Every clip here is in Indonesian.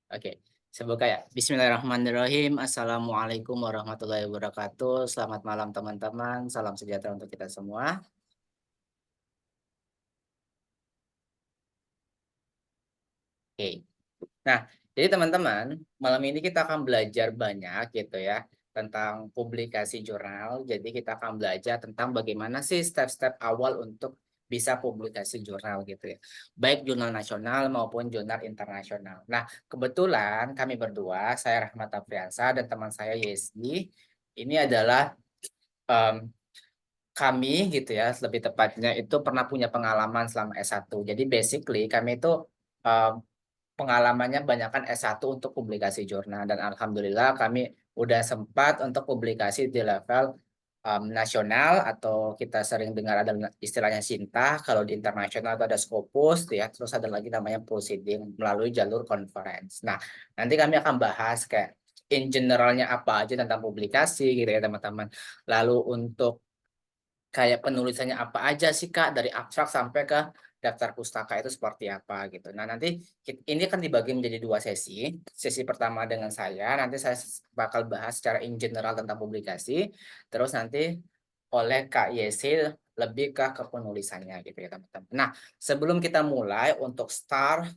Oke, saya buka ya. Bismillahirrahmanirrahim. Assalamualaikum warahmatullahi wabarakatuh. Selamat malam teman-teman. Salam sejahtera untuk kita semua. Oke. Nah, jadi teman-teman, malam ini kita akan belajar banyak gitu ya tentang publikasi jurnal. Jadi kita akan belajar tentang bagaimana sih step-step awal untuk bisa publikasi jurnal gitu ya. Baik jurnal nasional maupun jurnal internasional. Nah, kebetulan kami berdua, saya Rahmat Afriansa dan teman saya Yesi, ini adalah em, kami gitu ya, lebih tepatnya itu pernah punya pengalaman selama S1. Jadi basically kami itu pengalamannya banyakkan S1 untuk publikasi jurnal dan alhamdulillah kami udah sempat untuk publikasi di level nasional atau kita sering dengar ada istilahnya Sinta, kalau di internasional itu ada Scopus ya, terus ada lagi namanya proceeding melalui jalur conference. Nah, nanti kami akan bahas kayak in generalnya apa aja tentang publikasi gitu ya teman-teman. Lalu untuk kayak penulisannya apa aja sih Kak, dari abstrak sampai ke daftar pustaka itu seperti apa gitu. Nah nanti ini kan dibagi menjadi dua sesi. Sesi pertama dengan saya, nanti saya bakal bahas secara in general tentang publikasi. Terus nanti oleh Kak Yesi lebih ke kepenulisannya gitu ya teman-teman. Nah sebelum kita mulai untuk start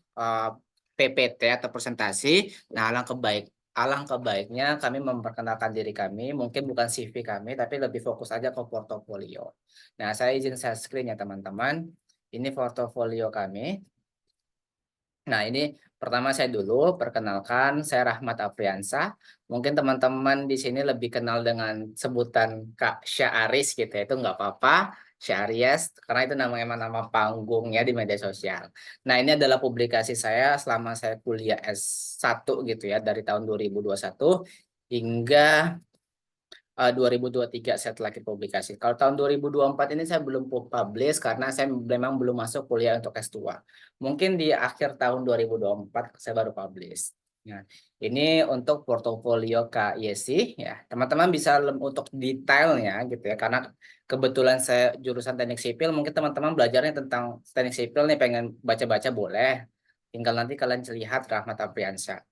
PPT atau presentasi, nah alangkah baiknya kami memperkenalkan diri kami, mungkin bukan CV kami, tapi lebih fokus aja ke portofolio. Nah, saya izin share screen ya teman-teman. Ini portofolio kami. Nah, ini pertama saya dulu perkenalkan, saya Rahmat Afriansa. Mungkin teman-teman di sini lebih kenal dengan sebutan Kak Syaaris gitu ya, itu nggak apa-apa. Syarias, karena itu namanya nama panggung ya di media sosial. Nah, ini adalah publikasi saya selama saya kuliah S1 gitu ya, dari tahun 2021 hingga 2023 saya terakhir publikasi. Kalau tahun 2024 ini saya belum publish karena saya memang belum masuk kuliah untuk S2. Mungkin di akhir tahun 2024 saya baru publish. Nah, ini untuk portofolio Kak Yesi ya. Teman-teman bisa untuk detailnya gitu ya karena kebetulan saya jurusan teknik sipil, mungkin teman-teman belajarnya tentang teknik sipil nih pengen baca-baca boleh. Tinggal nanti kalian lihat Rahmat Apriansyah.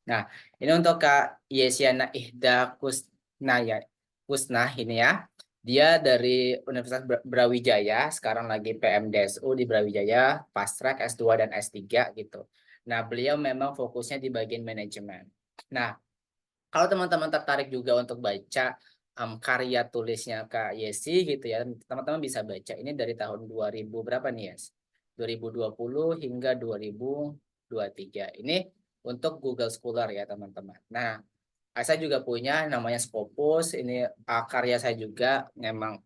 Nah, ini untuk Kak Yesiana Ihda Kusnaya, Kusnah ini ya. Dia dari Universitas Brawijaya, sekarang lagi PMDSU di Brawijaya, fast track S2 dan S3 gitu. Nah, beliau memang fokusnya di bagian manajemen. Nah, kalau teman-teman tertarik juga untuk baca karya tulisnya Kak Yesi gitu ya, teman-teman bisa baca. Ini dari tahun 2000 berapa nih, Yes? 2020 hingga 2023. Ini untuk Google Scholar ya, teman-teman. Nah, saya juga punya namanya Scopus. Ini karya saya juga memang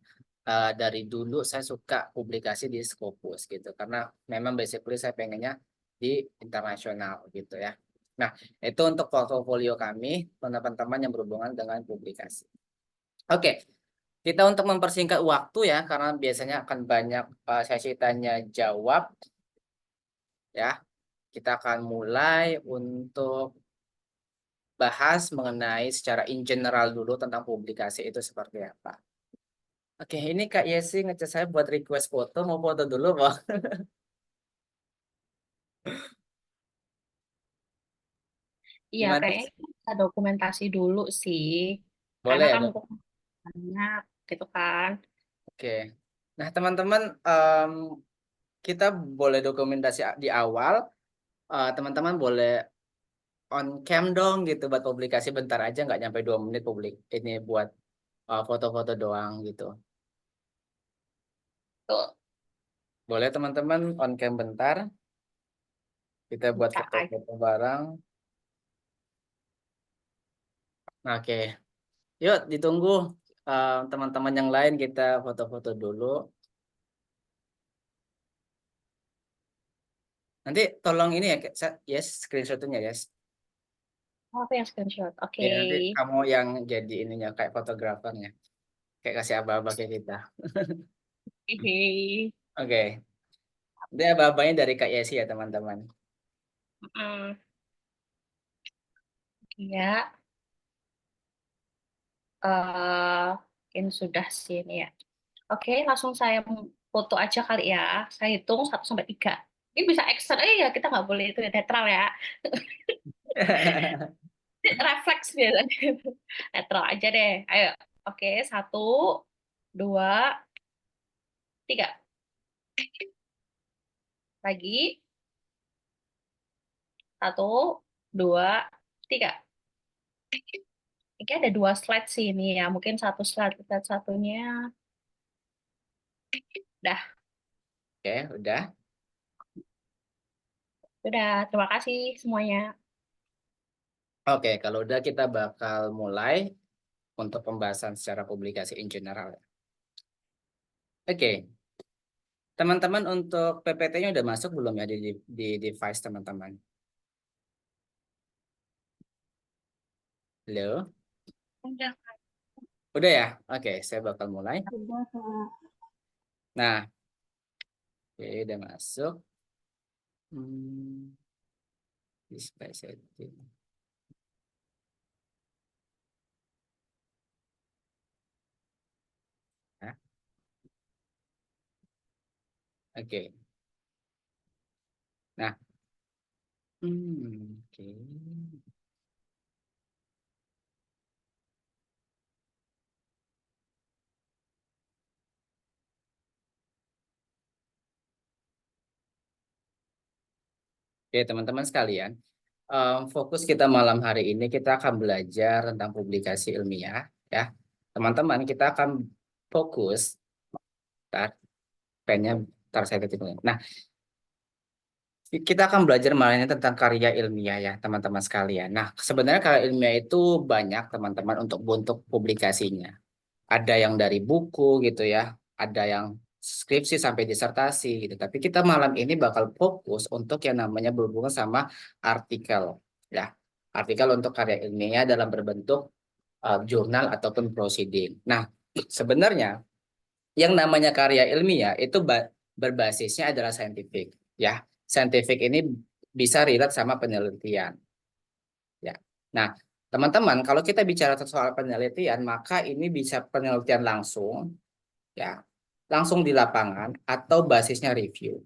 dari dulu saya suka publikasi di Scopus gitu karena memang basically saya pengennya di internasional gitu ya. Nah, itu untuk portofolio kami, teman-teman yang berhubungan dengan publikasi. Oke, kita untuk mempersingkat waktu ya, karena biasanya akan banyak sesi tanya jawab ya. Kita akan mulai untuk bahas mengenai secara in general dulu tentang publikasi itu seperti apa. Oke, ini Kak Yesi ngechat saya buat request foto, mau foto dulu, Bang. Iya, Gimana? kayaknya kita bisa dokumentasi dulu sih. Karena Boleh ya, kan Bang? mumpung banyak gitu kan. Oke. Nah, teman-teman, kita boleh dokumentasi di awal. Teman-teman boleh on cam dong gitu buat publikasi bentar aja, nggak nyampe 2 menit publik ini buat foto-foto doang gitu. Tuh, Boleh teman-teman on cam bentar, kita buat bisa aja. foto-foto bareng. Nah, oke, yuk ditunggu teman-teman yang lain kita foto-foto dulu. Nanti tolong ini ya, yes, screenshotnya yes. Oh, aku yang screenshot. Oke. Ya nanti kamu yang jadi ininya kayak fotografernya, kayak kasih aba-aba kayak kita. Hehe. Oke, dia aba-abanya dari Kak Yesi ya teman-teman. Mm, ya, ini sudah sih ini ya. Oke, langsung saya foto aja kali ya. Saya hitung 1 sampai 3. Ini bisa action, ya kita nggak boleh itu ya, netral ya. Refleks biasanya. Netral aja deh. Ayo. Oke, 1, 2, 3. Lagi. 1, 2, 3. Ini ada 2 slide sih ini ya. Mungkin satu slide satunya. Dah. Oke, udah. Udah. Terima kasih semuanya. Oke, kalau udah kita bakal mulai untuk pembahasan secara publikasi in general. Oke, teman-teman untuk PPT-nya udah masuk belum ya di device teman-teman? Halo? Udah. Udah ya? Oke, saya bakal mulai. Udah, Kak. Nah, oke, udah masuk. Hmm, display setting. Nah, oke. Nah, oke. Oke, teman-teman sekalian, fokus kita malam hari ini kita akan belajar tentang publikasi ilmiah, ya. Teman-teman, kita akan fokus, tar, pennya, tar saya ketik dulu. Nah, kita akan belajar mengenai tentang karya ilmiah ya, teman-teman sekalian. Nah, sebenarnya karya ilmiah itu banyak, teman-teman, untuk bentuk publikasinya. Ada yang dari buku gitu ya, ada yang skripsi sampai disertasi gitu. Tapi kita malam ini bakal fokus untuk yang namanya berhubungan sama artikel ya. Artikel untuk karya ilmiah dalam berbentuk jurnal ataupun proceeding. Nah, sebenarnya yang namanya karya ilmiah itu berbasisnya adalah saintifik ya. Saintifik ini bisa relate sama penelitian ya. Nah, teman-teman, kalau kita bicara soal penelitian, maka ini bisa penelitian langsung ya, langsung di lapangan atau basisnya review.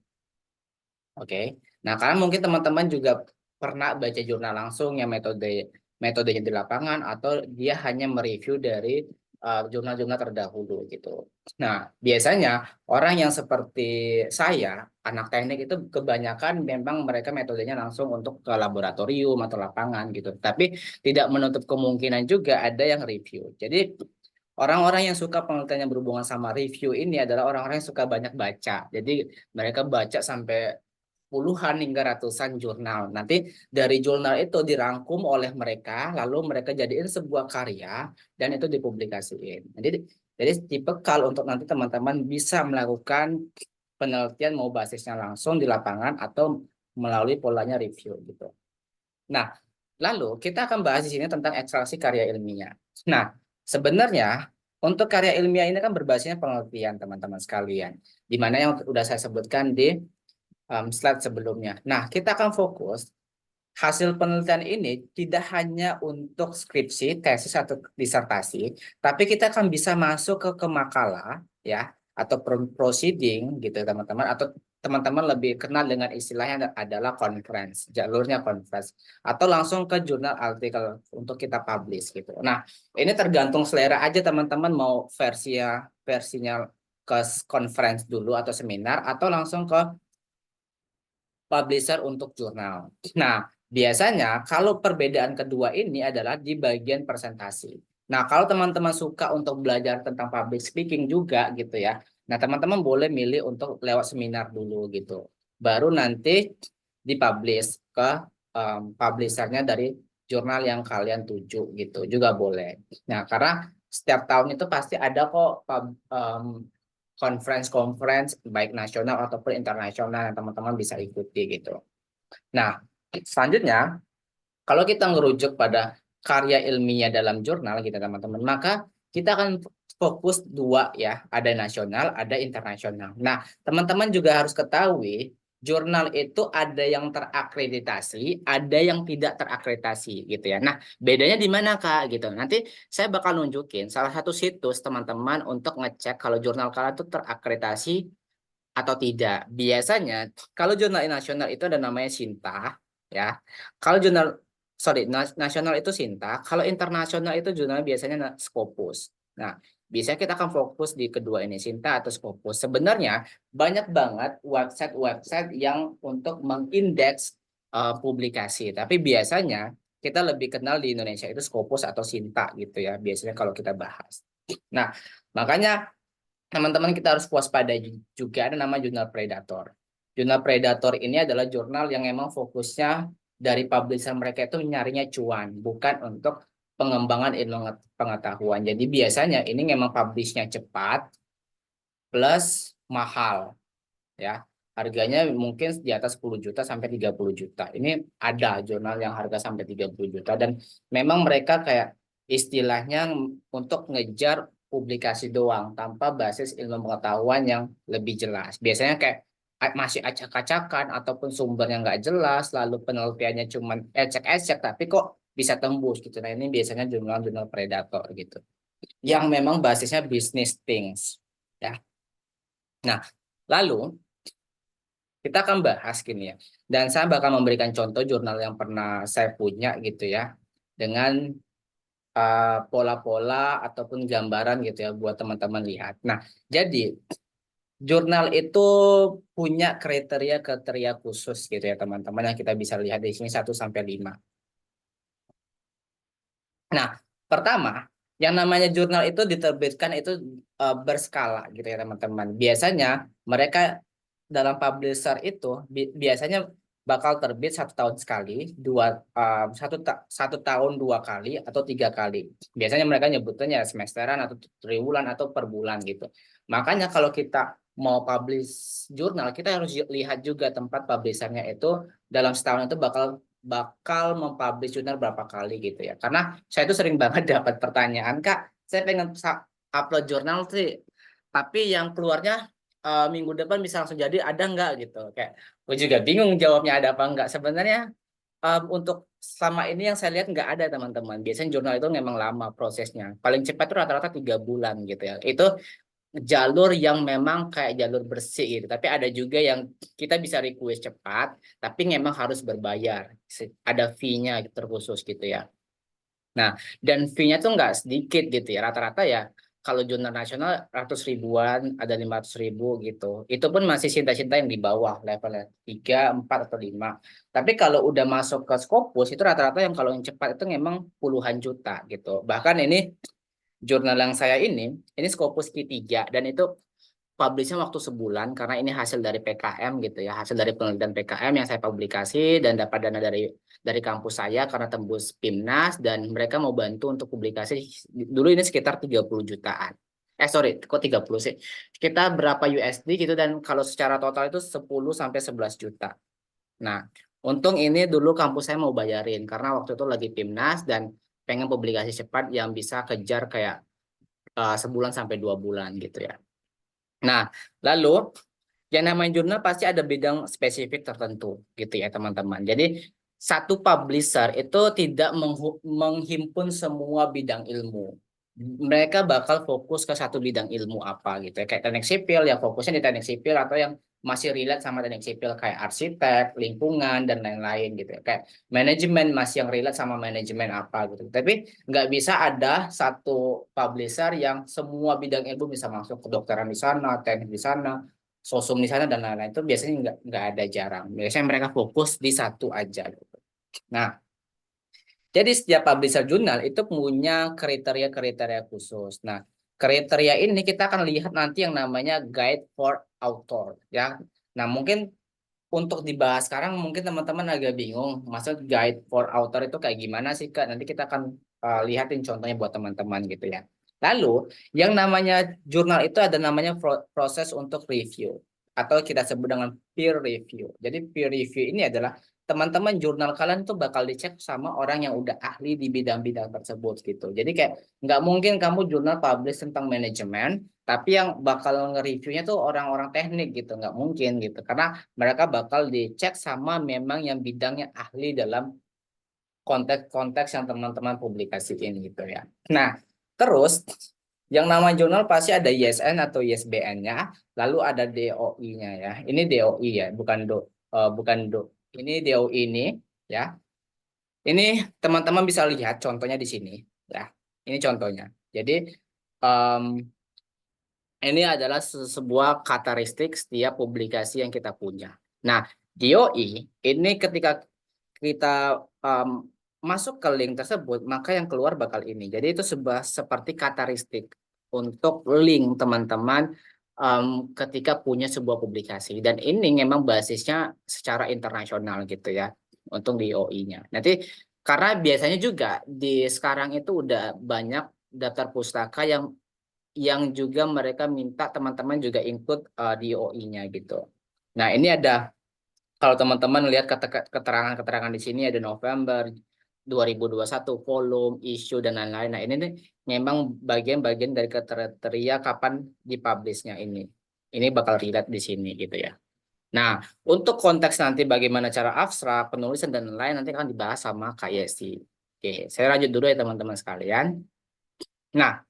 Oke. Nah, karena mungkin teman-teman juga pernah baca jurnal langsung yang metodenya di lapangan atau dia hanya mereview dari jurnal-jurnal terdahulu gitu. Nah, biasanya orang yang seperti saya, anak teknik itu kebanyakan memang mereka metodenya langsung untuk ke laboratorium atau lapangan gitu. Tapi tidak menutup kemungkinan juga ada yang review. Jadi orang-orang yang suka penelitian yang berhubungan sama review ini adalah orang-orang yang suka banyak baca. Jadi mereka baca sampai puluhan hingga ratusan jurnal. Nanti dari jurnal itu dirangkum oleh mereka, lalu mereka jadiin sebuah karya dan itu dipublikasiin. Jadi dibekal untuk nanti teman-teman bisa melakukan penelitian mau basisnya langsung di lapangan atau melalui polanya review gitu. Nah, lalu kita akan bahas di sini tentang ekstraksi karya ilmiah. Nah, sebenarnya untuk karya ilmiah ini kan berbasisnya penelitian teman-teman sekalian, di mana yang sudah saya sebutkan di slide sebelumnya. Nah, kita akan fokus hasil penelitian ini tidak hanya untuk skripsi, tesis atau disertasi, tapi kita akan bisa masuk ke makalah ya atau proceeding gitu teman-teman atau teman-teman lebih kenal dengan istilahnya adalah conference, jalurnya conference atau langsung ke jurnal artikel untuk kita publish gitu. Nah, ini tergantung selera aja teman-teman mau versinya ke conference dulu atau seminar atau langsung ke publisher untuk jurnal. Nah, biasanya kalau perbedaan kedua ini adalah di bagian presentasi. Nah, kalau teman-teman suka untuk belajar tentang public speaking juga gitu ya. Nah, teman-teman boleh milih untuk lewat seminar dulu gitu. Baru nanti dipublish ke publishernya dari jurnal yang kalian tuju gitu juga boleh. Nah, karena setiap tahun itu pasti ada kok conference-conference baik nasional ataupun internasional yang teman-teman bisa ikuti gitu. Nah, selanjutnya kalau kita ngerujuk pada karya ilmiah dalam jurnal gitu teman-teman, maka kita akan fokus dua ya, ada nasional, ada internasional. Nah, teman-teman juga harus ketahui jurnal itu ada yang terakreditasi, ada yang tidak terakreditasi gitu ya. Nah, bedanya di mana Kak gitu. Nanti saya bakal nunjukin salah satu situs teman-teman untuk ngecek kalau jurnal kalian itu terakreditasi atau tidak. Biasanya kalau jurnal nasional itu ada namanya Sinta ya. Kalau jurnal nasional itu Sinta, kalau internasional itu jurnal biasanya Scopus. Nah, biasanya kita akan fokus di kedua ini, Sinta atau Scopus. Sebenarnya banyak banget website-website yang untuk mengindeks publikasi, tapi biasanya kita lebih kenal di Indonesia itu Scopus atau Sinta gitu ya, biasanya kalau kita bahas. Nah, makanya teman-teman kita harus waspada juga ada nama jurnal Predator. Jurnal Predator ini adalah jurnal yang memang fokusnya dari publisher mereka itu nyarinya cuan, bukan untuk pengembangan ilmu pengetahuan. Jadi biasanya ini memang publishnya cepat plus mahal ya. Harganya mungkin di atas 10 juta sampai 30 juta. Ini ada jurnal yang harga sampai 30 juta dan memang mereka kayak istilahnya untuk ngejar publikasi doang tanpa basis ilmu pengetahuan yang lebih jelas. Biasanya kayak masih acak-acakan ataupun sumbernya nggak jelas, lalu penelitiannya cuma ecek-ecek tapi kok bisa tembus gitu. Nah, ini biasanya jurnal-jurnal predator gitu. Yang memang basisnya business things ya. Nah, lalu kita akan bahas gini ya. Dan saya bakal memberikan contoh jurnal yang pernah saya punya gitu ya. Dengan pola-pola ataupun gambaran gitu ya buat teman-teman lihat. Nah, jadi jurnal itu punya kriteria-kriteria khusus gitu ya teman-teman yang kita bisa lihat di sini 1 sampai 5. Nah, pertama, yang namanya jurnal itu diterbitkan itu berskala gitu ya teman-teman. Biasanya mereka dalam publisher itu biasanya bakal terbit 1 tahun sekali, satu tahun 2 kali atau 3 kali. Biasanya mereka nyebutnya semesteran atau triwulan atau per bulan gitu. Makanya kalau kita mau publish jurnal, kita harus lihat juga tempat publishernya itu dalam setahun itu bakal bakal mempublish jurnal berapa kali gitu ya. Karena saya itu sering banget dapat pertanyaan, Kak, saya pengen upload jurnal sih, tapi yang keluarnya minggu depan bisa langsung jadi ada nggak gitu. Kayak gue juga bingung jawabnya ada apa nggak. Sebenarnya untuk selama ini yang saya lihat nggak ada teman-teman. Biasanya jurnal itu memang lama prosesnya. Paling cepat itu rata-rata 3 bulan gitu ya. Itu jalur yang memang kayak jalur bersih gitu. Tapi ada juga yang kita bisa request cepat, tapi memang harus berbayar. Ada fee-nya terkhusus gitu ya. Nah, dan fee-nya tuh nggak sedikit gitu ya. Rata-rata ya kalau jurnal nasional ratus ribuan, ada 500 ribu gitu. Itu pun masih cinta-cinta yang di bawah levelnya 3, 4 atau 5. Tapi kalau udah masuk ke Scopus itu rata-rata yang kalau yang cepat itu memang puluhan juta gitu. Bahkan ini jurnal yang saya ini Scopus Q3 dan itu publishnya waktu sebulan karena ini hasil dari PKM gitu ya, hasil dari penelitian PKM yang saya publikasi dan dapat dana dari kampus saya karena tembus PIMNAS dan mereka mau bantu untuk publikasi dulu ini sekitar 30 jutaan. Sorry, kok 30 sih? Sekitar berapa USD gitu dan kalau secara total itu 10 sampai 11 juta. Nah, untung ini dulu kampus saya mau bayarin karena waktu itu lagi PIMNAS dan pengen publikasi cepat yang bisa kejar kayak sebulan sampai 2 bulan gitu ya. Nah, lalu yang namanya jurnal pasti ada bidang spesifik tertentu gitu ya teman-teman. Jadi satu publisher itu tidak menghimpun semua bidang ilmu. Mereka bakal fokus ke satu bidang ilmu apa gitu ya. Kayak teknik sipil ya fokusnya di teknik sipil atau yang masih relate sama teknik sipil kayak arsitek, lingkungan dan lain-lain gitu ya. Kayak manajemen masih yang relate sama manajemen apa gitu. Tapi nggak bisa ada satu publisher yang semua bidang ilmu bisa masuk, kedokteran di sana, teknik di sana, sosum di sana dan lain-lain. Itu biasanya nggak ada, jarang. Biasanya mereka fokus di satu aja gitu. Nah, jadi setiap publisher jurnal itu punya kriteria-kriteria khusus. Nah, kriteria ini kita akan lihat nanti yang namanya guide for author ya. Nah, mungkin untuk dibahas sekarang mungkin teman-teman agak bingung, maksud guide for author itu kayak gimana sih Kak? Nanti kita akan lihatin contohnya buat teman-teman gitu ya. Lalu, yang namanya jurnal itu ada namanya proses untuk review atau kita sebut dengan peer review. Jadi peer review ini adalah teman-teman jurnal kalian tuh bakal dicek sama orang yang udah ahli di bidang-bidang tersebut gitu. Jadi kayak nggak mungkin kamu jurnal publish tentang manajemen, tapi yang bakal nge-reviewnya tuh orang-orang teknik gitu, nggak mungkin gitu. Karena mereka bakal dicek sama memang yang bidangnya ahli dalam konteks-konteks yang teman-teman publikasiin gitu ya. Nah, terus yang nama jurnal pasti ada ISN atau ISBN-nya, lalu ada DOI-nya ya. Ini DOI ya, bukan bukan do. Ini DOI ini ya. Ini teman-teman bisa lihat contohnya di sini, ya. Ini contohnya. Jadi em, ini adalah sebuah karakteristik setiap publikasi yang kita punya. Nah, DOI ini ketika kita masuk ke link tersebut, maka yang keluar bakal ini. Jadi itu sebuah seperti karakteristik untuk link teman-teman ketika punya sebuah publikasi. Dan ini memang basisnya secara internasional gitu ya, untuk DOI-nya. Nanti karena biasanya juga di sekarang itu udah banyak daftar pustaka yang juga mereka minta teman-teman juga ikut DOI-nya gitu. Nah, ini ada kalau teman-teman lihat keterangan-keterangan di sini ada November 2021, volume, issue dan lain-lain. Nah, ini nih memang bagian-bagian dari kriteria kapan dipublishnya ini. Ini bakal relate di sini gitu ya. Nah, untuk konteks nanti bagaimana cara abstrak, penulisan dan lain-lain nanti akan dibahas sama Kak Yesi. Oke, saya lanjut dulu ya teman-teman sekalian. Nah,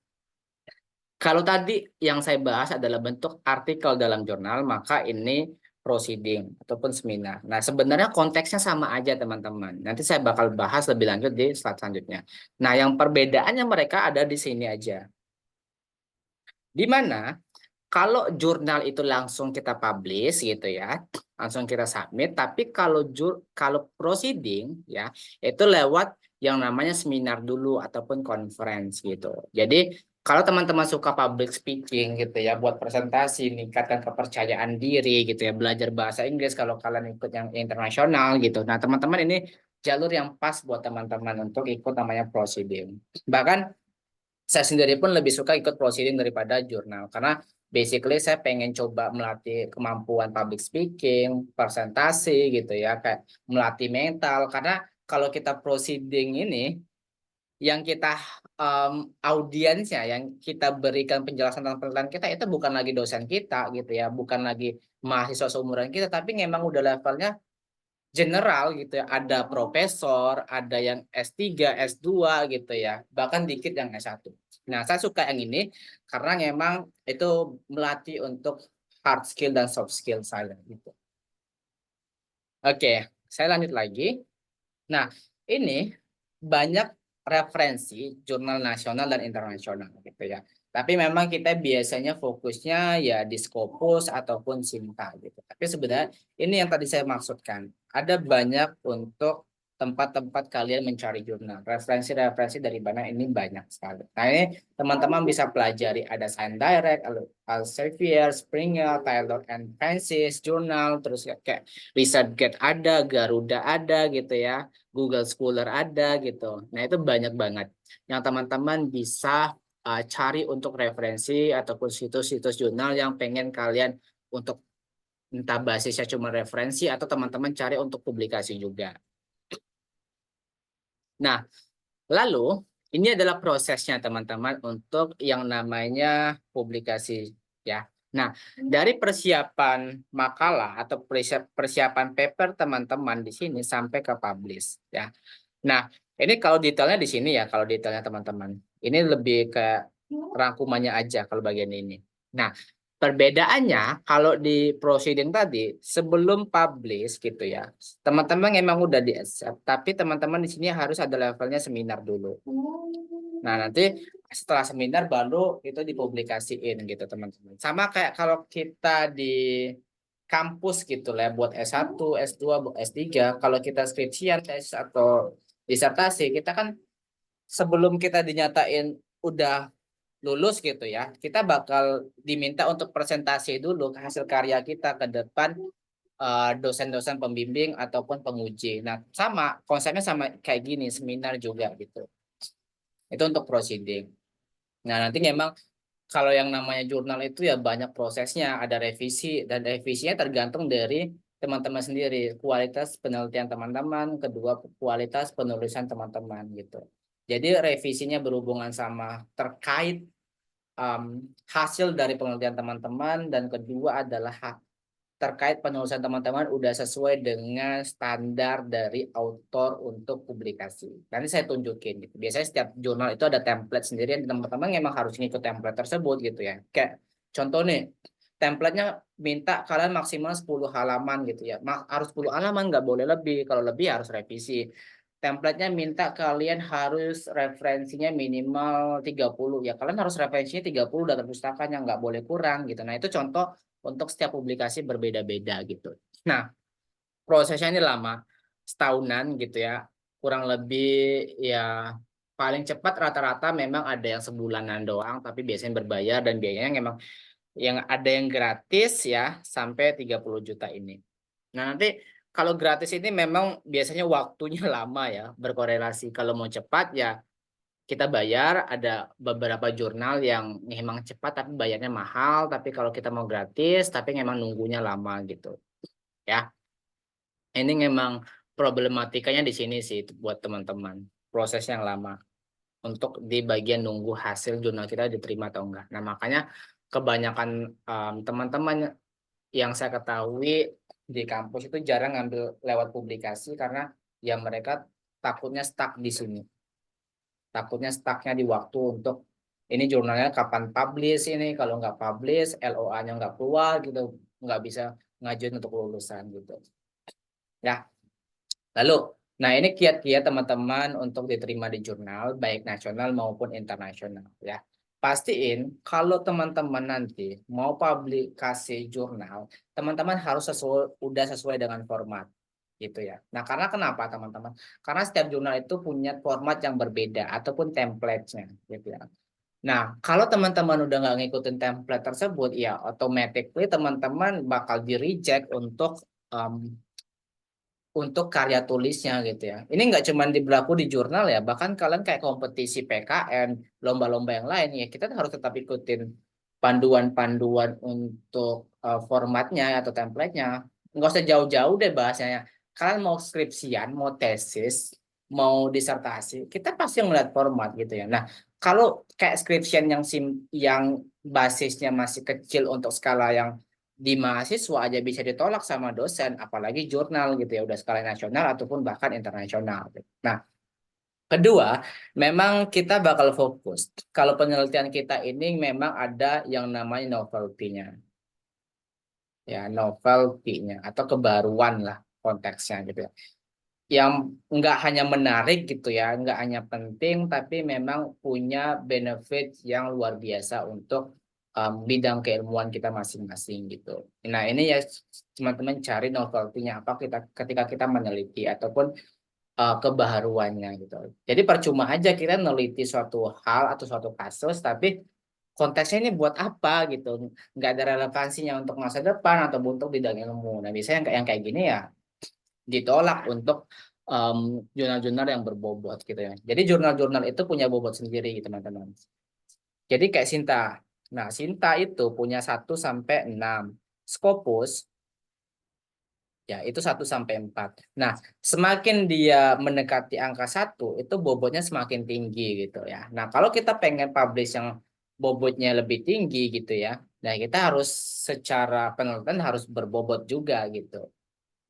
kalau tadi yang saya bahas adalah bentuk artikel dalam jurnal, maka ini proceeding ataupun seminar. Nah, sebenarnya konteksnya sama aja, teman-teman. Nanti saya bakal bahas lebih lanjut di slide selanjutnya. Nah, yang perbedaannya mereka ada di sini aja. Di mana kalau jurnal itu langsung kita publish gitu ya, langsung kita submit, tapi kalau proceeding ya, itu lewat yang namanya seminar dulu ataupun conference gitu. Jadi kalau teman-teman suka public speaking gitu ya, buat presentasi, meningkatkan kepercayaan diri gitu ya, belajar bahasa Inggris kalau kalian ikut yang internasional gitu. Nah, teman-teman ini jalur yang pas buat teman-teman untuk ikut namanya proceeding. Bahkan saya sendiri pun lebih suka ikut proceeding daripada jurnal karena basically saya pengen coba melatih kemampuan public speaking, presentasi gitu ya, kayak melatih mental karena kalau kita proceeding ini yang kita audiensnya yang kita berikan penjelasan tentang penelitian kita itu bukan lagi dosen kita gitu ya, bukan lagi mahasiswa seumuran kita tapi memang udah levelnya general gitu ya. Ada profesor, ada yang S3, S2 gitu ya. Bahkan dikit yang S1. Nah, saya suka yang ini karena memang itu melatih untuk hard skill dan soft skill saya gitu. Oke, saya lanjut lagi. Nah, ini banyak referensi jurnal nasional dan internasional gitu ya. Tapi memang kita biasanya fokusnya ya di Scopus ataupun Sinta gitu. Tapi sebenarnya ini yang tadi saya maksudkan. Ada banyak untuk tempat-tempat kalian mencari jurnal. Referensi-referensi dari mana ini banyak sekali. Nah, ini teman-teman bisa pelajari ada Science Direct, Elsevier, Springer, Taylor and Francis, jurnal, terus kayak ResearchGate ada, Garuda ada gitu ya. Google Scholar ada gitu. Nah, itu banyak banget yang teman-teman bisa cari untuk referensi ataupun situs-situs jurnal yang pengen kalian untuk entah basisnya cuma referensi atau teman-teman cari untuk publikasi juga. Nah, lalu ini adalah prosesnya teman-teman untuk yang namanya publikasi ya. Nah, dari persiapan makalah atau persiapan paper teman-teman di sini sampai ke publish ya. Nah, ini kalau detailnya di sini ya, kalau detailnya teman-teman. Ini lebih ke rangkumannya aja kalau bagian ini. Nah, perbedaannya kalau di proceeding tadi, sebelum publish gitu ya, teman-teman memang udah di accept, tapi teman-teman di sini harus ada levelnya seminar dulu. Nah, nanti setelah seminar baru itu dipublikasiin gitu teman-teman. Sama kayak kalau kita di kampus gitu lah buat S1, S2, S3, kalau kita skripsian, tesis atau disertasi, kita kan sebelum kita dinyatain udah lulus gitu ya, kita bakal diminta untuk presentasi dulu ke hasil karya kita ke depan dosen-dosen pembimbing ataupun penguji. Nah, sama konsepnya sama kayak gini, seminar juga gitu. Itu untuk proceeding. Nah, nanti memang kalau yang namanya jurnal itu ya banyak prosesnya, ada revisi dan revisinya tergantung dari teman-teman sendiri, kualitas penelitian teman-teman, kedua kualitas penulisan teman-teman gitu. Jadi revisinya berhubungan sama terkait hasil dari penelitian teman-teman dan kedua adalah terkait penulisan teman-teman udah sesuai dengan standar dari autor untuk publikasi. Nanti saya tunjukin gitu. Biasanya setiap jurnal itu ada template sendiri yang teman-teman memang harus ngikut template tersebut gitu ya. Kayak contoh nih, templatenya minta kalian maksimal 10 halaman gitu ya. Harus 10 halaman, nggak boleh lebih. Kalau lebih harus revisi. template-nya minta kalian harus referensinya minimal 30 ya. Kalian harus referensinya 30 data pustakanya, nggak boleh kurang gitu. Nah, itu contoh untuk setiap publikasi berbeda-beda gitu. Nah, prosesnya ini lama, setahunan gitu ya. Kurang lebih ya paling cepat rata-rata memang ada yang sebulanan doang, tapi biasanya berbayar dan biayanya memang yang ada yang gratis ya sampai 30 juta ini. Nah, nanti kalau gratis ini memang biasanya waktunya lama ya, berkorelasi. Kalau mau cepat ya kita bayar, ada beberapa jurnal yang memang cepat tapi bayarnya mahal, tapi kalau kita mau gratis tapi memang nunggunya lama gitu. Ya, ini memang problematikanya di sini sih buat teman-teman. Proses yang lama untuk di bagian nunggu hasil jurnal kita diterima atau enggak. Nah, makanya kebanyakan teman-teman yang saya ketahui di kampus itu jarang ngambil lewat publikasi karena ya mereka takutnya stuck di sini. Takutnya stucknya di waktu untuk ini jurnalnya kapan publish ini, kalau nggak publish LOA-nya nggak keluar gitu, nggak bisa ngajuin untuk lulusan gitu. Ya, lalu nah ini kiat-kiat teman-teman untuk diterima di jurnal baik nasional maupun internasional ya. Pastiin kalau teman-teman nanti mau publikasi jurnal, teman-teman harus udah sesuai dengan format gitu ya. Nah, karena kenapa teman-teman? Karena setiap jurnal itu punya format yang berbeda ataupun template-nya gitu ya. Nah, kalau teman-teman udah nggak ngikutin template tersebut, ya automatically teman-teman bakal di reject um, untuk karya tulisnya gitu ya. Ini nggak cuma berlaku di jurnal ya, bahkan kalian kayak kompetisi PKN, lomba-lomba yang lain ya, kita harus tetap ikutin panduan-panduan untuk formatnya atau template-nya. Nggak usah jauh-jauh deh bahasanya. Kalian mau skripsian, mau tesis, mau disertasi, kita pasti ngeliat format gitu ya. Nah, kalau kayak skripsian yang basisnya masih kecil untuk skala yang di mahasiswa aja bisa ditolak sama dosen, apalagi jurnal gitu ya, udah skala nasional ataupun bahkan internasional. Nah, kedua, memang kita bakal fokus. Kalau penelitian kita ini memang ada yang namanya novelty-nya, ya novelty-nya atau kebaruan lah konteksnya gitu ya. Yang nggak hanya menarik gitu ya, nggak hanya penting, tapi memang punya benefit yang luar biasa untuk bidang keilmuan kita masing-masing gitu. Nah ini ya teman-teman cari novelty-nya apa kita ketika kita meneliti ataupun kebaharuannya gitu. Jadi percuma aja kita meneliti suatu hal atau suatu kasus, tapi konteksnya ini buat apa gitu, nggak ada relevansinya untuk masa depan atau untuk bidang ilmu. Nah biasanya yang kayak gini ya ditolak untuk jurnal-jurnal yang berbobot gitu ya. Jadi jurnal-jurnal itu punya bobot sendiri teman-teman. Jadi kayak Sinta. Nah, Sinta itu punya 1 sampai 6. Scopus ya itu 1 sampai 4. Nah, semakin dia mendekati angka 1 itu bobotnya semakin tinggi gitu ya. Nah, kalau kita pengen publish yang bobotnya lebih tinggi gitu ya. Nah, kita harus secara penelitian harus berbobot juga gitu.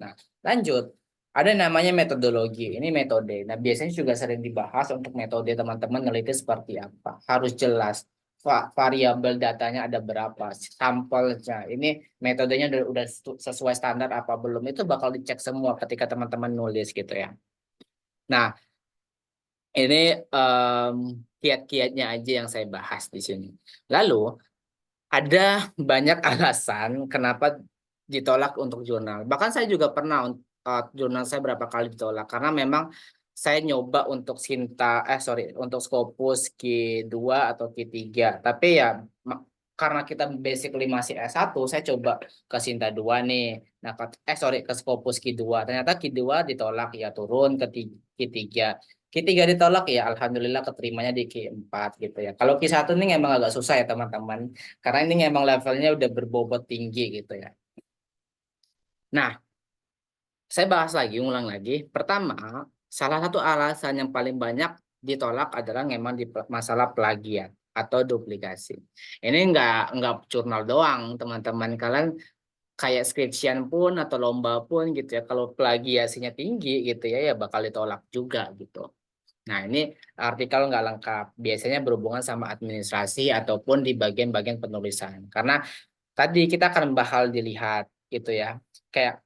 Nah, lanjut. Ada namanya metodologi. Ini metode. Nah, biasanya juga sering dibahas untuk metode teman-teman neliti seperti apa. Harus jelas. Variabel datanya ada berapa. Sampelnya. Ini metodenya udah sesuai standar apa belum. Itu bakal dicek semua ketika teman-teman nulis gitu ya. Nah, ini kiat-kiatnya aja yang saya bahas di sini. Lalu, ada banyak alasan kenapa ditolak untuk jurnal. Bahkan saya juga pernah jurnal saya berapa kali ditolak karena memang saya nyoba untuk untuk Scopus Q2 atau Q3. Tapi ya karena kita basically masih S1, saya coba ke Sinta 2 nih. Nah, ke Scopus Q2. Ternyata Q2 ditolak ya turun ke Q3. Q3 ditolak ya alhamdulillah keterimanya di Q4 gitu ya. Kalau Q1 ini emang agak susah ya teman-teman. Karena ini emang levelnya udah berbobot tinggi gitu ya. Nah, saya bahas lagi, ulang lagi. Pertama, salah satu alasan yang paling banyak ditolak adalah memang di masalah plagiat atau duplikasi. Ini nggak jurnal doang, teman-teman. Kalian kayak skripsian pun atau lomba pun gitu ya. Kalau plagiasinya tinggi gitu ya, ya bakal ditolak juga gitu. Nah, ini artikel nggak lengkap. Biasanya berhubungan sama administrasi ataupun di bagian-bagian penulisan. Karena tadi kita akan bakal dilihat gitu ya. Kayak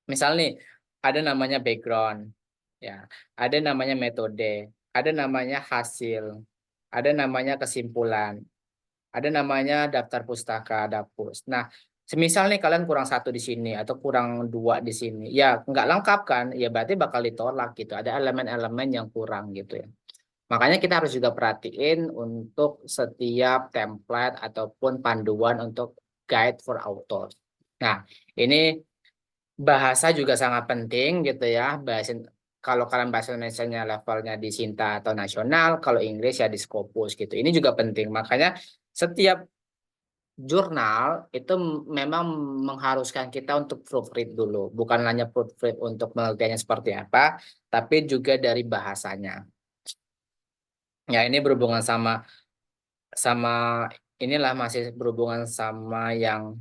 misal nih, ada namanya background. Ya, ada namanya metode, ada namanya hasil, ada namanya kesimpulan, ada namanya daftar pustaka, dapus. Nah, semisal nih kalian kurang satu di sini atau kurang dua di sini, ya nggak lengkap kan? Ya berarti bakal ditolak gitu. Ada elemen-elemen yang kurang gitu ya. Makanya kita harus juga perhatiin untuk setiap template ataupun panduan untuk guide for authors. Nah, ini bahasa juga sangat penting gitu ya. Bahasa kalau kalian bahasa Indonesia-nya levelnya di Sinta atau nasional, kalau Inggris ya di Scopus gitu. Ini juga penting. Makanya setiap jurnal itu memang mengharuskan kita untuk proofread dulu. Bukan hanya proofread untuk penelitiannya seperti apa, tapi juga dari bahasanya. Ya, ini berhubungan sama sama inilah masih berhubungan sama yang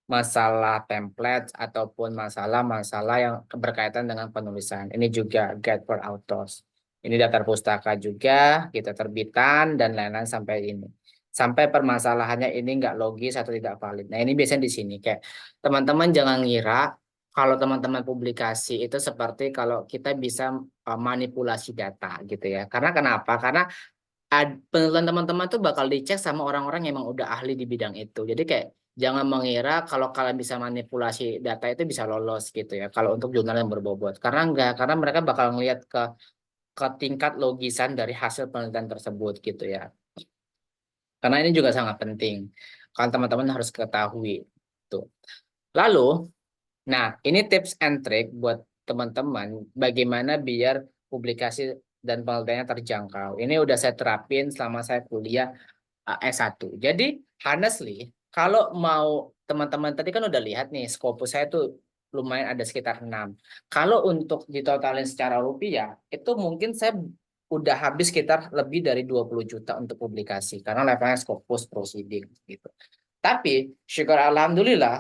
masalah template ataupun masalah-masalah yang berkaitan dengan penulisan. Ini juga guide for authors. Ini daftar pustaka juga, kita terbitan dan lain-lain sampai ini. Sampai permasalahannya ini nggak logis atau tidak valid. Nah, ini biasanya di sini kayak teman-teman jangan ngira kalau teman-teman publikasi itu seperti kalau kita bisa manipulasi data gitu ya. Karena kenapa? Karena penelitian teman-teman tuh bakal dicek sama orang-orang yang emang udah ahli di bidang itu. Jadi kayak jangan mengira kalau kalian bisa manipulasi data itu bisa lolos gitu ya. Kalau untuk jurnal yang berbobot. Karena enggak, karena mereka bakal ngelihat ke tingkat logisan dari hasil penelitian tersebut gitu ya. Karena ini juga sangat penting. Kalau teman-teman harus ketahui. Tuh. Lalu, nah ini tips and trick buat teman-teman bagaimana biar publikasi dan penelitiannya terjangkau. Ini udah saya terapin selama saya kuliah S1. Jadi, honestly, kalau mau teman-teman tadi kan udah lihat nih, Scopus saya tuh lumayan ada sekitar 6. Kalau untuk ditotalin secara rupiah, itu mungkin saya udah habis sekitar lebih dari 20 juta untuk publikasi. Karena levelnya Scopus proceeding gitu. Tapi, syukur Alhamdulillah,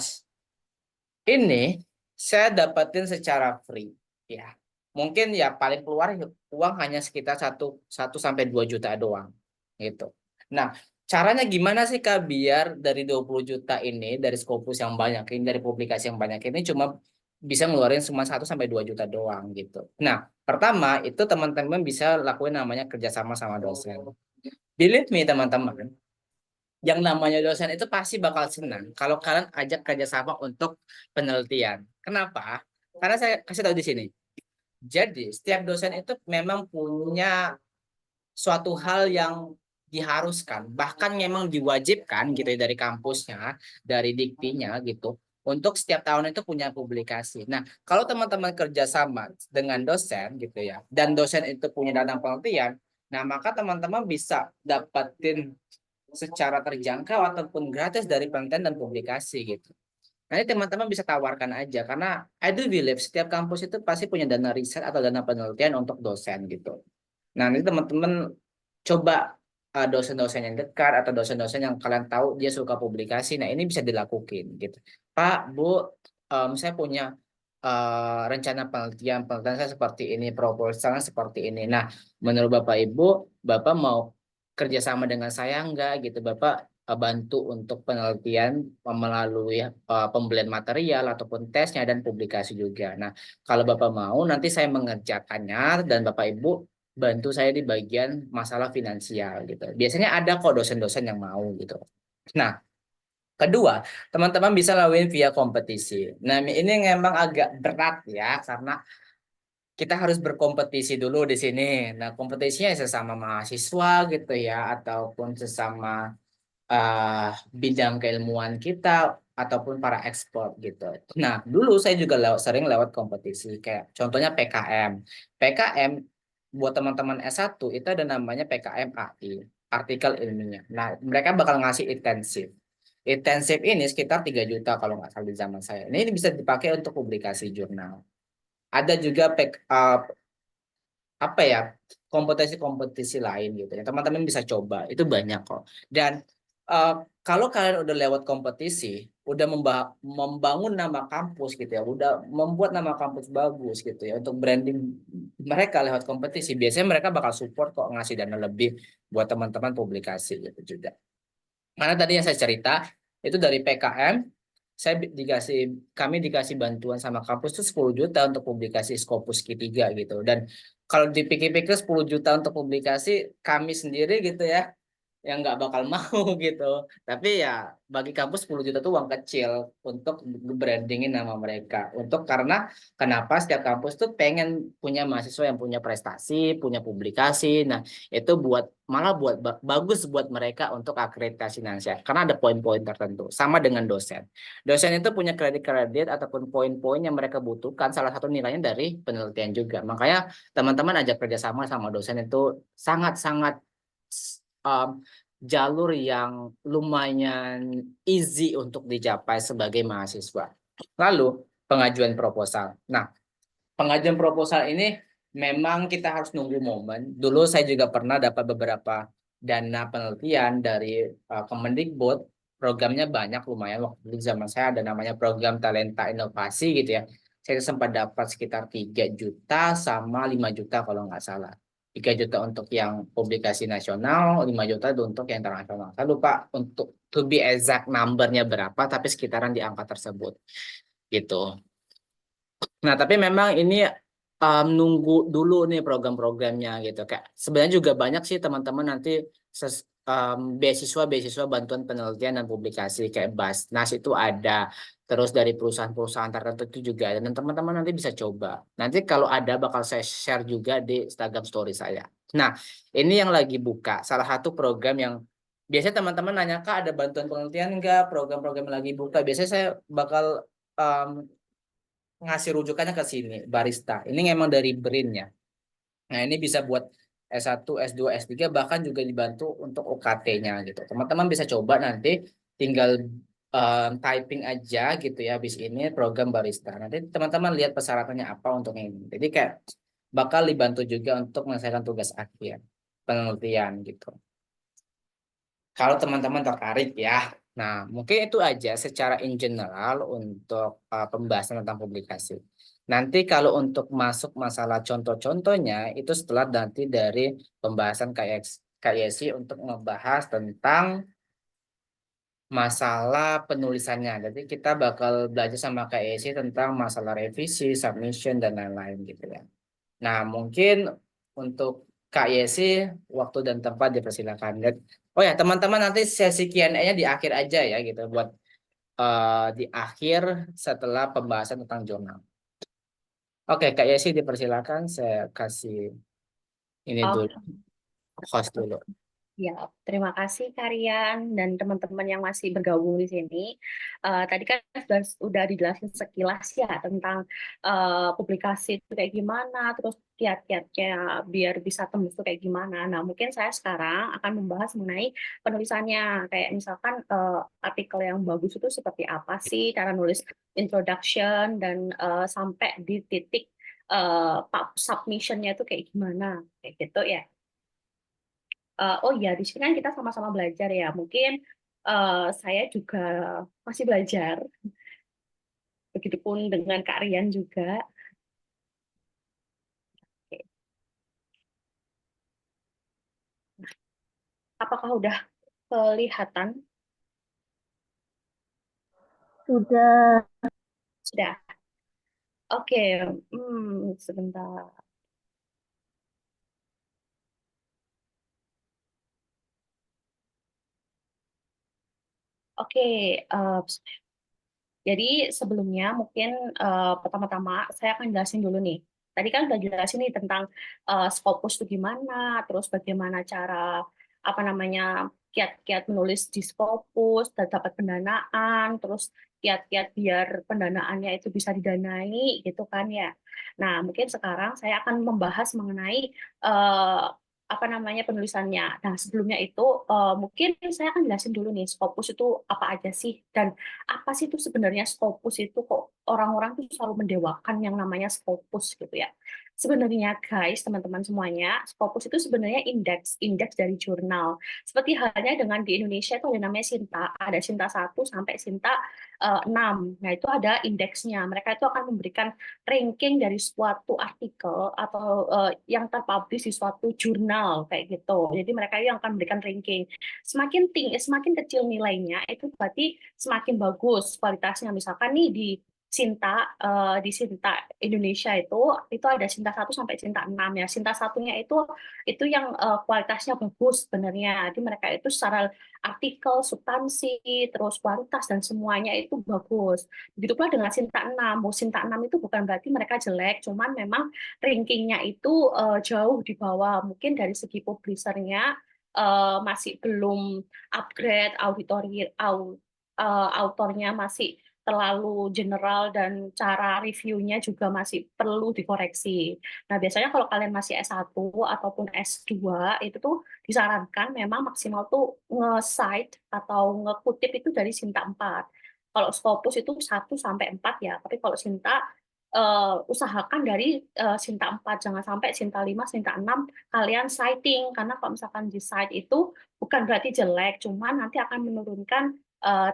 ini saya dapetin secara free. Ya, mungkin ya paling keluar uang hanya sekitar 1 sampai 2 juta doang gitu. Nah, caranya gimana sih Kak biar dari 20 juta ini dari Scopus yang banyak ini dari publikasi yang banyak ini cuma bisa ngeluarin cuma 1 sampai 2 juta doang gitu. Nah, pertama itu teman-teman bisa lakuin namanya kerjasama sama dosen. Believe me teman-teman, yang namanya dosen itu pasti bakal senang kalau kalian ajak kerjasama untuk penelitian. Kenapa? Karena saya kasih tahu di sini. Jadi, setiap dosen itu memang punya suatu hal yang diharuskan, bahkan memang diwajibkan gitu ya dari kampusnya, dari diktinya gitu, untuk setiap tahun itu punya publikasi. Nah, kalau teman-teman kerjasama dengan dosen gitu ya, dan dosen itu punya dana penelitian, nah maka teman-teman bisa dapetin secara terjangkau ataupun gratis dari penelitian dan publikasi gitu. Nanti teman-teman bisa tawarkan aja karena I do believe setiap kampus itu pasti punya dana riset atau dana penelitian untuk dosen gitu. Nah, nanti teman-teman coba dosen-dosen yang dekat atau dosen-dosen yang kalian tahu dia suka publikasi. Nah, ini bisa dilakukan gitu. Pak, Bu, saya punya rencana penelitian saya seperti ini, proposalnya seperti ini. Nah, menurut Bapak Ibu, Bapak mau kerjasama dengan saya enggak gitu, Bapak bantu untuk penelitian melalui pembelian material ataupun tesnya dan publikasi juga. Nah, kalau Bapak mau, nanti saya mengerjakannya dan Bapak Ibu bantu saya di bagian masalah finansial gitu. Biasanya ada kok dosen-dosen yang mau gitu. Nah, kedua, teman-teman bisa lakuin via kompetisi. Nah, ini memang agak berat ya, karena kita harus berkompetisi dulu di sini. Nah, kompetisinya sesama mahasiswa gitu ya, ataupun sesama bidang keilmuan kita, ataupun para ekspor gitu. Nah, dulu saya juga sering lewat kompetisi, kayak contohnya PKM. PKM, buat teman-teman S1, itu ada namanya PKM AI, artikel ilmiah. Nah, mereka bakal ngasih intensif. Intensif ini sekitar 3 juta kalau nggak salah di zaman saya. Ini bisa dipakai untuk publikasi jurnal. Ada juga apa ya kompetisi-kompetisi lain gitu ya. Teman-teman bisa coba, itu banyak kok. Dan eh, kalau kalian udah lewat kompetisi, udah membangun nama kampus gitu ya, udah membuat nama kampus bagus gitu ya untuk branding mereka lewat kompetisi, biasanya mereka bakal support kok ngasih dana lebih buat teman-teman publikasi gitu juga. Karena tadi yang saya cerita itu dari PKM kami dikasih bantuan sama kampus tuh 10 juta untuk publikasi Scopus Q3 gitu. Dan kalau dipikir-pikir 10 juta untuk publikasi kami sendiri gitu ya, yang nggak bakal mau gitu. Tapi ya bagi kampus 10 juta itu uang kecil untuk brandingin nama mereka. Karena kenapa setiap kampus tuh pengen punya mahasiswa yang punya prestasi, punya publikasi. Nah, itu malah bagus buat mereka untuk akreditasi nansiat. Karena ada poin-poin tertentu. Sama dengan dosen. Dosen itu punya kredit-kredit ataupun poin-poin yang mereka butuhkan. Salah satu nilainya dari penelitian juga. Makanya teman-teman ajak kerjasama sama dosen itu sangat-sangat um, jalur yang lumayan easy untuk dicapai sebagai mahasiswa. Lalu pengajuan proposal. Nah, pengajuan proposal ini memang kita harus nunggu momen. Dulu saya juga pernah dapat beberapa dana penelitian dari Kemendikbud. Programnya banyak lumayan. Waktu di zaman saya ada namanya program Talenta Inovasi gitu ya. Saya sempat dapat sekitar 3 juta sama 5 juta kalau nggak salah. 3 juta untuk yang publikasi nasional, 5 juta itu untuk yang internasional. Saya lupa untuk to be exact numbernya berapa, tapi sekitaran di angka tersebut gitu. Nah, tapi memang ini nunggu dulu nih program-programnya gitu. Kayak sebenarnya juga banyak sih teman-teman nanti beasiswa-beasiswa bantuan penelitian dan publikasi kayak Basnas itu ada. Terus dari perusahaan-perusahaan tertentu itu juga ada. Dan teman-teman nanti bisa coba. Nanti kalau ada bakal saya share juga di Instagram story saya. Nah, ini yang lagi buka. Salah satu program yang biasanya teman-teman nanya, Kak, ada bantuan penelitian enggak? Program-program yang lagi buka. Biasanya saya bakal em, ngasih rujukannya ke sini, barista. Ini memang dari BRIN ya. Nah, ini bisa buat S1, S2, S3, bahkan juga dibantu untuk UKT-nya gitu. Teman-teman bisa coba nanti tinggal typing aja gitu ya habis ini program barista. Nanti teman-teman lihat persyaratannya apa untuk ini. Jadi kayak bakal dibantu juga untuk menyelesaikan tugas akhir penelitian gitu. Kalau teman-teman tertarik ya. Nah, mungkin itu aja secara in general untuk pembahasan tentang publikasi. Nanti kalau untuk masuk masalah contoh-contohnya itu setelah nanti dari pembahasan KYC untuk ngebahas tentang masalah penulisannya. Jadi kita bakal belajar sama KYC tentang masalah revisi, submission, dan lain-lain gitu ya. Nah, mungkin untuk Kak Yesi, waktu dan tempat dipersilakan. Oh ya, teman-teman nanti sesi Q&A-nya di akhir aja ya gitu buat di akhir setelah pembahasan tentang jurnal. Oke, Kak Yesi dipersilakan. Saya kasih ini dulu, Oke. host dulu. Ya, terima kasih Karian dan teman-teman yang masih bergabung di sini. Tadi kan sudah dijelasin sekilas ya tentang publikasi itu kayak gimana, terus kiat-kiatnya biar bisa tembus itu kayak gimana. Nah, mungkin saya sekarang akan membahas mengenai penulisannya. Kayak misalkan artikel yang bagus itu seperti apa sih, cara nulis introduction dan sampai di titik submission-nya itu kayak gimana, kayak gitu ya. Oh iya, di sini kan kita sama-sama belajar ya. Mungkin saya juga masih belajar, begitupun dengan Kak Rian juga. Oke. Apakah udah kelihatan? Sudah. Sudah. Oke, sebentar. Oke, eh, jadi sebelumnya mungkin pertama-tama saya akan jelasin dulu nih. Tadi kan udah jelasin nih tentang Scopus itu gimana, terus bagaimana cara apa namanya kiat-kiat menulis di Scopus, dan dapat pendanaan, terus kiat-kiat biar pendanaannya itu bisa didanai gitu kan ya. Nah, mungkin sekarang saya akan membahas mengenai apa namanya penulisannya. Nah, sebelumnya itu mungkin saya akan jelasin dulu nih Scopus itu apa aja sih dan apa sih itu sebenarnya Scopus itu kok orang-orang tuh selalu mendewakan yang namanya Scopus gitu ya. Sebenarnya guys, teman-teman semuanya, Scopus itu sebenarnya indeks dari jurnal. Seperti halnya dengan di Indonesia itu ada namanya Sinta, ada Sinta 1 sampai Sinta 6. Nah, itu ada indeksnya. Mereka itu akan memberikan ranking dari suatu artikel atau yang terpublish di suatu jurnal kayak gitu. Jadi mereka yang akan memberikan ranking. Semakin tinggi, semakin kecil nilainya, itu berarti semakin bagus kualitasnya. Misalkan nih di Sinta Indonesia itu ada Sinta 1 sampai Sinta 6 ya. Sinta satunya itu yang kualitasnya bagus sebenarnya. Jadi mereka itu secara artikel, substansi, terus kualitas dan semuanya itu bagus. Begitu pula dengan Sinta 6. Sinta 6 itu bukan berarti mereka jelek, cuman memang rankingnya itu jauh di bawah. Mungkin dari segi publishernya masih belum upgrade, autornya masih terlalu general dan cara reviewnya juga masih perlu dikoreksi. Nah, biasanya kalau kalian masih S1 ataupun S2 itu tuh disarankan memang maksimal tuh nge-cite atau ngekutip itu dari Sinta 4. Kalau Scopus itu 1 sampai 4 ya, tapi kalau Sinta usahakan dari Sinta 4, jangan sampai Sinta 5, Sinta 6 kalian citing, karena kalau misalkan di cite itu bukan berarti jelek, cuman nanti akan menurunkan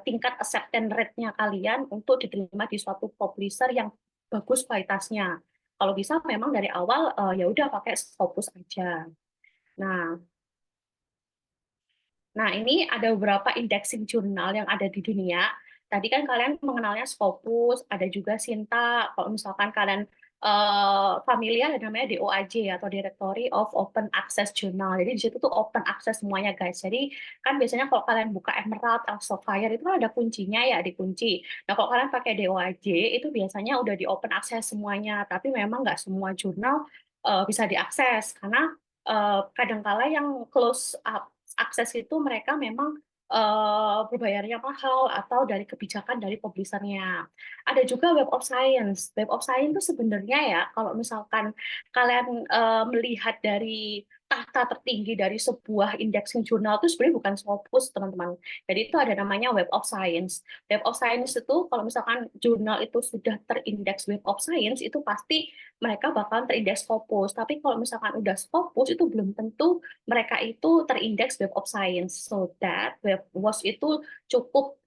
tingkat acceptance rate-nya kalian untuk diterima di suatu publisher yang bagus kualitasnya. Kalau bisa memang dari awal ya udah pakai Scopus aja. Nah, ini ada beberapa indexing jurnal yang ada di dunia. Tadi kan kalian mengenalnya Scopus, ada juga Sinta. Kalau misalkan kalian familiar ada namanya DOAJ atau Directory of Open Access Journal. Jadi di situ tuh open access semuanya guys. Jadi kan biasanya kalau kalian buka Emerald, Elsevier itu kan ada kuncinya ya, dikunci. Nah kalau kalian pakai DOAJ itu biasanya udah di open access semuanya. Tapi memang nggak semua jurnal bisa diakses karena kadangkala yang close up akses itu mereka memang berbayarnya mahal atau dari kebijakan dari publishernya. Ada juga Web of Science. Web of Science itu sebenarnya ya, kalau misalkan kalian melihat dari tahta tertinggi dari sebuah indexing jurnal itu sebenarnya bukan Scopus, teman-teman. Jadi itu ada namanya Web of Science. Web of Science itu kalau misalkan jurnal itu sudah terindeks Web of Science, itu pasti mereka bakalan terindeks Scopus. Tapi kalau misalkan udah Scopus, itu belum tentu mereka itu terindeks Web of Science. So that Web WOS itu cukup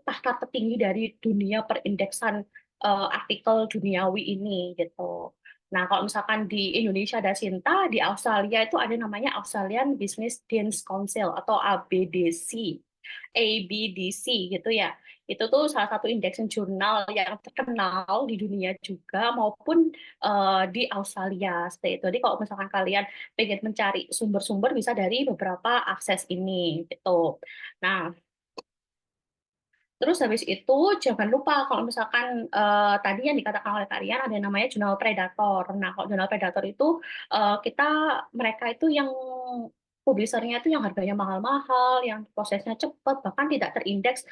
tahta tertinggi dari dunia perindeksan artikel duniawi ini gitu. Nah, kalau misalkan di Indonesia ada Sinta, di Australia itu ada namanya Australian Business Dance Council atau ABDC. ABDC gitu ya. Itu tuh salah satu indexing jurnal yang terkenal di dunia juga maupun di Australia. Seperti itu. Jadi kalau misalkan kalian pengen mencari sumber-sumber bisa dari beberapa akses ini gitu. Nah, terus habis itu jangan lupa kalau misalkan tadi yang dikatakan oleh kalian ada yang namanya jurnal predator. Nah, kalau jurnal predator itu mereka itu yang publishernya itu yang harganya mahal-mahal, yang prosesnya cepat, bahkan tidak terindeks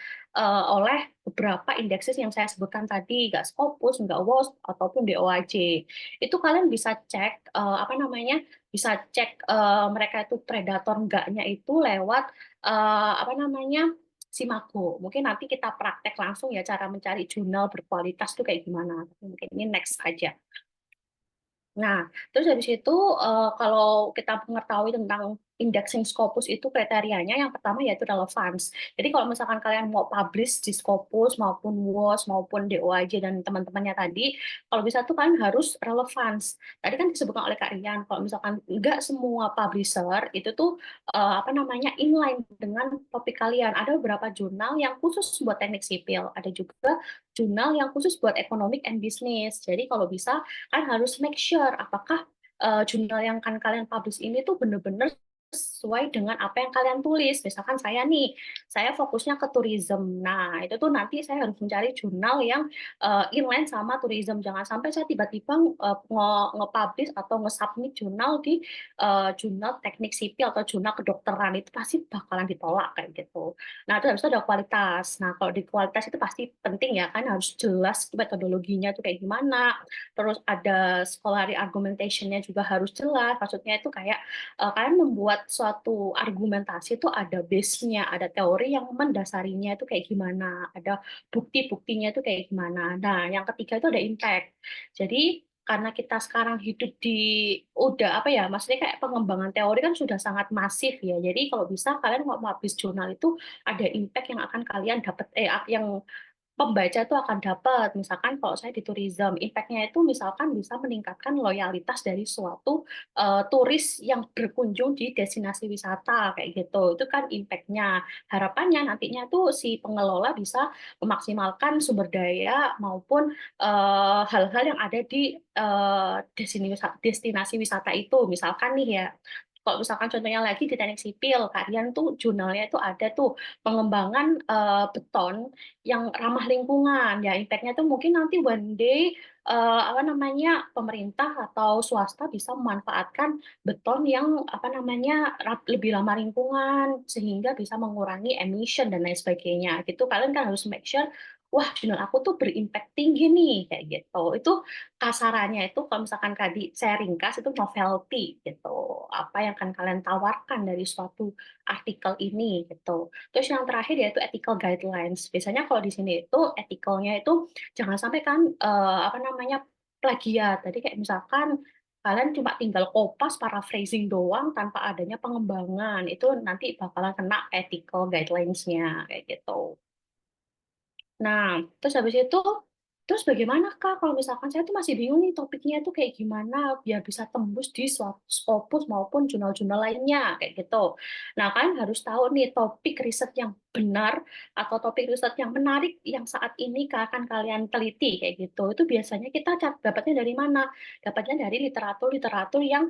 oleh beberapa indeksis yang saya sebutkan tadi, nggak Scopus, nggak WOS, ataupun DOAJ. Itu kalian bisa cek bisa cek mereka itu predator enggaknya itu lewat Simago. Mungkin nanti kita praktek langsung ya cara mencari jurnal berkualitas itu kayak gimana. Mungkin ini next aja. Nah, terus habis itu kalau kita mengetahui tentang indexing Scopus itu kriterianya yang pertama yaitu relevance. Jadi kalau misalkan kalian mau publish di Scopus maupun WOS maupun DOAJ dan teman-temannya tadi, kalau bisa tuh kan harus relevance. Tadi kan disebutkan oleh Kak Rian, kalau misalkan enggak semua publisher itu tuh inline dengan topik kalian. Ada beberapa jurnal yang khusus buat teknik sipil, ada juga jurnal yang khusus buat economic and business. Jadi kalau bisa kan harus make sure apakah jurnal yang akan kalian publish ini tuh benar-benar sesuai dengan apa yang kalian tulis. Misalkan saya fokusnya ke tourism. Nah, itu tuh nanti saya harus mencari jurnal yang inline sama tourism. Jangan sampai saya tiba-tiba nge-publish atau nge-submit jurnal di jurnal teknik sipil atau jurnal kedokteran. Itu pasti bakalan ditolak kayak gitu. Nah, itu harus ada kualitas. Nah, kalau di kualitas itu pasti penting ya, kan harus jelas metodologinya itu kayak gimana, terus ada scholarly argumentation-nya juga harus jelas. Maksudnya itu kayak kalian membuat suatu argumentasi itu ada base-nya, ada teori yang mendasarinya itu kayak gimana, ada bukti-buktinya itu kayak gimana. Nah, yang ketiga itu ada impact. Jadi karena kita sekarang hidup di udah apa ya, maksudnya kayak pengembangan teori kan sudah sangat masif ya. Jadi kalau bisa kalian mau publish jurnal itu ada impact yang akan kalian dapat yang pembaca itu akan dapat. Misalkan kalau saya di tourism, impact-nya itu misalkan bisa meningkatkan loyalitas dari suatu turis yang berkunjung di destinasi wisata kayak gitu. Itu kan impact-nya. Harapannya nantinya tuh si pengelola bisa memaksimalkan sumber daya maupun hal-hal yang ada di destinasi wisata itu. Misalkan nih ya, kalau misalkan contohnya lagi di teknik sipil, kalian tuh jurnalnya itu ada tuh pengembangan beton yang ramah lingkungan. Ya, impact-nya tuh mungkin nanti one day apa namanya pemerintah atau swasta bisa memanfaatkan beton yang apa namanya lebih ramah lingkungan sehingga bisa mengurangi emission dan lain sebagainya. Gitu kalian kan harus make sure wah jurnal aku tuh berimpact tinggi nih kayak gitu. Itu kasarannya itu kalau misalkan tadi saya ringkas itu novelty gitu. Apa yang akan kalian tawarkan dari suatu artikel ini gitu. Terus yang terakhir yaitu ethical guidelines. Biasanya kalau di sini itu ethicalnya itu jangan sampai kan apa namanya plagiat. Tadi kayak misalkan kalian cuma tinggal kopas paraphrasing doang tanpa adanya pengembangan. Itu nanti bakalan kena ethical guidelines-nya kayak gitu. Nah, terus habis itu, terus bagaimana Kak kalau misalkan saya tuh masih bingung nih topiknya itu kayak gimana biar bisa tembus di suatu Scopus maupun jurnal-jurnal lainnya kayak gitu. Nah, kalian harus tahu nih topik riset yang benar atau topik riset yang menarik yang saat ini akan kalian teliti kayak gitu. Itu biasanya kita dapatnya dari mana? Dapatnya dari literatur-literatur yang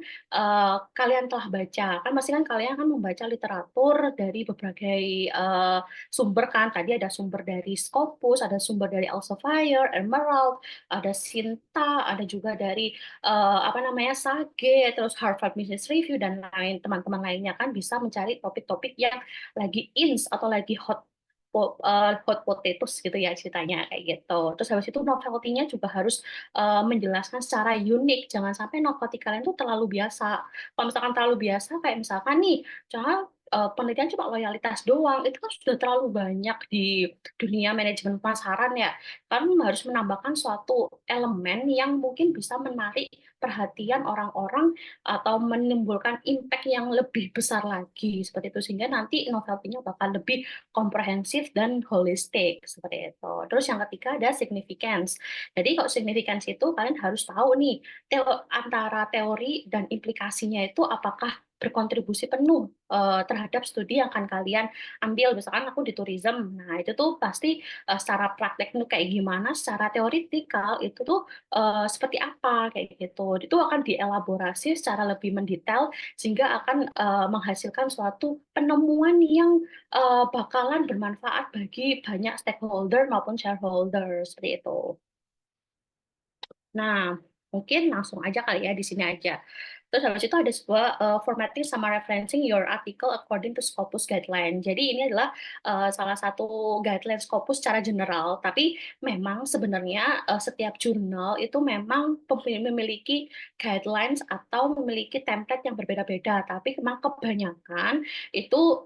kalian telah baca. Kan pasti kan kalian kan membaca literatur dari berbagai sumber kan. Tadi ada sumber dari Scopus, ada sumber dari Elsevier, Emerald, ada Sinta, ada juga dari apa namanya Sage, terus Harvard Business Review dan lain teman-teman lainnya kan bisa mencari topik-topik yang lagi ins atau lagi hot potatoes gitu ya ceritanya kayak gitu. Terus habis itu novelty-nya juga harus menjelaskan secara unik. Jangan sampai novelty kalian tuh terlalu biasa. Kalau misalkan terlalu biasa kayak misalkan nih, jangan penelitian cuma loyalitas doang, itu kan sudah terlalu banyak di dunia manajemen pemasaran ya. Kan harus menambahkan suatu elemen yang mungkin bisa menarik perhatian orang-orang atau menimbulkan impact yang lebih besar lagi seperti itu sehingga nanti novelty-nya bakal lebih komprehensif dan holistik seperti itu. Terus yang ketiga ada significance. Jadi kalau significance itu kalian harus tahu nih antara teori dan implikasinya itu apakah berkontribusi penuh terhadap studi yang akan kalian ambil. Misalkan aku di tourism, nah itu tuh pasti secara praktek itu kayak gimana, secara teoritikal itu tuh seperti apa kayak gitu. Itu akan dielaborasi secara lebih mendetail sehingga akan menghasilkan suatu penemuan yang bakalan bermanfaat bagi banyak stakeholder maupun shareholder seperti itu. Nah, mungkin langsung aja kali ya di sini aja. Terus habis itu ada sebuah formatting sama referencing your article according to Scopus guideline. Jadi ini adalah salah satu guideline Scopus secara general, tapi memang sebenarnya setiap jurnal itu memang memiliki guidelines atau memiliki template yang berbeda-beda. Tapi memang kebanyakan itu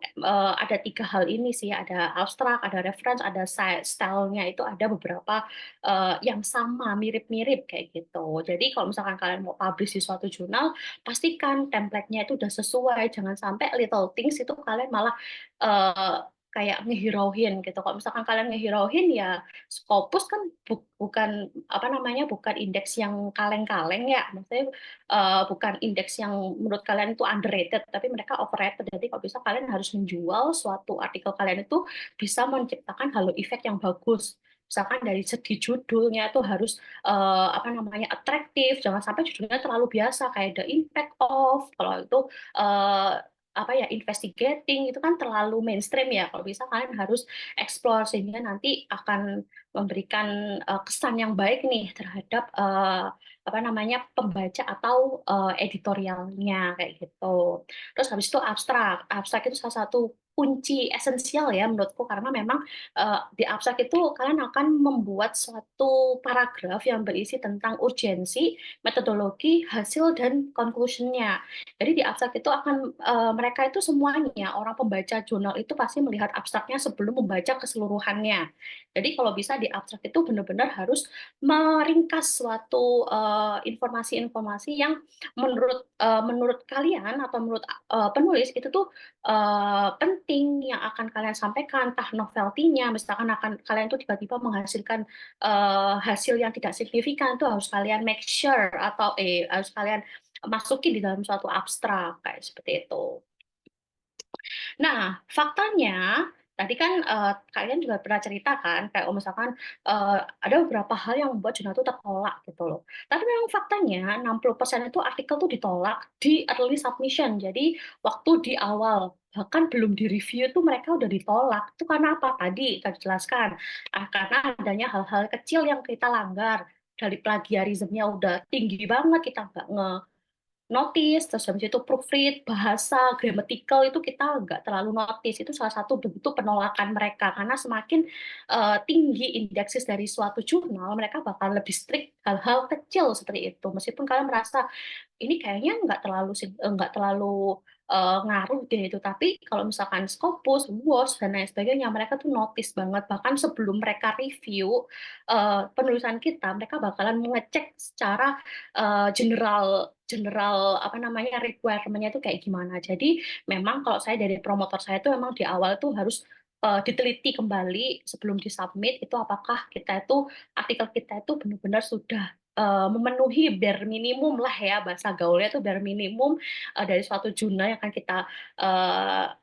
ada tiga hal ini sih, ada abstrak, ada reference, ada style-nya itu ada beberapa yang sama, mirip-mirip kayak gitu. Jadi kalau misalkan kalian mau publish di suatu jurnal, pastikan template-nya itu udah sesuai. Jangan sampai little things itu kalian malah kayak ngehirauhin gitu. Kalau misalkan kalian ngehirauhin ya Scopus kan bukan apa namanya bukan indeks yang kaleng-kaleng ya. Maksudnya bukan indeks yang menurut kalian itu underrated, tapi mereka overrated. Jadi kalau bisa kalian harus menjual suatu artikel kalian itu bisa menciptakan halo effect yang bagus. Misalkan dari segi judulnya itu harus apa namanya atraktif, jangan sampai judulnya terlalu biasa kayak the impact of, kalau itu apa ya investigating itu kan terlalu mainstream ya. Kalau bisa kalian harus explore sehingga nanti akan memberikan kesan yang baik nih terhadap apa namanya pembaca atau editorialnya kayak gitu. Terus habis itu abstrak. Abstrak itu salah satu kunci esensial ya menurutku, karena memang di abstrak itu kalian akan membuat suatu paragraf yang berisi tentang urgensi, metodologi, hasil, dan conclusion-nya. Jadi di abstrak itu akan mereka itu semuanya, orang pembaca jurnal itu pasti melihat abstraknya sebelum membaca keseluruhannya. Jadi kalau bisa di abstrak itu benar-benar harus meringkas suatu informasi-informasi yang menurut kalian atau menurut penulis itu tuh penting yang akan kalian sampaikan, entah novelty-nya, misalkan akan kalian tuh tiba-tiba menghasilkan hasil yang tidak signifikan, itu harus kalian make sure atau harus kalian masukin di dalam suatu abstrak kayak seperti itu. Nah, faktanya tadi kan kalian juga pernah cerita kan kayak misalkan ada beberapa hal yang membuat jurnal itu tertolak gitu loh. Tapi memang faktanya 60% itu artikel tuh ditolak di early submission. Jadi waktu di awal bahkan belum di-review itu mereka udah ditolak. Itu karena apa? Tadi kita jelaskan. Karena adanya hal-hal kecil yang kita langgar. Dari plagiarismenya udah tinggi banget, kita nggak notice, terus habis itu proofread, bahasa, grammatical itu kita nggak terlalu notice. Itu salah satu bentuk penolakan mereka, karena semakin tinggi indeksis dari suatu jurnal, mereka bakal lebih strict hal-hal kecil seperti itu. Meskipun kalian merasa ini kayaknya nggak terlalu ngaruh deh itu, tapi kalau misalkan Scopus, WOS dan lain sebagainya, mereka tuh notice banget. Bahkan sebelum mereka review penulisan kita, mereka bakalan mengecek secara general general apa namanya requirement-nya itu kayak gimana. Jadi memang kalau saya dari promotor saya itu memang di awal tuh harus diteliti kembali sebelum disubmit itu apakah kita itu artikel kita itu benar-benar sudah memenuhi bare minimum lah ya, bahasa gaulnya itu bare minimum dari suatu jurnal yang akan kita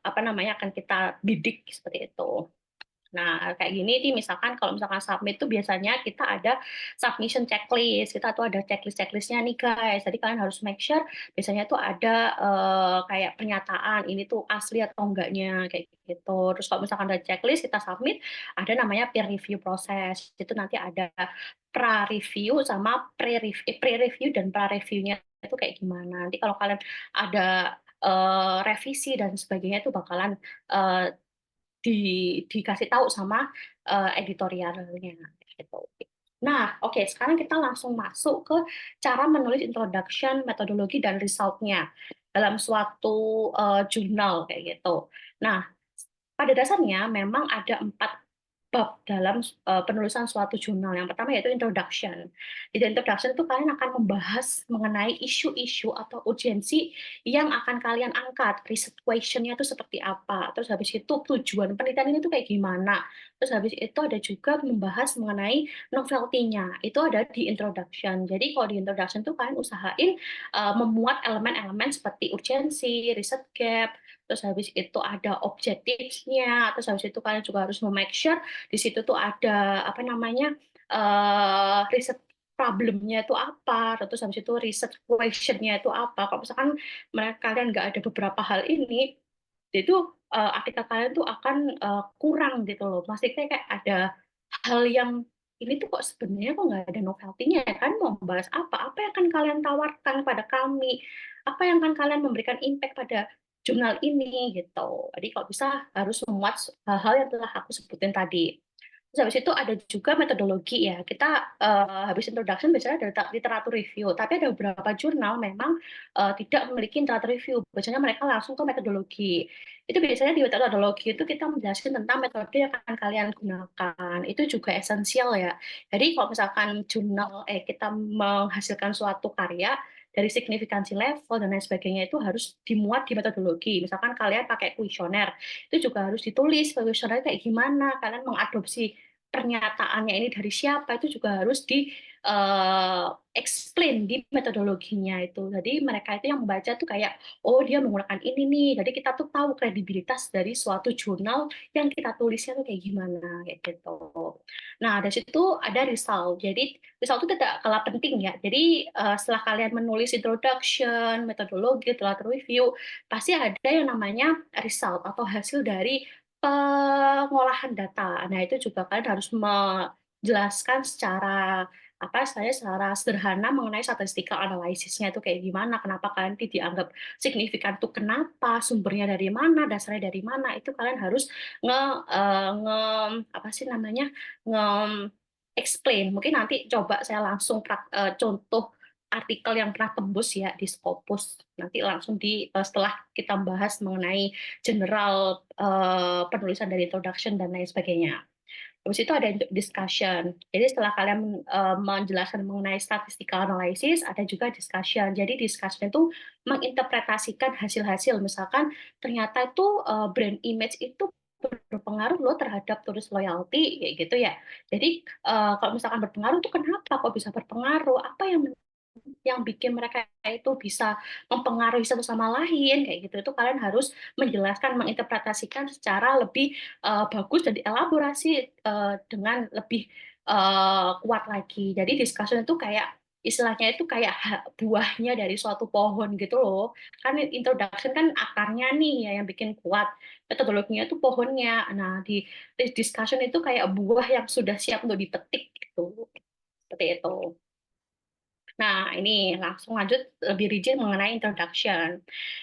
apa namanya akan kita bidik seperti itu. Nah, kayak gini nih, misalkan kalau misalkan submit tuh biasanya kita ada submission checklist, kita tuh ada checklist-checklistnya nih guys. Jadi kalian harus make sure biasanya tuh ada kayak pernyataan ini tuh asli atau enggaknya kayak gitu. Terus kalau misalkan ada checklist kita submit, ada namanya peer review proses. Itu nanti ada pra-review sama pre-review dan pra-reviewnya itu kayak gimana. Nanti kalau kalian ada revisi dan sebagainya itu bakalan eh, dikasih tahu sama editorialnya gitu. Nah, oke, sekarang kita langsung masuk ke cara menulis introduction, metodologi dan result-nya dalam suatu jurnal kayak gitu. Nah, pada dasarnya memang ada 4 bab dalam penulisan suatu jurnal. Yang pertama yaitu introduction. Di introduction itu kalian akan membahas mengenai isu-isu atau urgensi yang akan kalian angkat. Riset question-nya itu seperti apa. Terus habis itu tujuan penelitian ini tuh kayak gimana. Terus habis itu ada juga membahas mengenai novelty-nya. Itu ada di introduction. Jadi kalau di introduction itu kalian usahain memuat elemen-elemen seperti urgensi, riset gap, terus habis itu ada objektifnya, terus habis itu kalian juga harus make sure di situ tuh ada apa namanya riset problemnya itu apa, terus habis itu riset questionnya itu apa. Kalau misalkan kalian nggak ada beberapa hal ini, itu artikel kalian tuh akan kurang gitu loh. Masih kayak ada hal yang ini tuh kok sebenarnya kok nggak ada novelty-nya ya kan, mau membahas apa yang akan kalian tawarkan pada kami, apa yang akan kalian memberikan impact pada jurnal ini gitu. Jadi kalau bisa harus memuat hal-hal yang telah aku sebutin tadi. Terus habis itu ada juga metodologi ya. Kita habis introduction biasanya ada literatur review, tapi ada beberapa jurnal memang tidak memiliki literatur review. Biasanya mereka langsung ke metodologi. Itu biasanya di metodologi itu kita menjelaskan tentang metode yang akan kalian gunakan. Itu juga esensial ya. Jadi kalau misalkan jurnal kita menghasilkan suatu karya dari signifikansi level dan lain sebagainya itu harus dimuat di metodologi. Misalkan kalian pakai kuesioner, itu juga harus ditulis kuesionernya kayak gimana, kalian mengadopsi pernyataannya ini dari siapa, itu juga harus di explain di metodologinya itu. Jadi mereka itu yang membaca tuh kayak, oh dia menggunakan ini nih, jadi kita tuh tahu kredibilitas dari suatu jurnal yang kita tulisnya tuh kayak gimana, kayak gitu. Nah, dari situ ada result. Jadi result itu tidak kalah penting ya. Jadi setelah kalian menulis introduction, metodologi, literatur review, pasti ada yang namanya result atau hasil dari pengolahan data. Nah, itu juga kalian harus menjelaskan secara apa saya secara sederhana mengenai statistical analysis-nya itu kayak gimana, kenapa kalian dianggap signifikan itu kenapa, sumbernya dari mana, dasarnya dari mana, itu kalian harus nge, nge apa sih namanya, nge explain. Mungkin nanti coba saya langsung contoh artikel yang pernah tembus ya di Scopus. Nanti langsung setelah kita bahas mengenai general penulisan dari introduction dan lain sebagainya. Habis itu ada discussion. Jadi setelah kalian menjelaskan mengenai statistical analysis, ada juga discussion. Jadi discussion itu menginterpretasikan hasil-hasil. Misalkan ternyata itu brand image itu berpengaruh loh terhadap turis loyalty, kayak gitu ya. Jadi kalau misalkan berpengaruh itu kenapa kok bisa berpengaruh? Apa yang bikin mereka itu bisa mempengaruhi satu sama lain kayak gitu, itu kalian harus menjelaskan, menginterpretasikan secara lebih bagus dan dielaborasi dengan lebih kuat lagi. Jadi discussion itu kayak istilahnya itu kayak buahnya dari suatu pohon gitu loh. Kan introduction kan akarnya nih ya yang bikin kuat, metodologinya itu pohonnya. Nah di discussion itu kayak buah yang sudah siap untuk dipetik gitu, seperti itu. Nah, ini langsung lanjut lebih rigid mengenai introduction.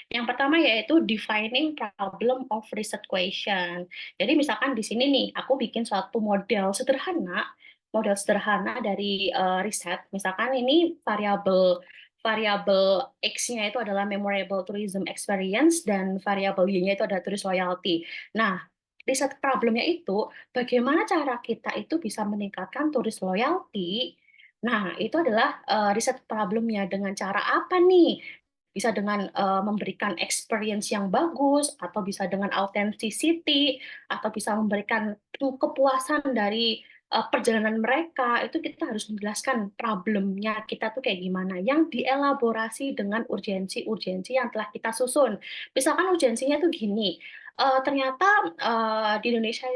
Yang pertama yaitu defining problem of research question. Jadi misalkan di sini nih, aku bikin suatu model sederhana dari riset. Misalkan ini variabel variabel X-nya itu adalah memorable tourism experience dan variabel Y-nya itu adalah tourist loyalty. Nah, riset problemnya itu bagaimana cara kita itu bisa meningkatkan tourist loyalty. Nah, itu adalah riset problemnya dengan cara apa nih? Bisa dengan memberikan experience yang bagus, atau bisa dengan authenticity, atau bisa memberikan kepuasan dari perjalanan mereka. Itu kita harus menjelaskan problemnya kita tuh kayak gimana, yang dielaborasi dengan urgensi-urgensi yang telah kita susun. Misalkan urgensinya tuh gini, ternyata di Indonesia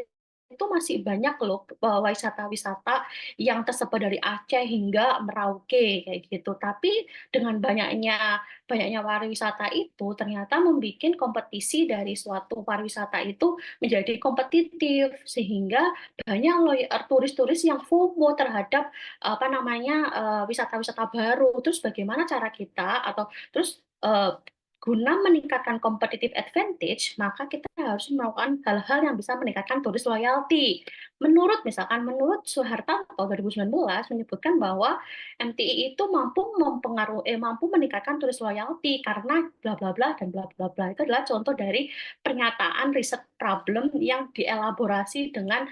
itu masih banyak loh wisata-wisata yang tersebar dari Aceh hingga Merauke kayak gitu. Tapi dengan banyaknya pariwisata itu ternyata membuat kompetisi dari suatu pariwisata itu menjadi kompetitif, sehingga banyak loh turis-turis yang FOMO terhadap apa namanya wisata-wisata baru. Terus bagaimana cara kita atau terus guna meningkatkan competitive advantage, maka kita harus melakukan hal-hal yang bisa meningkatkan turis loyalty. Menurut Suhartanto 2019 menyebutkan bahwa MTI itu mampu meningkatkan turis loyalty karena bla bla bla dan bla bla bla. Itu adalah contoh dari pernyataan riset problem yang dielaborasi dengan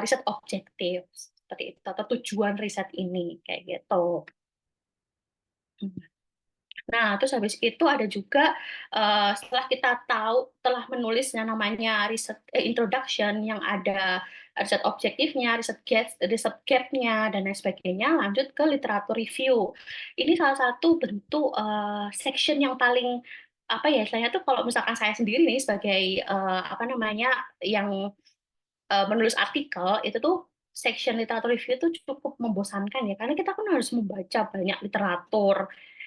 riset objektif seperti itu, atau tujuan riset ini kayak gitu. Nah, terus habis itu ada juga setelah kita tahu telah menulis yang namanya riset introduction yang ada riset objektifnya, riset gap-nya dan lain sebagainya, lanjut ke literatur review. Ini salah satu bentuk section yang paling apa ya, istilahnya tuh kalau misalkan saya sendiri nih sebagai apa namanya yang menulis artikel itu tuh section literatur review itu cukup membosankan ya, karena kita kan harus membaca banyak literatur,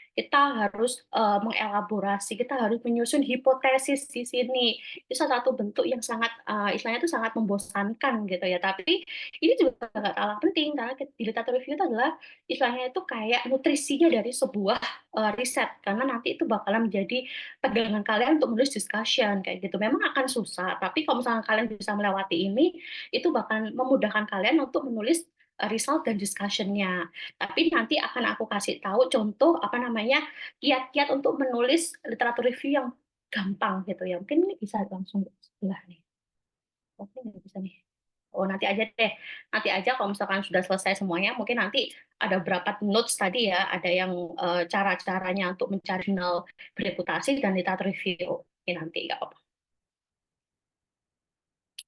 kita harus mengelaborasi, kita harus menyusun hipotesis di sini. Itu salah satu bentuk yang sangat istilahnya itu sangat membosankan gitu ya. Tapi ini juga nggak kalah penting karena di literatur review itu adalah istilahnya itu kayak nutrisinya dari sebuah riset, karena nanti itu bakalan menjadi pegangan kalian untuk menulis discussion kayak gitu. Memang akan susah, tapi kalau misalnya kalian bisa melewati ini, itu bakal memudahkan kalian untuk menulis result dan discussion-nya. Tapi nanti akan aku kasih tahu contoh apa namanya kiat-kiat untuk menulis literatur review yang gampang gitu ya. Mungkin ini bisa langsung sebelah nih. Oke, nggak bisa nih. Oh, nanti aja deh. Nanti aja kalau misalkan sudah selesai semuanya, mungkin nanti ada berapa notes tadi ya, ada yang cara-caranya untuk mencari jurnal bereputasi dan literatur review. Ini nanti nggak apa-apa.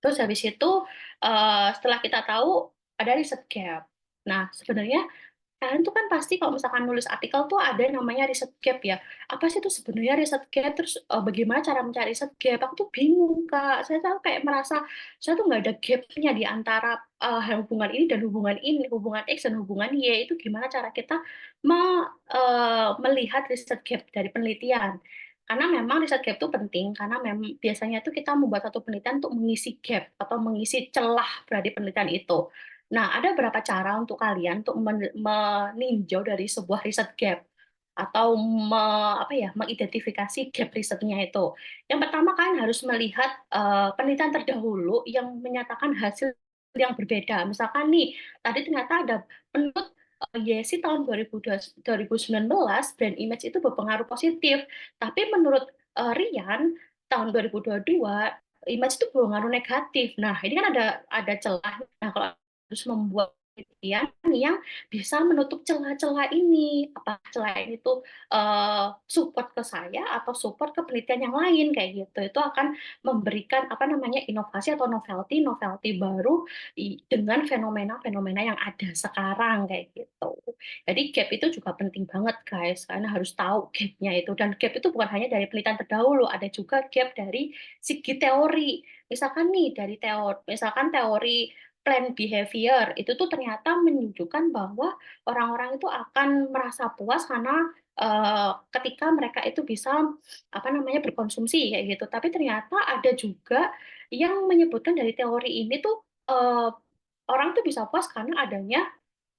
Terus habis itu setelah kita tahu ada riset gap. Nah, sebenarnya kalian tuh kan pasti kalau misalkan nulis artikel tuh ada yang namanya riset gap ya. Apa sih itu sebenarnya riset gap? Terus bagaimana cara mencari riset gap? Aku tuh bingung, Kak. Saya tuh kayak merasa saya tuh nggak ada gapnya di antara hubungan ini dan hubungan ini, hubungan X dan hubungan Y. Itu gimana cara kita melihat riset gap dari penelitian? Karena memang riset gap itu penting, karena memang biasanya itu kita membuat satu penelitian untuk mengisi gap atau mengisi celah dari penelitian itu. Nah, ada beberapa cara untuk kalian untuk meninjau dari sebuah riset gap atau mengidentifikasi gap risetnya itu. Yang pertama kan harus melihat penelitian terdahulu yang menyatakan hasil yang berbeda. Misalkan nih, tadi ternyata ada menurut YSI tahun 2019 brand image itu berpengaruh positif, tapi menurut Rian tahun 2022 image itu berpengaruh negatif. Nah, ini kan ada celah. Nah, kalau harus membuat penelitian yang bisa menutup celah-celah ini. Apakah celah ini tuh support ke saya atau support ke penelitian yang lain kayak gitu. Itu akan memberikan inovasi atau novelty baru dengan fenomena-fenomena yang ada sekarang kayak gitu. Jadi gap itu juga penting banget guys, karena harus tahu gapnya itu. Dan gap itu bukan hanya dari penelitian terdahulu, ada juga gap dari segi teori. Misalkan nih dari teori plan behavior itu tuh ternyata menunjukkan bahwa orang-orang itu akan merasa puas karena ketika mereka itu bisa berkonsumsi kayak gitu. Tapi ternyata ada juga yang menyebutkan dari teori ini tuh orang tuh bisa puas karena adanya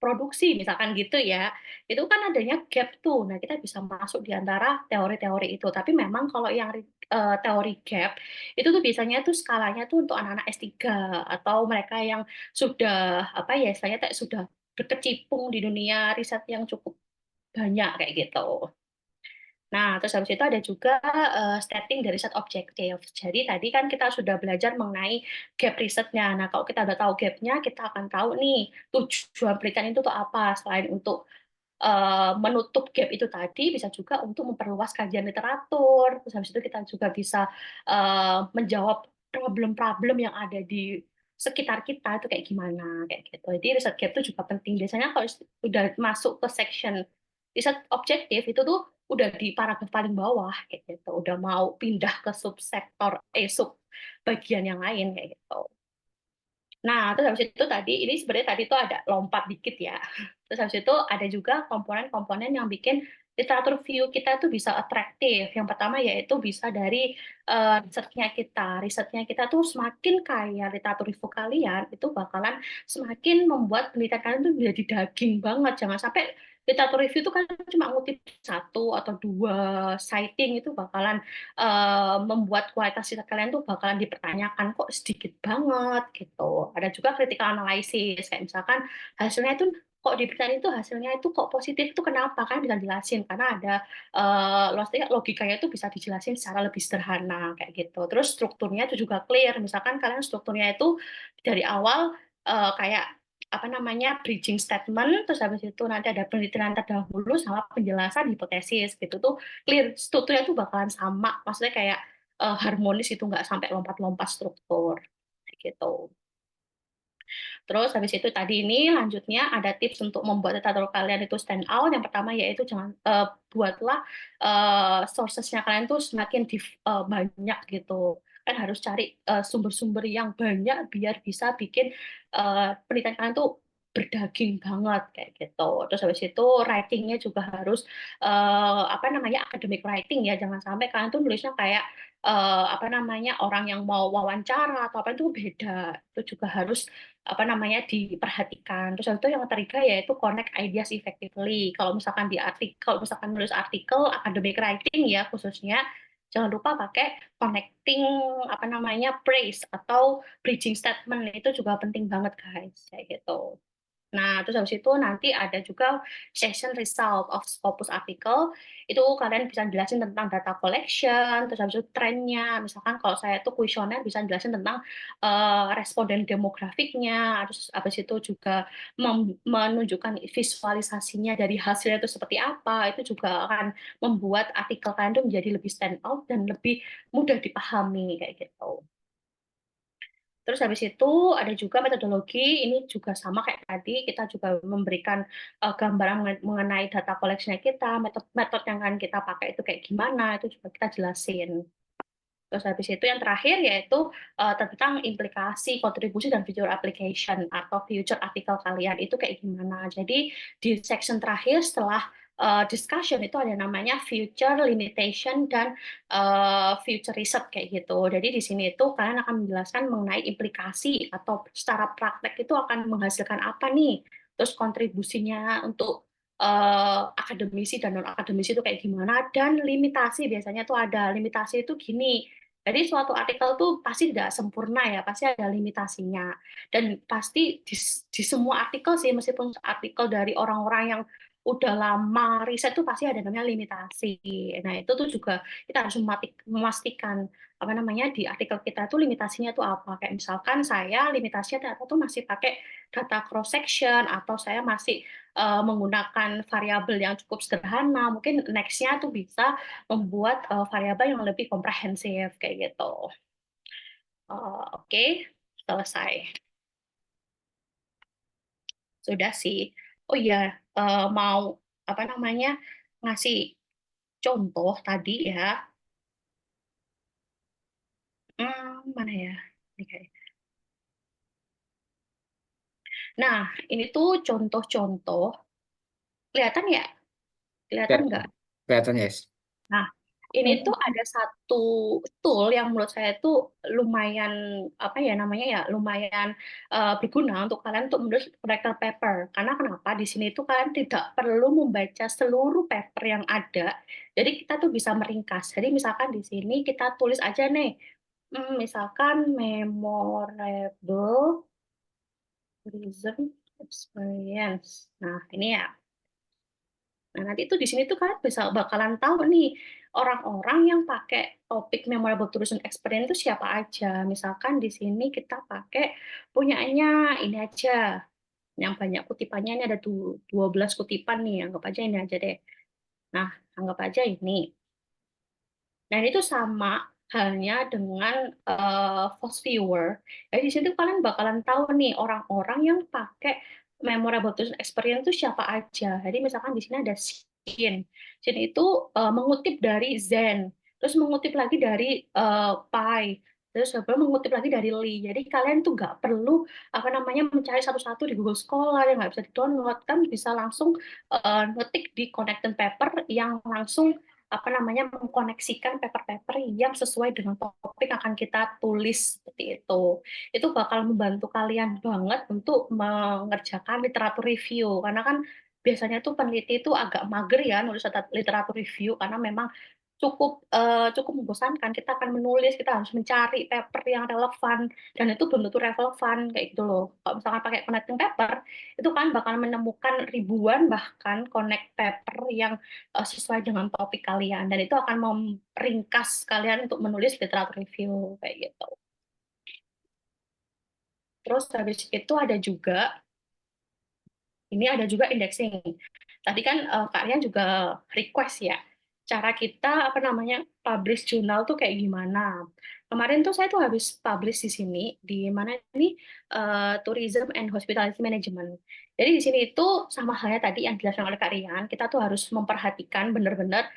produksi misalkan gitu ya. Itu kan adanya gap tuh. Nah, kita bisa masuk di antara teori-teori itu. Tapi memang kalau yang teori gap itu tuh biasanya tuh skalanya tuh untuk anak-anak S3 atau mereka yang sudah istilahnya sudah berkecimpung di dunia riset yang cukup banyak kayak gitu. Nah, terus habis itu ada juga setting dari set objektif. Jadi tadi kan kita sudah belajar mengenai gap risetnya. Nah, kalau kita udah tahu gapnya, kita akan tahu nih tujuan penelitian itu tuh apa. Selain untuk menutup gap itu tadi, bisa juga untuk memperluas kajian literatur. Terus habis itu kita juga bisa menjawab problem-problem yang ada di sekitar kita itu kayak gimana, kayak gitu. Jadi riset gap itu juga penting. Biasanya kalau udah masuk ke section riset objektif itu tuh udah di paragraf paling bawah kayak gitu. Udah mau pindah ke subsektor sub bagian yang lain kayak gitu. Nah, terus habis itu tadi, ini sebenarnya tadi tuh ada lompat dikit ya. Terus habis itu ada juga komponen-komponen yang bikin literatur view kita tuh bisa atraktif. Yang pertama yaitu bisa dari risetnya kita. Risetnya kita tuh semakin kaya literatur review kalian, itu bakalan semakin membuat penelitian kalian tuh menjadi daging banget. Jangan sampai literatur review itu kan cuma ngutip satu atau dua citing itu bakalan membuat kualitas riset kalian tuh bakalan dipertanyakan kok sedikit banget gitu. Ada juga critical analysis kayak misalkan hasilnya itu kok di penelitian itu hasilnya itu kok positif itu kenapa kan bisa jelasin karena ada logikanya itu bisa dijelasin secara lebih sederhana kayak gitu. Terus strukturnya itu juga clear. Misalkan kalian strukturnya itu dari awal kayak bridging statement, terus habis itu nanti ada penelitian terdahulu sama penjelasan hipotesis gitu tuh clear, strukturnya tuh bakalan sama, maksudnya kayak harmonis itu nggak sampai lompat-lompat struktur gitu. Terus habis itu tadi ini lanjutnya ada tips untuk membuat literatur kalian itu stand out. Yang pertama yaitu jangan buatlah sources-nya kalian tuh semakin banyak gitu. Kan harus cari sumber-sumber yang banyak biar bisa bikin penelitian kalian tuh berdaging banget kayak gitu. Terus habis itu writing-nya juga harus academic writing ya. Jangan sampai kalian tuh nulisnya kayak orang yang mau wawancara atau apa itu beda. Itu juga harus diperhatikan. Terus itu yang ketiga yaitu connect ideas effectively. Kalau misalkan nulis artikel academic writing ya khususnya jangan lupa pakai connecting praise atau bridging statement itu juga penting banget guys kayak gitu. Nah, terus habis itu nanti ada juga session result of Scopus article. Itu kalian bisa jelasin tentang data collection, terus habis itu trennya. Misalkan kalau saya tuh kuesioner bisa jelasin tentang responden demografiknya, terus habis itu juga menunjukkan visualisasinya dari hasilnya itu seperti apa. Itu juga akan membuat artikel kalian tuh menjadi lebih stand out dan lebih mudah dipahami kayak gitu. Terus habis itu ada juga metodologi, ini juga sama kayak tadi, kita juga memberikan gambaran mengenai data collection kita, metode yang akan kita pakai itu kayak gimana, itu juga kita jelasin. Terus habis itu yang terakhir yaitu tentang implikasi, kontribusi, dan future application atau future artikel kalian itu kayak gimana. Jadi di section terakhir setelah discussion itu ada namanya future limitation dan future research kayak gitu. Jadi di sini itu kalian akan menjelaskan mengenai implikasi atau secara praktek itu akan menghasilkan apa nih, terus kontribusinya untuk akademisi dan non akademisi itu kayak gimana, dan limitasi biasanya tuh ada limitasi itu gini. Jadi suatu artikel tuh pasti tidak sempurna ya, pasti ada limitasinya. Dan pasti di semua artikel sih, meskipun artikel dari orang-orang yang udah lama riset tuh pasti ada namanya limitasi. Nah, itu tuh juga kita harus memastikan apa namanya di artikel kita tuh limitasinya tuh apa. Kayak misalkan saya limitasinya ternyata tuh masih pakai data cross section, atau saya masih menggunakan variabel yang cukup sederhana. Mungkin next-nya tuh bisa membuat variabel yang lebih komprehensif kayak gitu. Oke, selesai. Sudah sih. Oh iya, mau apa namanya ngasih contoh tadi ya. Mana ya? Ini kayak. Nah, ini tuh contoh-contoh. Kelihatan ya? Kelihatan nggak? Kelihatan, yes. Nah, ini tuh ada satu tool yang menurut saya tuh lumayan apa ya namanya ya, lumayan berguna untuk kalian untuk menulis writer paper. Karena kenapa? Di sini tuh kalian tidak perlu membaca seluruh paper yang ada. Jadi kita tuh bisa meringkas. Jadi misalkan di sini kita tulis aja nih, misalkan memorable tourism experience. Nah, ini ya. Nah, nanti itu di sini tuh kalian bisa bakalan tahu nih orang-orang yang pakai topik memorable tourism experience itu siapa aja. Misalkan di sini kita pakai punyanya ini aja. Yang banyak kutipannya ini ada 12 kutipan nih, anggap aja ini aja deh. Nah, anggap aja ini. Dan itu sama halnya dengan Fast Viewer. Jadi di situ kalian bakalan tahu nih orang-orang yang pakai memorable tourism experience itu siapa aja. Jadi misalkan di sini ada Xin. Xin itu mengutip dari Zen, terus mengutip lagi dari Pai, terus mengutip lagi dari Li. Jadi kalian tuh nggak perlu apa namanya mencari satu-satu di Google Scholar yang nggak bisa di-download, kan bisa langsung ngetik di connected paper yang langsung apa namanya mengkoneksikan paper-paper yang sesuai dengan topik yang akan kita tulis seperti itu. Itu bakal membantu kalian banget untuk mengerjakan literatur review, karena kan biasanya tuh peneliti itu agak mager ya nulis literatur review, karena memang cukup membosankan. Kita akan menulis, kita harus mencari paper yang relevan, dan itu belum tentu relevan kayak gitu loh. Kalau misalkan pakai connecting paper, itu kan bakal menemukan ribuan bahkan connect paper yang sesuai dengan topik kalian, dan itu akan meringkas kalian untuk menulis literatur review kayak gitu. Terus habis itu ada juga ini ada juga indexing. Tadi kan kalian juga request ya, cara kita apa namanya publish jurnal tuh kayak gimana. Kemarin tuh saya tuh habis publish di sini, di mana ini Tourism and Hospitality Management. Jadi di sini itu sama halnya tadi yang dijelaskan oleh Kak Rian, kita tuh harus memperhatikan benar-benar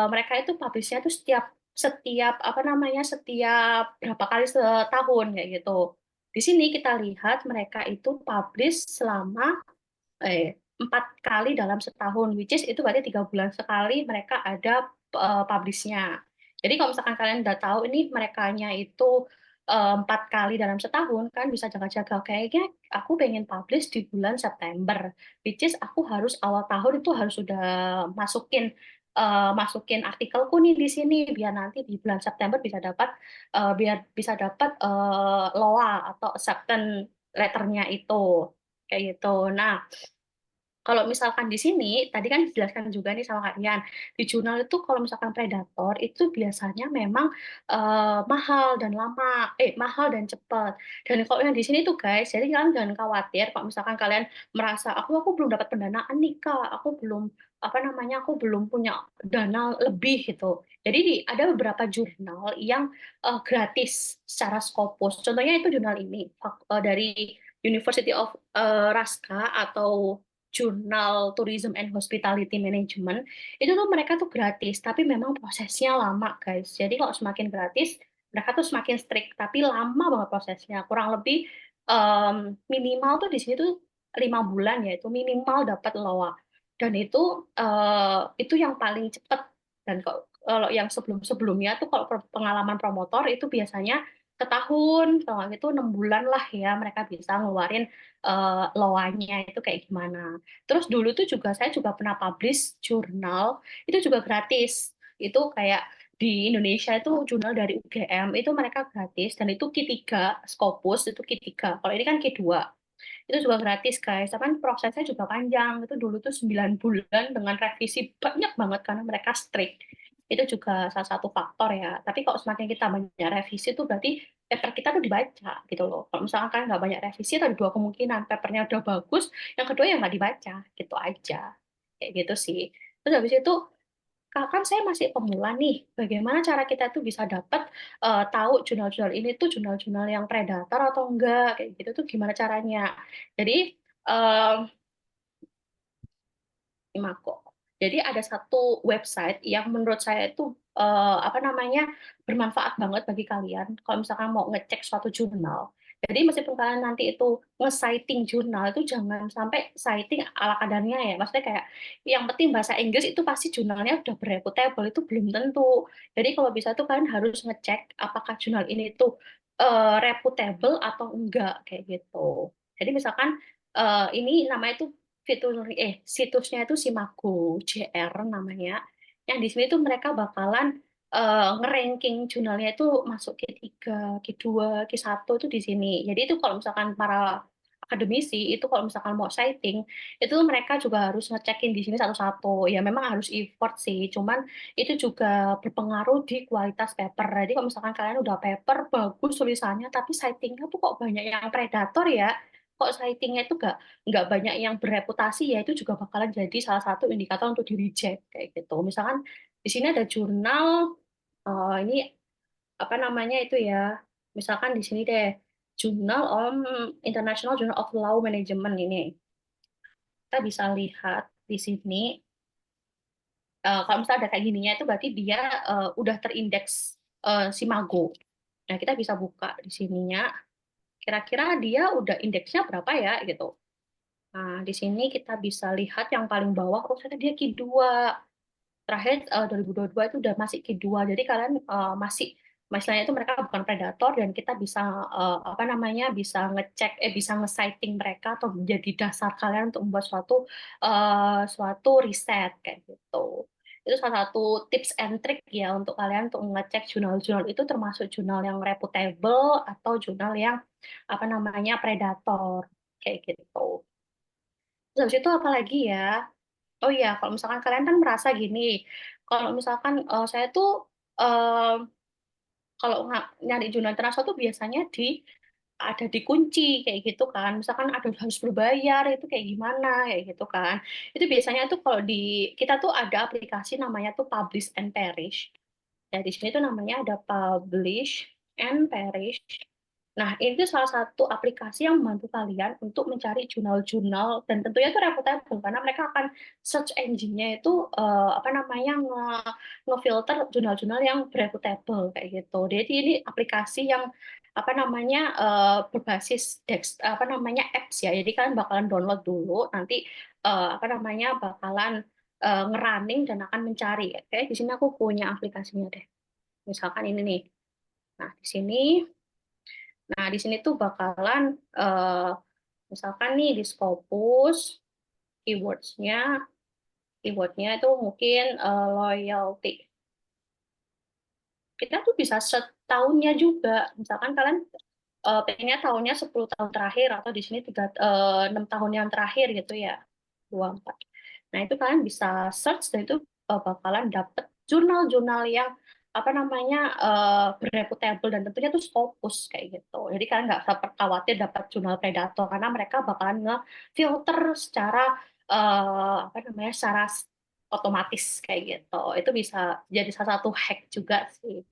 mereka itu publishnya tuh setiap setiap apa namanya setiap berapa kali setahun kayak gitu. Di sini kita lihat mereka itu publish selama 4 kali dalam setahun, which is itu berarti 3 bulan sekali mereka ada publish-nya. Jadi kalau misalkan kalian udah tahu ini merekanya itu 4 kali dalam setahun, kan bisa jaga-jaga kayaknya aku pengen publish di bulan September, which is aku harus awal tahun itu harus sudah masukin artikelku nih di sini biar nanti di bulan September biar bisa dapat LOA atau acceptance letternya itu kayak gitu. Nah, kalau misalkan di sini, tadi kan dijelaskan juga nih sama kalian, di jurnal itu kalau misalkan predator itu biasanya memang mahal dan mahal dan cepat. Dan kalau yang di sini tuh guys, jadi kalian jangan khawatir kalau misalkan kalian merasa aku belum dapat pendanaan nih Kak, aku belum apa namanya, aku belum punya dana lebih gitu. Jadi ada beberapa jurnal yang gratis secara Scopus. Contohnya itu jurnal ini dari University of Raska atau Jurnal Tourism and Hospitality Management, itu tuh mereka tuh gratis, tapi memang prosesnya lama, guys. Jadi kalau semakin gratis, mereka tuh semakin strict, tapi lama banget prosesnya. Kurang lebih minimal tuh di sini tuh 5 bulan ya, itu minimal dapat LOA. Dan itu yang paling cepat. Dan kalau yang sebelum-sebelumnya tuh kalau pengalaman promotor itu biasanya setahun, kalau nggak gitu 6 bulan lah ya mereka bisa ngeluarin loanya itu kayak gimana. Terus dulu tuh juga saya juga pernah publish jurnal itu juga gratis. Itu kayak di Indonesia itu jurnal dari UGM itu mereka gratis dan itu Q3 Scopus itu Q3. Kalau ini kan Q2 itu juga gratis guys. Tapi kan prosesnya juga panjang. Itu dulu tuh 9 bulan dengan revisi banyak banget karena mereka strict. Itu juga salah satu faktor ya. Tapi kalau semakin kita banyak revisi tuh berarti paper kita tuh dibaca gitu loh. Kalau misalkan kan nggak banyak revisi, ada dua kemungkinan. Papernya udah bagus, yang kedua ya nggak dibaca. Gitu aja. Kayak gitu sih. Terus habis itu kan saya masih pemula nih, bagaimana cara kita tuh bisa dapat tahu jurnal-jurnal ini tuh jurnal-jurnal yang predator atau enggak, kayak gitu tuh gimana caranya. Jadi, eh, Imako. Jadi ada satu website yang menurut saya itu apa namanya bermanfaat banget bagi kalian kalau misalkan mau ngecek suatu jurnal. Jadi meskipun kalian nanti itu nge-citing jurnal itu jangan sampai citing ala kadarnya ya. Maksudnya kayak yang penting bahasa Inggris itu pasti jurnalnya udah berreputable itu belum tentu. Jadi kalau bisa tuh kalian harus ngecek apakah jurnal ini tuh reputable atau enggak kayak gitu. Jadi misalkan ini namanya tuh situsnya itu Simago JR namanya. Yang di sini tuh mereka bakalan ngeranking jurnalnya itu masuk Q3, Q2, Q1 itu di sini. Jadi itu kalau misalkan para akademisi itu kalau misalkan mau citing itu mereka juga harus ngecekin di sini satu-satu. Ya memang harus effort sih, cuman itu juga berpengaruh di kualitas paper. Jadi kalau misalkan kalian udah paper bagus tulisannya tapi citingnya tuh kok banyak yang predator ya, kok citingnya itu nggak banyak yang bereputasi ya itu juga bakalan jadi salah satu indikator untuk di reject kayak gitu. Misalkan di sini ada jurnal ini apa namanya itu ya. Misalkan di sini deh Journal on International Journal of Law Management ini. Kita bisa lihat di sini kalau misalnya ada kayak gininya itu berarti dia udah terindeks Simago. Nah, kita bisa buka di sininya kira-kira dia udah indeksnya berapa ya gitu. Nah, di sini kita bisa lihat yang paling bawah, oh ternyata dia Q2. Terakhir 2022 itu udah masih Q2. Jadi kalian masih, misalnya itu mereka bukan predator dan kita bisa apa namanya bisa ngecek, bisa nge-citing mereka atau menjadi dasar kalian untuk membuat suatu riset kayak gitu. Itu salah satu tips and trick ya untuk kalian untuk ngecek jurnal-jurnal itu termasuk jurnal yang reputable atau jurnal yang apa namanya predator kayak gitu. Terus habis itu apa lagi ya? Oh iya, kalau misalkan kalian kan merasa gini, kalau misalkan saya tuh eh, kalau nyari jurnal internasional tuh biasanya ada dikunci kayak gitu kan. Misalkan ada harus berbayar itu kayak gimana kayak gitu kan. Itu biasanya tuh kalau di kita tuh ada aplikasi namanya tuh Publish and Perish. Ya di sini tuh namanya ada Publish and Perish. Nah, ini tuh salah satu aplikasi yang membantu kalian untuk mencari jurnal-jurnal dan tentunya itu reputable karena mereka akan search engine-nya itu apa namanya ngefilter jurnal-jurnal yang reputable kayak gitu. Jadi ini aplikasi yang apa namanya berbasis apa namanya apps ya. Jadi kalian bakalan download dulu nanti apa namanya bakalan ngerunning dan akan mencari. Kayak di sini aku punya aplikasinya deh. Misalkan ini nih. Nah, di sini Nah, di sini tuh bakalan misalkan nih di Scopus keywords-nya keywordnya itu mungkin loyalty. Kita tuh bisa search tahunnya juga. Misalkan kalian pengennya tahunnya 10 tahun terakhir atau di sini 6 tahun yang terakhir gitu ya. 24. Nah, itu kalian bisa search dan itu bakalan dapet jurnal-jurnal yang apa namanya berreputable dan tentunya tuh Scopus kayak gitu. Jadi kalian nggak usah khawatir dapat jurnal predator karena mereka bakalan nge-filter secara apa namanya secara otomatis kayak gitu. Itu bisa jadi salah satu hack juga sih.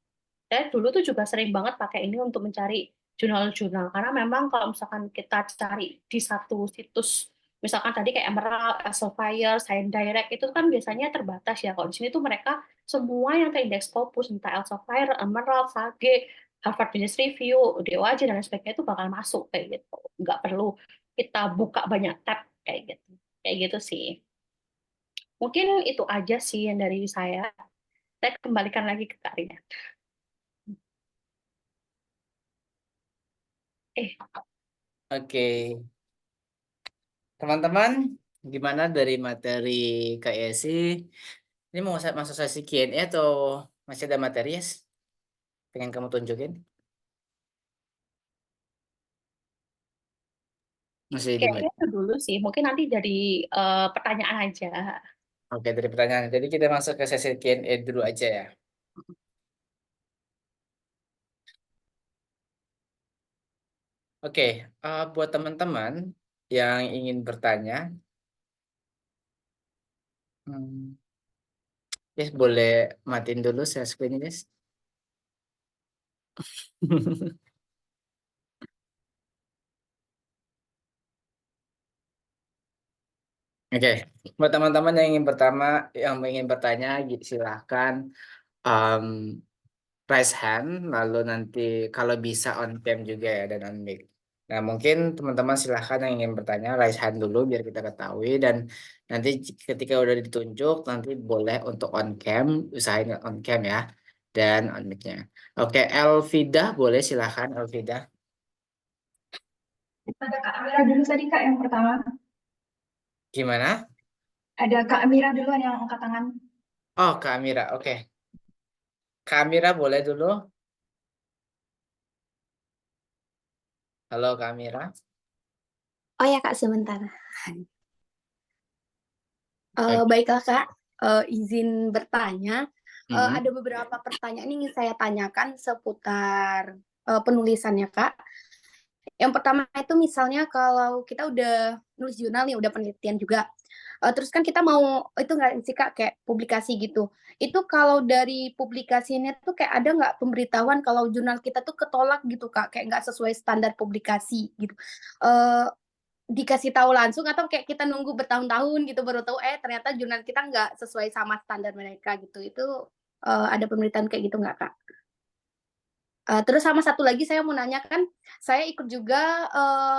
Saya dulu tuh juga sering banget pakai ini untuk mencari jurnal-jurnal karena memang kalau misalkan kita cari di satu situs misalkan tadi kayak Emerald, Elsevier, Science Direct itu kan biasanya terbatas ya. Kalau di sini tuh mereka semua yang terindeks Scopus entah Elsevier, Emerald, Sage, Harvard Business Review, DOAJ dan lain sebagainya itu bakal masuk kayak gitu. Nggak perlu kita buka banyak tab kayak gitu. Kayak gitu sih. Mungkin itu aja sih yang dari saya. Saya kembalikan lagi ke Kak Rian. Eh, Oke, teman-teman, gimana dari materi Kak Yesi? Ini mau masuk sesi Q&A atau masih ada materi, Yes? Pengen kamu tunjukin? Masih di kayaknya itu dulu sih. Mungkin nanti jadi pertanyaan aja. Oke, dari pertanyaan. Jadi kita masuk ke sesi Q&A dulu aja ya. Oke, buat teman-teman yang ingin bertanya, hmm, Yes, boleh matiin dulu share screen, Yes. Oke, buat teman-teman yang ingin bertanya, silahkan um, raise hand, lalu nanti kalau bisa on cam juga ya dan on mic. Nah, mungkin teman-teman silahkan yang ingin bertanya raise hand dulu biar kita ketahui dan nanti ketika udah ditunjuk nanti boleh untuk on cam, usahain on cam ya dan on mic-nya. Oke, Elvida boleh silahkan Elvida. Ada Kak Amira dulu tadi Kak yang pertama. Gimana? Ada Kak Amira duluan yang angkat tangan. Oh, Kak Amira. Oke. Kak Amira boleh dulu. Halo Kak Amira. Oh ya Kak, sebentar. Oke. Baiklah Kak, izin bertanya. Mhm. Ada beberapa pertanyaan yang ingin saya tanyakan seputar penulisannya Kak. Yang pertama itu misalnya kalau kita udah nulis jurnal nih, udah penelitian juga. Terus kan kita mau, itu nggak sih Kak, kayak publikasi gitu. Itu kalau dari publikasinya tuh kayak ada nggak pemberitahuan kalau jurnal kita tuh ketolak gitu Kak, kayak nggak sesuai standar publikasi gitu. Eh, Dikasih tahu langsung atau kayak kita nunggu bertahun-tahun gitu baru tahu ternyata jurnal kita nggak sesuai sama standar mereka gitu. Itu ada pemberitahuan kayak gitu nggak Kak? Terus sama satu lagi saya mau nanya, kan saya ikut juga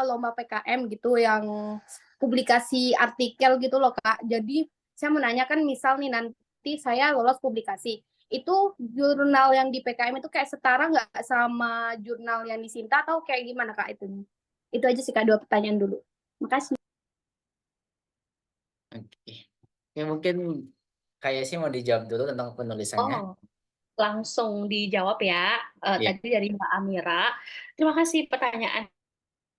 lomba PKM gitu yang publikasi artikel gitu loh Kak. Jadi saya mau nanya, kan misal nih nanti saya lolos publikasi, itu jurnal yang di PKM itu kayak setara nggak sama jurnal yang di Sinta atau kayak gimana Kak itu? Itu aja sih Kak, 2 pertanyaan dulu. Makasih. Oke. Ya, mungkin kayak sih mau dijawab dulu tentang penulisannya. Oh, langsung dijawab ya. Iya. Tadi dari Mbak Amira. Terima kasih pertanyaan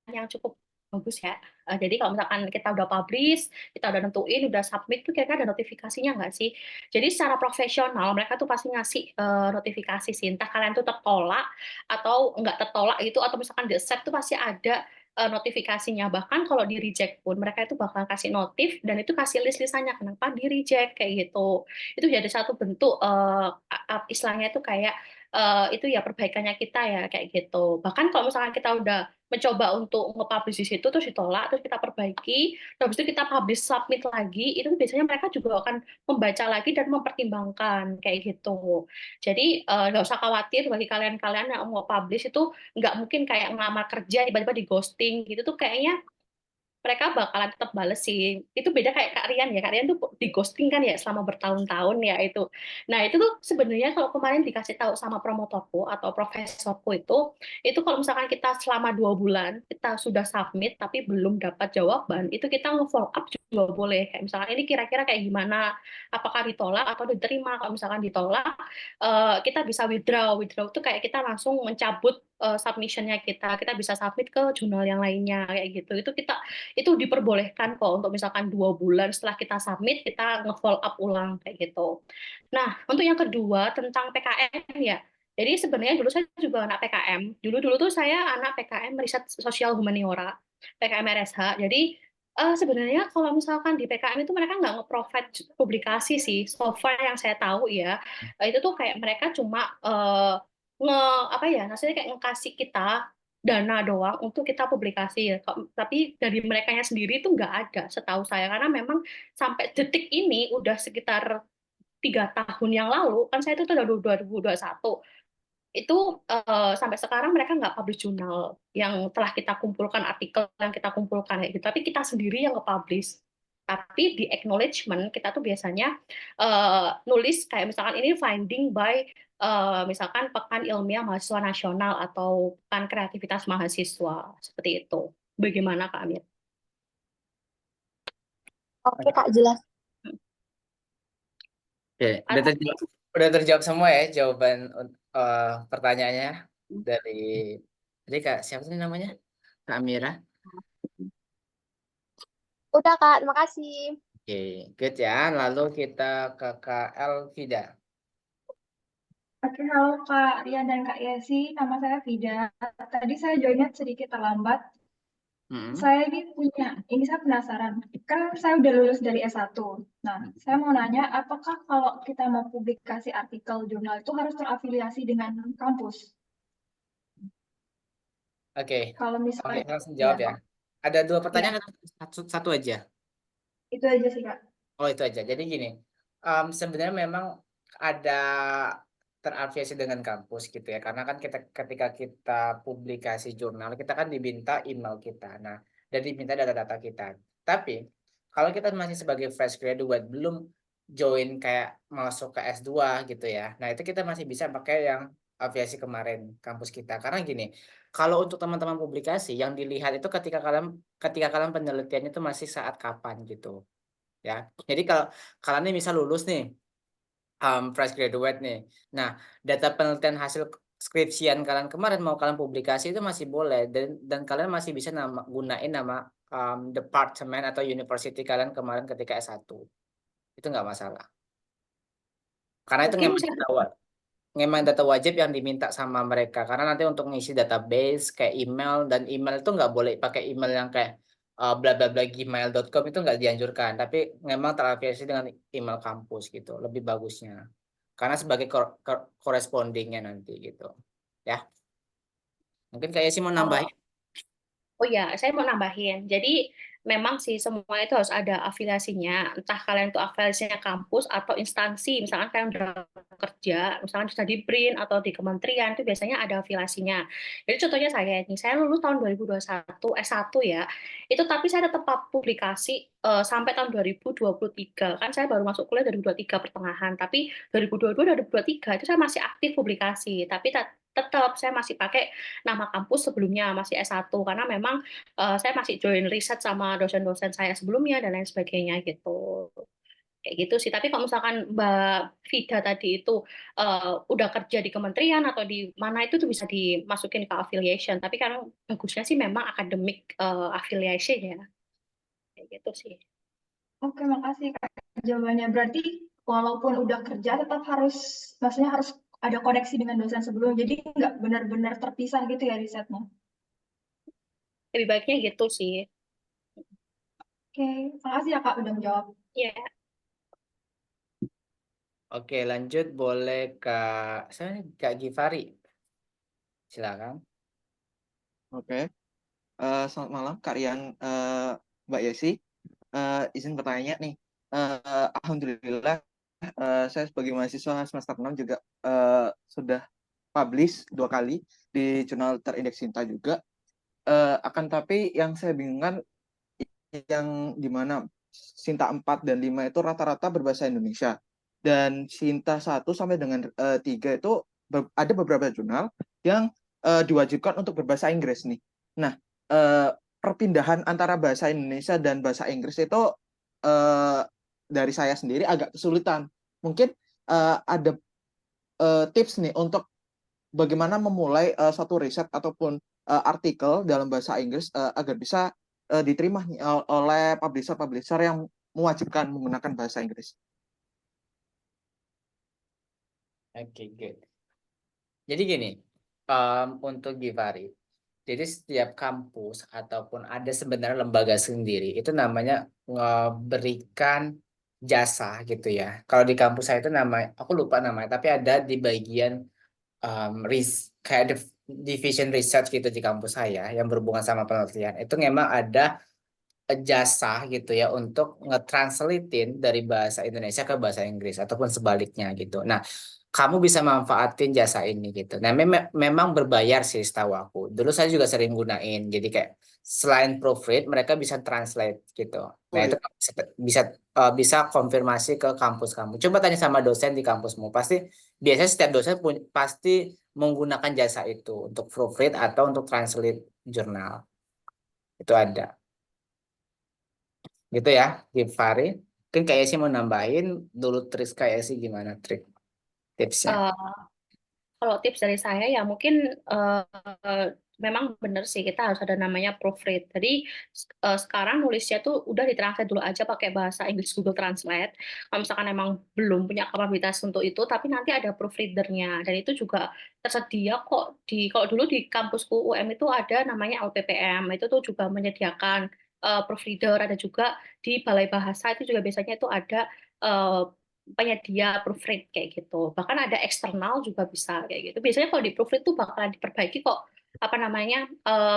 yang cukup bagus ya. Jadi kalau misalkan kita udah publish, kita udah nentuin, udah submit tuh kira-kira ada notifikasinya nggak sih? Jadi secara profesional mereka tuh pasti ngasih notifikasi sih. Entah kalian tuh tertolak atau nggak tertolak itu, atau misalkan di accept tuh pasti ada notifikasinya. Bahkan kalau di reject pun mereka itu bakal kasih notif dan itu kasih list-listannya kenapa di reject kayak gitu. Itu jadi satu bentuk istilahnya itu kayak itu ya perbaikannya kita ya kayak gitu. Bahkan kalau misalkan kita udah mencoba untuk nge-publish di situ terus ditolak, terus kita perbaiki, terus itu kita publish submit lagi, itu biasanya mereka juga akan membaca lagi dan mempertimbangkan kayak gitu. Jadi nggak usah khawatir bagi kalian-kalian yang mau publish itu, nggak mungkin kayak ngelamar kerja tiba-tiba di ghosting gitu tuh, kayaknya mereka bakalan tetap bales sih. Itu beda kayak Kak Rian ya. Kak Rian tuh di ghosting kan ya selama bertahun-tahun ya itu. Nah, itu tuh sebenarnya kalau kemarin dikasih tahu sama promotorku atau profesorku itu kalau misalkan kita selama 2 bulan kita sudah submit tapi belum dapat jawaban, itu kita nge-follow up juga boleh. Kayak misalkan ini kira-kira kayak gimana? Apakah ditolak atau diterima? Kalau misalkan ditolak, kita bisa withdraw. Withdraw itu kayak kita langsung mencabut submissionnya kita bisa submit ke jurnal yang lainnya kayak gitu. Itu diperbolehkan kok untuk misalkan 2 bulan setelah kita submit kita nge-follow up ulang kayak gitu. Nah, untuk yang kedua tentang PKM ya. Jadi sebenarnya dulu saya juga anak PKM. Dulu-dulu tuh saya anak PKM riset sosial humaniora, PKM RSH. Jadi sebenarnya kalau misalkan di PKM itu mereka nggak nge-provide publikasi sih. So far yang saya tahu ya, itu tuh kayak mereka cuma apa ya, maksudnya kayak ngekasih kita dana doang untuk kita publikasi ya. Tapi dari merekanya sendiri itu nggak ada setahu saya, karena memang sampai detik ini udah sekitar 3 tahun yang lalu, kan saya itu udah 2021, itu sampai sekarang mereka nggak publish jurnal yang telah kita kumpulkan, artikel yang kita kumpulkan kayak gitu, tapi kita sendiri yang nge-publish Tapi di acknowledgement kita tuh biasanya nulis kayak misalkan ini finding by misalkan Pekan Ilmiah Mahasiswa Nasional atau Pekan Kreativitas Mahasiswa seperti itu. Bagaimana Kak Amir? Oke, Kak, jelas. Oke, Atau udah terjawab semua ya jawaban pertanyaannya dari Kak, siapa sih namanya? Kak Amira. Udah, Kak. Terima kasih. Oke, good ya. Lalu kita ke Kak Elvida. Oke, halo Kak Rian dan Kak Yesi, nama saya Vida. Tadi saya joinnya sedikit terlambat. Saya ini saya penasaran. Kan saya udah lulus dari S1. Nah, saya mau nanya, apakah kalau kita mau publikasi artikel jurnal itu harus terafiliasi dengan kampus? Oke, Kalau oke, misalnya, langsung jawab ya. Ada 2 ya, pertanyaan atau satu aja? itu aja sih Kak. Oh, itu aja. Jadi gini, sebenarnya memang ada terafiliasi dengan kampus gitu ya. Karena kan ketika kita publikasi jurnal, kita kan diminta email kita. Nah, dan diminta data-data kita. Tapi kalau kita masih sebagai fresh graduate, belum join kayak masuk ke S2 gitu ya. Nah, itu kita masih bisa pakai yang afiliasi kemarin kampus kita. Karena gini, kalau untuk teman-teman publikasi yang dilihat itu ketika kalian penelitian itu masih saat kapan gitu. Ya, jadi kalau kalian nih misal lulus nih, fresh graduate nih. Nah, data penelitian hasil skripsian kalian kemarin mau kalian publikasi itu masih boleh dan kalian masih bisa gunain nama departemen atau university kalian kemarin ketika S1. Itu nggak masalah. Karena itu mungkin saya memang data wajib yang diminta sama mereka. Karena nanti untuk ngisi database kayak email dan email itu nggak boleh pakai email yang kayak bla bla bla gmail.com itu nggak dianjurkan. Tapi memang terafiliasi dengan email kampus gitu, lebih bagusnya. Karena sebagai correspondingnya nanti gitu. Ya, mungkin kayak sih mau nambahin. Oh ya, saya mau nambahin. Jadi memang sih semua itu harus ada afiliasinya. Entah kalian itu afiliasinya kampus atau instansi. Misalkan kalian udah kerja, misalkan sudah di BRIN atau di kementerian itu biasanya ada afiliasinya. Jadi contohnya saya ini, saya lulus tahun 2021 S1 ya. Itu tapi saya tetap publikasi sampai tahun 2023. Kan saya baru masuk kuliah 2023 pertengahan, tapi 2022 2023 itu saya masih aktif publikasi. Tapi tetap saya masih pakai nama kampus sebelumnya masih S1 karena memang saya masih join riset sama dosen-dosen saya sebelumnya dan lain sebagainya gitu. Kayak gitu sih. Tapi kalau misalkan Mbak Vida tadi itu udah kerja di kementerian atau di mana itu tuh bisa dimasukin ke affiliation. Tapi karena bagusnya sih memang academic affiliation ya. Kayak gitu sih. Oke, makasih Kak jawabannya. Berarti walaupun udah kerja tetap maksudnya harus ada koneksi dengan dosen sebelum, jadi nggak benar-benar terpisah gitu ya risetnya. Lebih baiknya gitu sih. Oke, makasih ya Kak udah menjawab. Ya. Oke, lanjut boleh Kak Givari. Silakan. Oke, selamat malam Kak Rian, Mbak Yesi. Izin bertanya nih, Alhamdulillah saya sebagai mahasiswa semester 6 juga sudah publish 2 kali di jurnal terindeks Sinta juga. Akan tapi yang saya bingungkan yang dimana Sinta 4 dan 5 itu rata-rata berbahasa Indonesia. Dan Sinta 1 sampai dengan 3 itu ada beberapa jurnal yang diwajibkan untuk berbahasa Inggris nih. Nah, perpindahan antara bahasa Indonesia dan bahasa Inggris itu dari saya sendiri agak kesulitan. Mungkin ada tips nih untuk bagaimana memulai suatu riset ataupun artikel dalam bahasa Inggris agar bisa diterima oleh publisher-publisher yang mewajibkan menggunakan bahasa Inggris. Oke, good. Jadi gini, untuk Givari, jadi setiap kampus ataupun ada sebenarnya lembaga sendiri itu namanya memberikan jasa gitu ya. Kalau di kampus saya itu aku lupa namanya, tapi ada di bagian kayak division research gitu di kampus saya yang berhubungan sama penelitian. Itu memang ada jasa gitu ya untuk nge-translatein dari bahasa Indonesia ke bahasa Inggris ataupun sebaliknya gitu. Nah, kamu bisa manfaatin jasa ini gitu. Nah, memang berbayar sih setahu aku. Dulu saya juga sering gunain. Jadi kayak selain proofread mereka bisa translate gitu. Oh Nah, iya. itu bisa konfirmasi ke kampus-kampus. Coba tanya sama dosen di kampusmu. Biasanya setiap dosen pasti menggunakan jasa itu untuk proofread atau untuk translate jurnal. Itu ada. Gitu ya, Gifari. Mungkin kayak sih mau nambahin dulu trik kayak sih gimana tipsnya. Kalau tips dari saya ya mungkin memang benar sih kita harus ada namanya proofread. Jadi sekarang nulisnya tuh udah ditranslate dulu aja pakai bahasa Inggris Google Translate. Kalau misalkan emang belum punya kapabilitas untuk itu, tapi nanti ada proofreadernya dan itu juga tersedia kok kalau dulu di kampusku UM itu ada namanya LPPM. Itu tuh juga menyediakan proofreader, ada juga di Balai Bahasa itu juga biasanya itu ada eh, penyedia proofread kayak gitu. Bahkan ada eksternal juga bisa kayak gitu. Biasanya kalau di proofread tuh bakalan diperbaiki kok apa namanya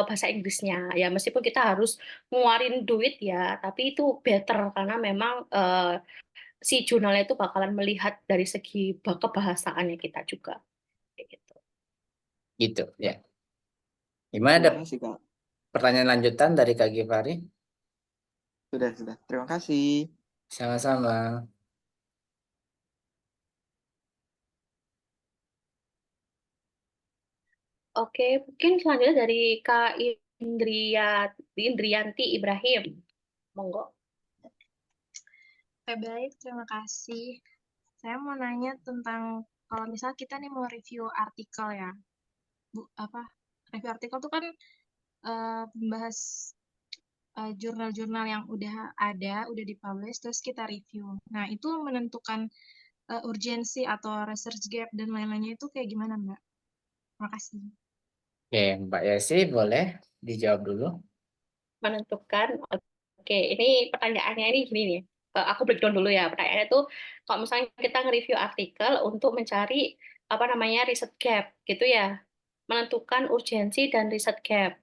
bahasa Inggrisnya. Ya meskipun kita harus ngeluarin duit ya, tapi itu better karena memang si jurnalnya itu bakalan melihat dari segi kebahasaannya kita juga kayak gitu. Gitu ya. Gimana ada Terima kasih, Kak. pertanyaan lanjutan dari Kak Gifari? Sudah. Terima kasih. Sama-sama. Oke, mungkin selanjutnya dari Kak Indriyanti Ibrahim. Monggo. Oke, baik, terima kasih. Saya mau nanya tentang kalau misalnya kita nih mau review artikel ya, review artikel itu kan membahas jurnal-jurnal yang udah ada, udah dipublish, terus kita review. Nah, itu menentukan urgensi atau research gap dan lain-lainnya itu kayak gimana, Mbak? Terima kasih. Oke, Mbak Yesi boleh dijawab dulu. Menentukan. Oke, ini pertanyaannya ini gini nih. Aku breakdown dulu ya. Pertanyaannya tuh kalau misalnya kita nge-review artikel untuk mencari apa namanya riset gap gitu ya. Menentukan urgensi dan riset gap.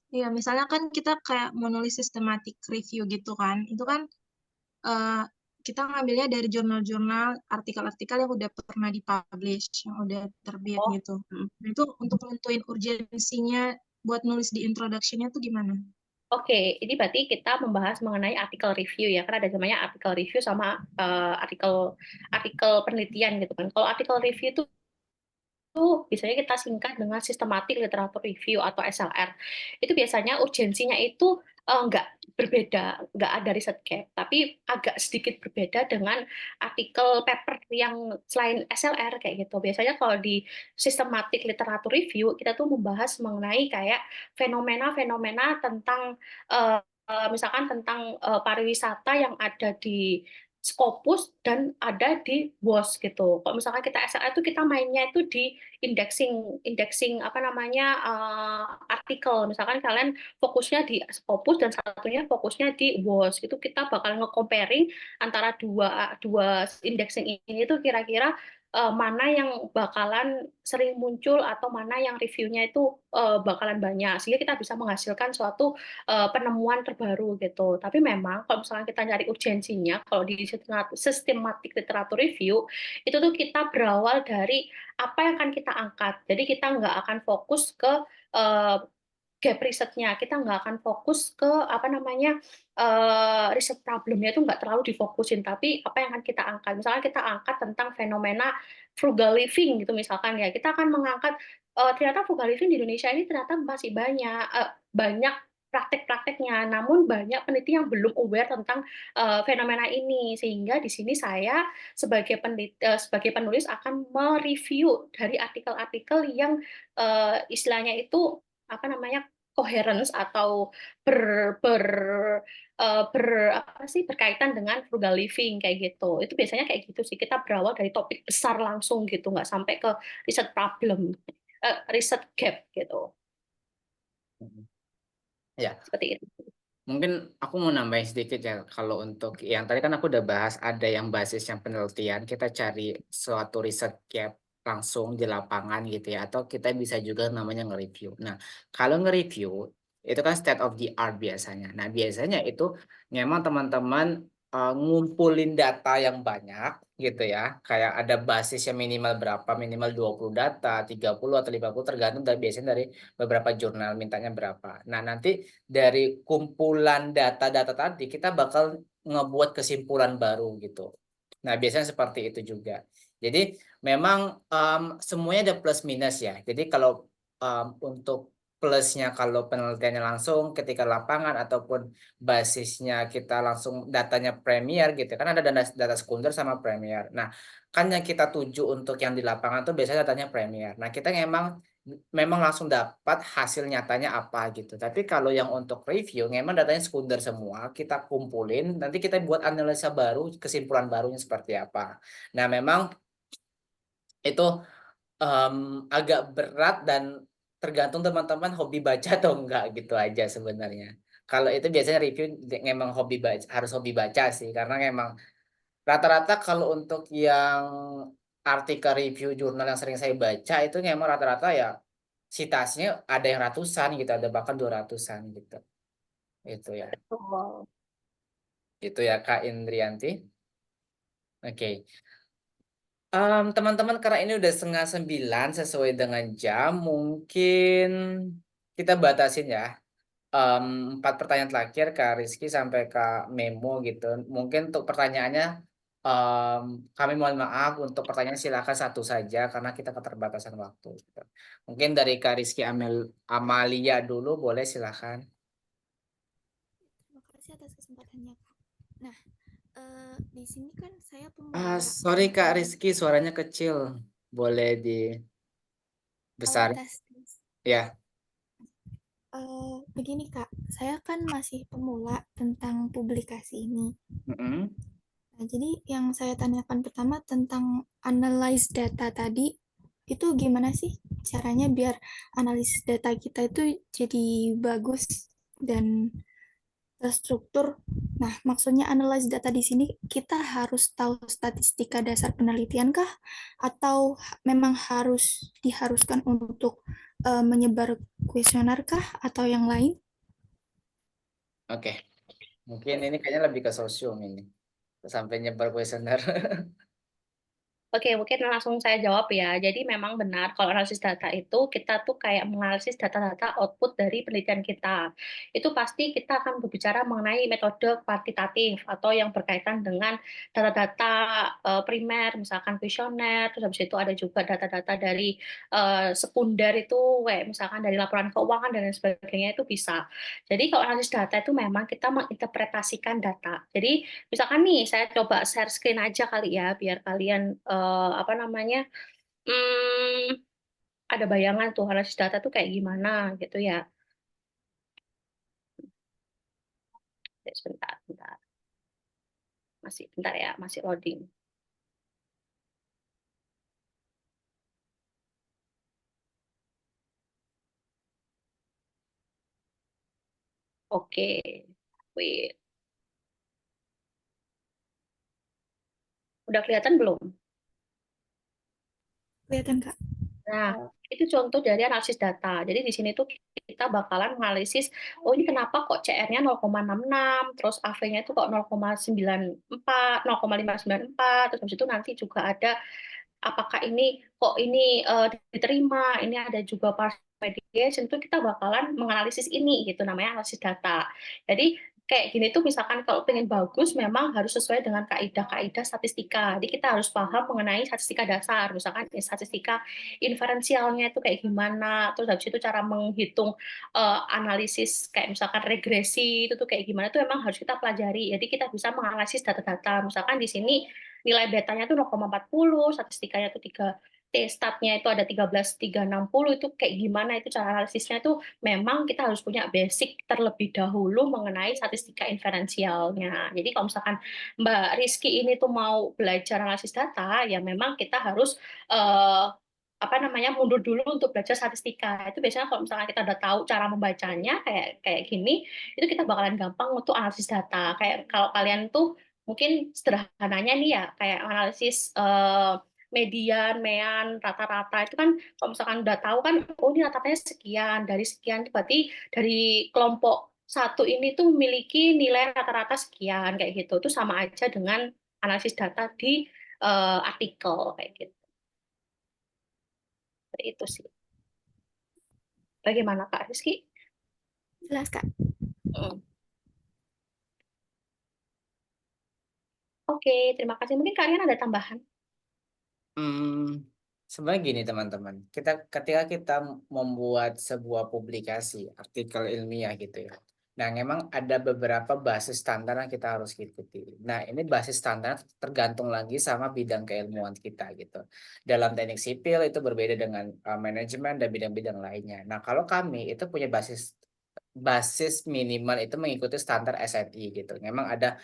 Iya, misalnya kan kita kayak mau nulis systematic review gitu kan. Itu kan kita ngambilnya dari jurnal-jurnal, artikel-artikel yang udah pernah dipublish, yang udah terbit Oh, gitu. Nah, itu untuk nentuin urgensinya buat nulis di introduction-nya tuh gimana? Oke, ini berarti kita membahas mengenai artikel review ya, karena ada namanya artikel review sama artikel penelitian gitu kan. Kalau artikel review itu biasanya kita singkat dengan systematic literature review atau SLR. Itu biasanya urgensinya itu nggak berbeda, nggak ada riset gap, tapi agak sedikit berbeda dengan artikel paper yang selain SLR kayak gitu. Biasanya kalau di systematic literature review, kita tuh membahas mengenai kayak fenomena-fenomena tentang misalkan tentang pariwisata yang ada di Scopus dan ada di WOS gitu. Kalau misalkan kita SLR itu kita mainnya itu di indexing apa namanya artikel. Misalkan kalian fokusnya di Scopus dan satunya fokusnya di WOS. Itu kita bakal nge-comparing antara dua dua indexing ini itu kira-kira mana yang bakalan sering muncul atau mana yang reviewnya itu bakalan banyak sehingga kita bisa menghasilkan suatu penemuan terbaru gitu. Tapi memang kalau misalnya kita nyari urgensinya, kalau di systematic literature review itu tuh kita berawal dari apa yang akan kita angkat. Jadi kita nggak akan fokus ke gap risetnya, kita nggak akan fokus ke apa namanya riset problemnya itu nggak terlalu difokusin, tapi apa yang akan kita angkat. Misalnya kita angkat tentang fenomena frugal living gitu misalkan ya, kita akan mengangkat ternyata frugal living di Indonesia ini ternyata masih banyak praktek-prakteknya, namun banyak peneliti yang belum aware tentang fenomena ini, sehingga di sini saya sebagai penulis akan mereview dari artikel-artikel yang istilahnya itu apa namanya coherence atau ber, ber apa sih berkaitan dengan frugal living kayak gitu. Itu biasanya kayak gitu sih. Kita berawal dari topik besar langsung gitu, nggak sampai ke riset problem, riset gap gitu. Ya, Seperti itu. mungkin aku mau nambahin sedikit ya. Kalau untuk yang tadi kan aku udah bahas ada yang basis yang penelitian, kita cari suatu riset gap langsung di lapangan gitu ya, atau kita bisa juga namanya nge-review. Nah, kalau nge-review itu kan state of the art biasanya. Nah, biasanya itu memang teman-teman ngumpulin data yang banyak gitu ya, kayak ada basisnya minimal berapa, minimal 20 data, 30 atau 50 tergantung biasanya dari beberapa jurnal mintanya berapa. Nah, nanti dari kumpulan data-data tadi kita bakal ngebuat kesimpulan baru gitu. Nah, biasanya seperti itu juga. Jadi memang semuanya ada plus minus ya. Jadi kalau untuk plusnya kalau penelitiannya langsung ketika lapangan ataupun basisnya kita langsung datanya Premier gitu kan ada data sekunder sama Premier. Nah, kan yang kita tuju untuk yang di lapangan tuh biasanya datanya Premier. Nah, kita memang langsung dapat hasil nyatanya apa gitu. Tapi kalau yang untuk review memang datanya sekunder semua, kita kumpulin, nanti kita buat analisa baru, kesimpulan barunya seperti apa. Nah, memang itu agak berat dan tergantung teman-teman hobi baca atau enggak gitu aja sebenarnya. Kalau itu biasanya review memang hobi baca, harus hobi baca sih karena memang rata-rata kalau untuk yang artikel review jurnal yang sering saya baca itu memang rata-rata ya citasinya ada yang ratusan gitu, ada bahkan 200-an gitu. Itu ya. Betul. Itu ya Kak Indrianti. Oke. Teman-teman karena ini udah 8:30 sesuai dengan jam, mungkin kita batasin ya. 4 pertanyaan terakhir Kak Rizky sampai Kak Memo gitu. Mungkin untuk pertanyaannya kami mohon maaf untuk pertanyaan silakan satu saja karena kita keterbatasan waktu. Gitu. Mungkin dari Kak Rizky Amalia dulu boleh silakan. Terima kasih atas kesempatannya, Kak. Nah, di sini kan saya pemula. Sorry Kak Rizky, suaranya kecil. Boleh dibesar. Tes. Ya. Begini, Kak. Saya kan masih pemula tentang publikasi ini. Nah, jadi yang saya tanyakan pertama tentang analyze data tadi, itu gimana sih caranya biar analisis data kita itu jadi bagus dan terstruktur. Nah, maksudnya analyze data di sini kita harus tahu statistika dasar penelitian kah? Atau memang diharuskan untuk menyebar kuesioner kah? Atau yang lain? Oke. Mungkin ini kayaknya lebih ke sosium ini. Sampai nyebar kuesioner. Oke, mungkin langsung saya jawab ya. Jadi memang benar kalau analisis data itu kita tuh kayak menganalisis data-data output dari penelitian kita. Itu pasti kita akan berbicara mengenai metode kuantitatif atau yang berkaitan dengan data-data primer, misalkan kuesioner, terus habis itu ada juga data-data dari sekunder itu, kayak misalkan dari laporan keuangan dan lain sebagainya itu bisa. Jadi kalau analisis data itu memang kita menginterpretasikan data. Jadi misalkan nih saya coba share screen aja kali ya biar kalian apa namanya ada bayangan tuh analisis data tuh kayak gimana gitu ya. Sebentar, bentar. Masih bentar ya, masih loading. Oke, wait. Udah kelihatan belum? Kelihatan, Kak. Nah, itu contoh dari analisis data. Jadi di sini tuh kita bakalan menganalisis, oh ini kenapa kok CR-nya 0,66, terus AV-nya itu kok 0,94, 0,594, terus habis itu nanti juga ada apakah ini kok ini diterima, ini ada juga partial mediation, itu kita bakalan menganalisis ini gitu, namanya analisis data. Jadi kayak gini tuh misalkan kalau pengen bagus memang harus sesuai dengan kaidah-kaidah statistika. Jadi kita harus paham mengenai statistika dasar, misalkan statistika inferensialnya itu kayak gimana, terus habis itu cara menghitung analisis kayak misalkan regresi itu tuh kayak gimana itu memang harus kita pelajari. Jadi kita bisa menganalisis data-data. Misalkan di sini nilai betanya tuh 0,40, statistikanya tuh 3 T-statnya itu ada 13,360 itu kayak gimana itu cara analisisnya itu memang kita harus punya basic terlebih dahulu mengenai statistika inferensialnya. Jadi kalau misalkan Mbak Rizky ini tuh mau belajar analisis data ya memang kita harus apa namanya mundur dulu untuk belajar statistika. Itu biasanya kalau misalkan kita udah tahu cara membacanya kayak gini, itu kita bakalan gampang untuk analisis data. Kayak kalau kalian tuh mungkin sederhananya nih ya kayak analisis median, mean, rata-rata itu kan kalau misalkan udah tahu kan oh ini rata-ratanya sekian, dari sekian berarti dari kelompok satu ini tuh memiliki nilai rata-rata sekian kayak gitu. Itu sama aja dengan analisis data di artikel kayak gitu. Itu sih. Bagaimana Kak Rizky? Jelas, Kak. Oke, terima kasih. Mungkin kalian ada tambahan? Sebenarnya gini teman-teman, ketika kita membuat sebuah publikasi artikel ilmiah gitu ya. Nah, memang ada beberapa basis standar yang kita harus ikuti. Nah, ini basis standar tergantung lagi sama bidang keilmuan kita gitu. Dalam teknik sipil itu berbeda dengan manajemen dan bidang-bidang lainnya. Nah, kalau kami itu punya basis minimal itu mengikuti standar SNI gitu. Memang ada,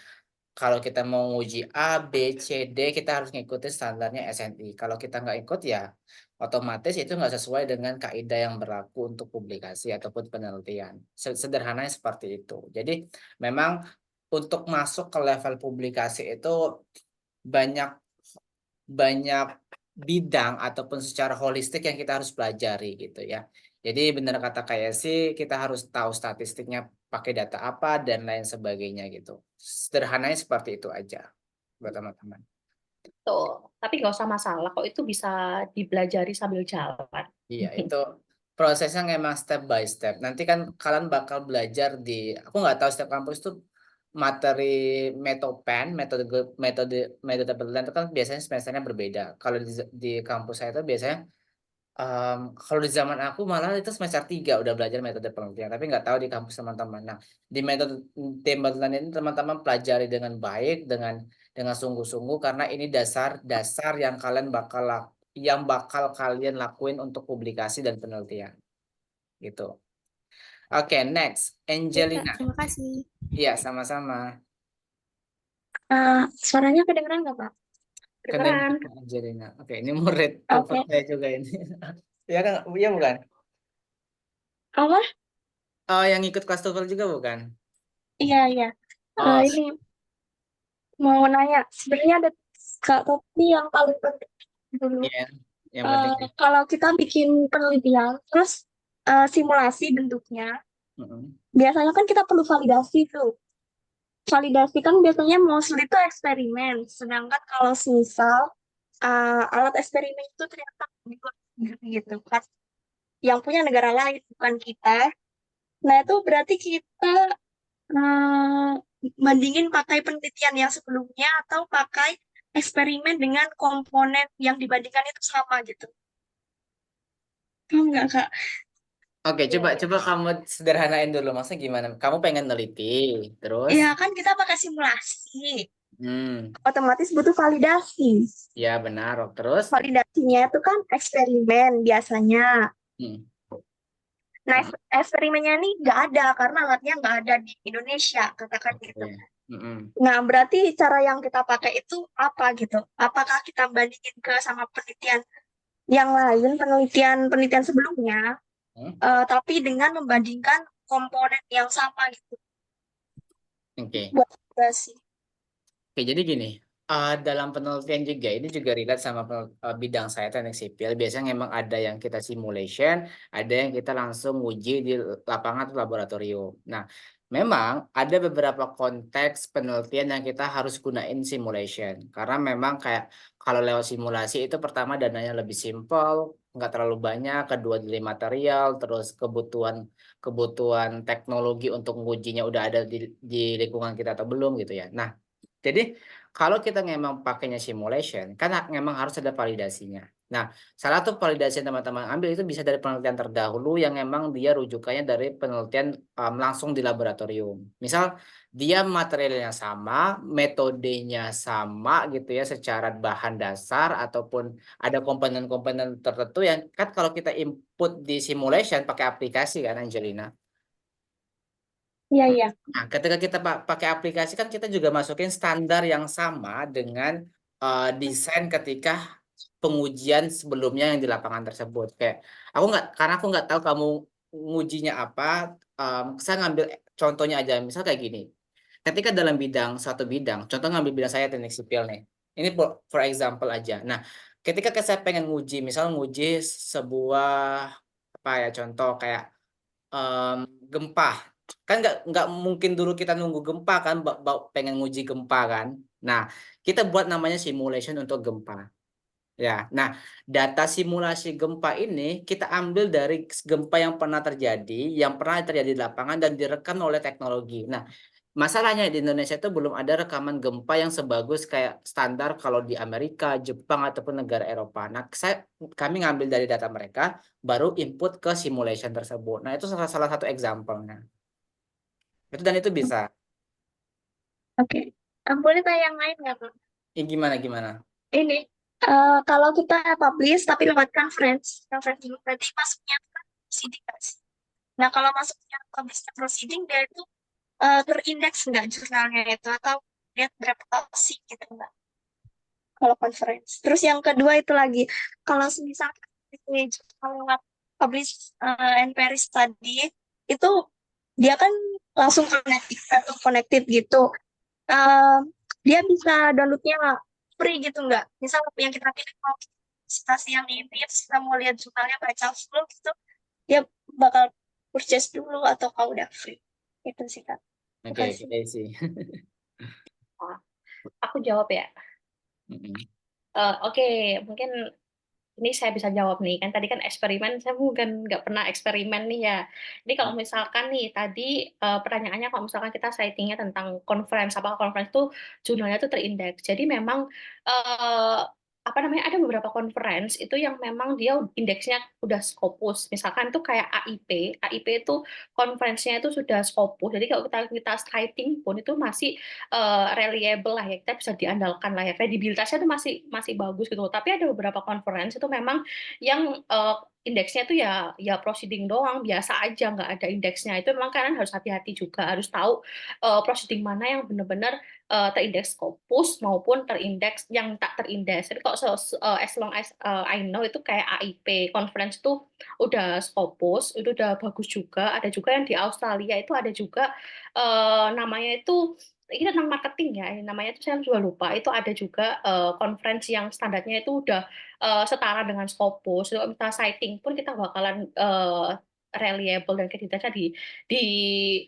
kalau kita mau nguji A, B, C, D, kita harus ngikuti standarnya SNI. Kalau kita nggak ikut ya otomatis itu nggak sesuai dengan kaidah yang berlaku untuk publikasi ataupun penelitian. Sederhananya seperti itu. Jadi memang untuk masuk ke level publikasi itu banyak bidang ataupun secara holistik yang kita harus pelajari gitu ya. Jadi benar kata kayak sih, kita harus tahu statistiknya pakai data apa dan lain sebagainya gitu. Sederhananya seperti itu aja buat teman-teman. Tuh, tapi nggak usah masalah kok, itu bisa dipelajari sambil jalan. Iya, itu prosesnya memang step by step. Nanti kan kalian bakal belajar aku nggak tahu setiap kampus tuh materi metopen, metode penelitian itu kan biasanya semesternya berbeda. Kalau di kampus saya itu biasanya kalau di zaman aku malah itu semester 3 udah belajar metode penelitian, tapi nggak tahu di kampus teman-teman. Nah, di metode penelitian ini teman-teman pelajari dengan baik, dengan sungguh-sungguh, karena ini dasar yang bakal kalian lakuin untuk publikasi dan penelitian. Gitu. Oke, next, Oke, Kak, Angelina. terima kasih. Iya, sama-sama. Suaranya kedengeran nggak, Pak? Kedengeran. Angelina. Oke, ini murid Oke. saya juga ini. Iya kan? Iya bukan? Apa? Oh, yang ikut kelas TOEFL juga bukan? Iya. Oh, Ini mau nanya, sebenarnya ada tapi yang paling penting dulu. iya. Yang penting. Kalau kita bikin penelitian, terus simulasi bentuknya, biasanya kan kita perlu validasi tuh. Validasi kan biasanya mostly itu eksperimen, sedangkan kalau misal alat eksperimen itu ternyata gitu kan, yang punya negara lain bukan kita. Nah itu berarti kita mendingin pakai penelitian yang sebelumnya atau pakai eksperimen dengan komponen yang dibandingkan itu sama gitu. Paham nggak, Kak? Oke, coba kamu sederhanain dulu. Maksudnya gimana? Kamu pengen neliti, terus? Iya kan kita pakai simulasi. Otomatis butuh validasi. Ya benar. Terus? Validasinya itu kan eksperimen biasanya. Nah, eksperimennya ini nggak ada karena alatnya nggak ada di Indonesia, katakan gitu. Nah, berarti cara yang kita pakai itu apa gitu? Apakah kita bandingin sama penelitian yang lain, penelitian sebelumnya, tapi dengan membandingkan komponen yang sama gitu? Oke. Buat validasi. Oke, jadi gini. Dalam penelitian juga, ini juga relate sama bidang saya, teknik sipil. Biasanya memang ada yang kita simulation, ada yang kita langsung uji di lapangan atau laboratorium. Nah, memang ada beberapa konteks penelitian yang kita harus gunain simulation. Karena memang kayak kalau lewat simulasi itu pertama dananya lebih simple, nggak terlalu banyak, kedua dari material, terus kebutuhan teknologi untuk mengujinya udah ada di lingkungan kita atau belum gitu ya. Nah, jadi kalau kita memang pakainya simulation, kan memang harus ada validasinya. Nah, salah satu validasi yang teman-teman ambil itu bisa dari penelitian terdahulu yang memang dia rujukannya dari penelitian langsung di laboratorium. Misal dia materialnya sama, metodenya sama gitu ya, secara bahan dasar ataupun ada komponen-komponen tertentu yang kan kalau kita input di simulation pakai aplikasi kan Angelina. Iya. Nah, ketika kita pakai aplikasi kan kita juga masukin standar yang sama dengan desain ketika pengujian sebelumnya yang di lapangan tersebut. Kayak karena aku nggak tahu kamu ngujinya apa. Saya ngambil contohnya aja, misal kayak gini. Ketika dalam suatu bidang, contoh ngambil bidang saya teknik sipil nih. Ini for example aja. Nah, ketika saya pengen nguji, misal nguji sebuah apa ya, contoh kayak gempa kan nggak mungkin dulu kita nunggu gempa kan, pengen nguji gempa kan. Nah, kita buat namanya simulation untuk gempa. Ya, nah data simulasi gempa ini kita ambil dari gempa yang pernah terjadi di lapangan dan direkam oleh teknologi. Nah, masalahnya di Indonesia itu belum ada rekaman gempa yang sebagus kayak standar kalau di Amerika, Jepang ataupun negara Eropa. Nah, kami ngambil dari data mereka, baru input ke simulation tersebut. Nah, itu salah satu example-nya. Dan itu bisa. Oke. Boleh tanya yang lain nggak, Kak? Gimana? Ini, kalau kita publish tapi lewat conference dulu berarti masuknya kan proceeding nggak sih? Nah, kalau masuknya publish ke proceeding, dia itu terindeks nggak jurnalnya itu, atau lihat bereputasi gitu nggak? Kalau conference. Terus yang kedua itu lagi, kalau misalkan lewat publish and Paris tadi, itu dia kan langsung connected gitu. Dia bisa downloadnya free gitu nggak? Misal yang kita pilih mau presentasi yang ini, kita mau lihat jurnalnya baca full gitu, dia bakal purchase dulu atau kalau udah free. Itu sih, Kak. Oke, Makasih. sih. Aku jawab ya. Oke, mungkin ini saya bisa jawab nih, kan tadi kan eksperimen, saya mungkin nggak pernah eksperimen nih ya. Ini kalau misalkan nih, tadi pertanyaannya kalau misalkan kita citingnya tentang conference, apakah conference itu jurnalnya itu terindeks. Jadi memang apa namanya, ada beberapa conference itu yang memang dia indeksnya udah Scopus. Misalkan itu kayak AIP itu conference-nya itu sudah Scopus. Jadi kalau kita citing pun itu masih reliable lah ya, kita bisa diandalkan lah ya, kredibilitasnya itu masih bagus gitu. Tapi ada beberapa conference itu memang yang indeksnya itu ya proceeding doang, biasa aja, nggak ada indeksnya. Itu memang kalian harus hati-hati juga, harus tahu proceeding mana yang benar-benar terindeks Scopus maupun terindeks yang tak terindeks. Jadi kalau as long as I know itu kayak AIP conference itu udah Scopus, itu udah bagus juga. Ada juga yang di Australia itu ada juga namanya itu ini tentang marketing ya, namanya itu saya juga lupa. Itu ada juga conference yang standarnya itu udah setara dengan Scopus. Kalau kita citing pun kita bakalan reliable dan kredibilitasnya di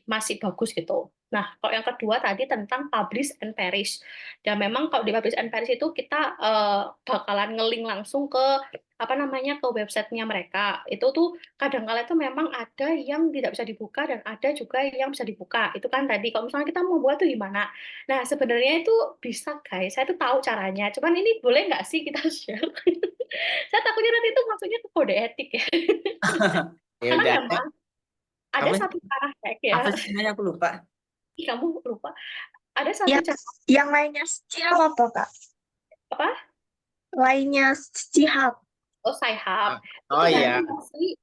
masih bagus gitu. Nah, kalau yang kedua tadi tentang publish and perish. Dan memang kalau di publish and perish itu kita bakalan nge-link langsung ke apa namanya, ke websitenya mereka. Itu tuh kadang-kala itu memang ada yang tidak bisa dibuka dan ada juga yang bisa dibuka. Itu kan tadi kalau misalnya kita mau buat tuh gimana. Nah, sebenarnya itu bisa guys, saya tuh tahu caranya. Cuman ini boleh nggak sih kita share? Saya takutnya nanti itu maksudnya ke kode etik ya. Ya Karena udah. memang ada satu cara hack ya. Apa sih namanya, aku lupa. Kamu lupa. Ada satu cara. Yang lainnya Sci-Hub apa, Kak? Apa? Lainnya Sci-Hub. Oh, Sci-Hub. Oh Itu iya.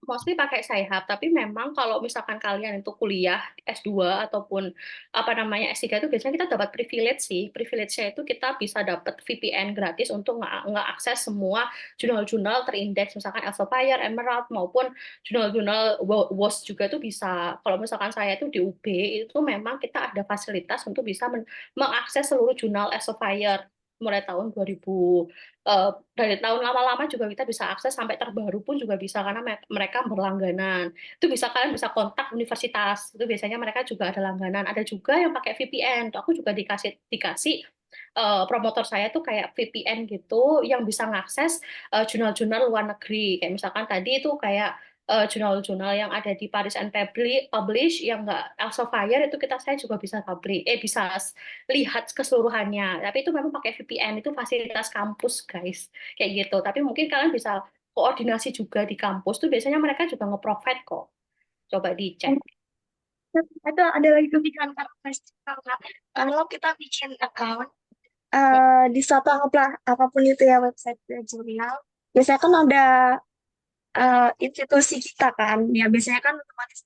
mostly pakai Sci-Hub, tapi memang kalau misalkan kalian itu kuliah S2 ataupun apa namanya S3 itu biasanya kita dapat privilege sih. Privilege-nya itu kita bisa dapat VPN gratis untuk nge-akses semua jurnal-jurnal terindeks, misalkan Elsevier, Emerald maupun jurnal-jurnal WOS juga itu bisa. Kalau misalkan saya itu di UB itu memang kita ada fasilitas untuk bisa mengakses seluruh jurnal Elsevier mulai tahun 2000 dari tahun lama-lama juga kita bisa akses sampai terbaru pun juga bisa karena mereka berlangganan. Itu bisa kalian bisa kontak universitas. Itu biasanya mereka juga ada langganan. Ada juga yang pakai VPN. Tuh, aku juga dikasih promotor saya tuh kayak VPN gitu yang bisa ngakses jurnal-jurnal luar negeri. Kayak misalkan tadi itu kayak jurnal-jurnal yang ada di Paris and Publish yang nggak Elsevier itu saya juga bisa bisa lihat keseluruhannya. Tapi itu memang pakai VPN, itu fasilitas kampus guys, kayak gitu. Tapi mungkin kalian bisa koordinasi juga di kampus tuh biasanya mereka juga nge-provide kok. Coba dicek. Ada lagi kebijakan kalau kita bikin account di suatu apapun itu ya, website jurnal, biasanya kan ada institusi kita kan, ya biasanya kan otomatis.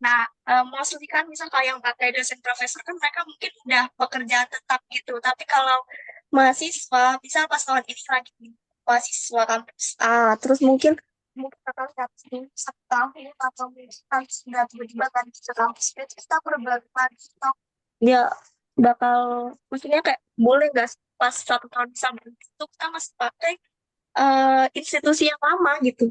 Nah, mostly kan misal kalau yang pakai dosen profesor kan mereka mungkin udah pekerjaan tetap gitu, tapi kalau mahasiswa, misal pas tahun ini lagi mahasiswa kampus A, terus mungkin bakal satu tahun atau mungkin sudah tiba-tiba kan ke kampus B, terus kita berbagi lagi, dia bakal, maksudnya kayak boleh nggak pas satu tahun bisa itu kita masih pakai institusi yang lama gitu.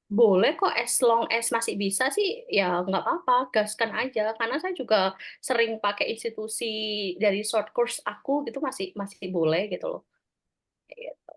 Boleh kok, as long as masih bisa sih, ya nggak apa-apa, gaskan aja. Karena saya juga sering pakai institusi dari short course aku gitu, masih masih boleh gitu loh. Gitu.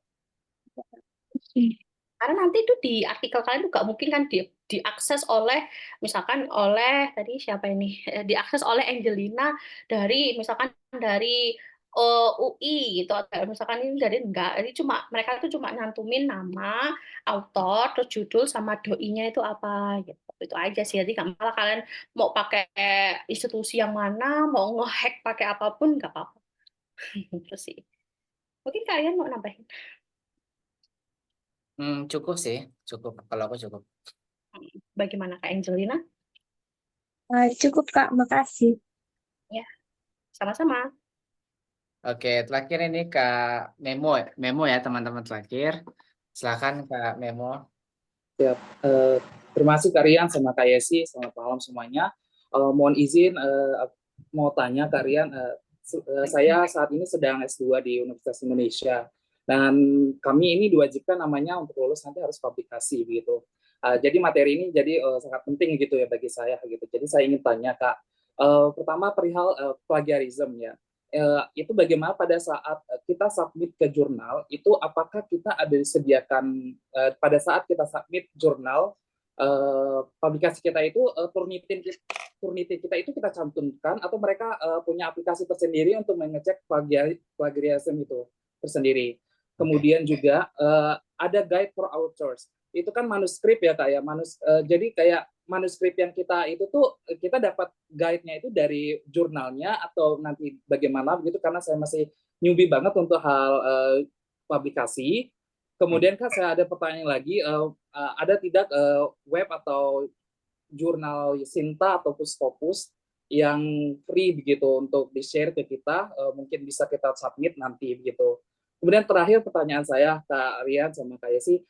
Karena nanti itu di artikel kalian tuh nggak mungkin kan diakses oleh, misalkan oleh tadi siapa ini, diakses oleh Angelina dari misalkan dari UI gitu, atau misalkan ini dari enggak, ini cuma mereka tuh cuma nyantumin nama, author, terus judul sama doi-nya itu apa gitu. Itu aja sih. Jadi nggak malah kalian mau pakai institusi yang mana, mau ngehack pakai apapun nggak apa-apa. Itu sih. Mungkin kalian mau nambahin. Cukup sih, cukup. Kalau aku cukup. Bagaimana Kak Angelina? Cukup Kak, makasih. Ya, sama-sama. Oke, terakhir ini Kak Memo ya teman-teman terakhir. Silakan Kak Memo. Siap. Terima kasih Kak Rian sama Kak Yesi. Selamat malam semuanya. Mohon izin mau tanya Kak Rian. Saya saat ini sedang S2 di Universitas Indonesia. Dan kami ini diwajibkan namanya untuk lulus nanti harus publikasi begitu. Jadi materi ini jadi sangat penting gitu ya bagi saya gitu. Jadi saya ingin tanya Kak, pertama perihal plagiarism ya. Itu bagaimana pada saat kita submit ke jurnal itu apakah kita ada disediakan pada saat kita submit jurnal publikasi kita itu Turnitin kita itu kita cantumkan atau mereka punya aplikasi tersendiri untuk mengecek plagiarism itu tersendiri. Kemudian juga ada guide for authors. Itu kan manuskrip ya Kak ya. Jadi kayak manuskrip yang kita itu tuh kita dapat guide-nya itu dari jurnalnya atau nanti bagaimana begitu, karena saya masih newbie banget untuk hal publikasi. Kemudian Kak, saya ada pertanyaan lagi, ada tidak web atau jurnal Sinta atau Scopus yang free begitu untuk di-share ke kita, mungkin bisa kita submit nanti begitu. Kemudian terakhir pertanyaan saya Kak Rian sama Kak Yesi,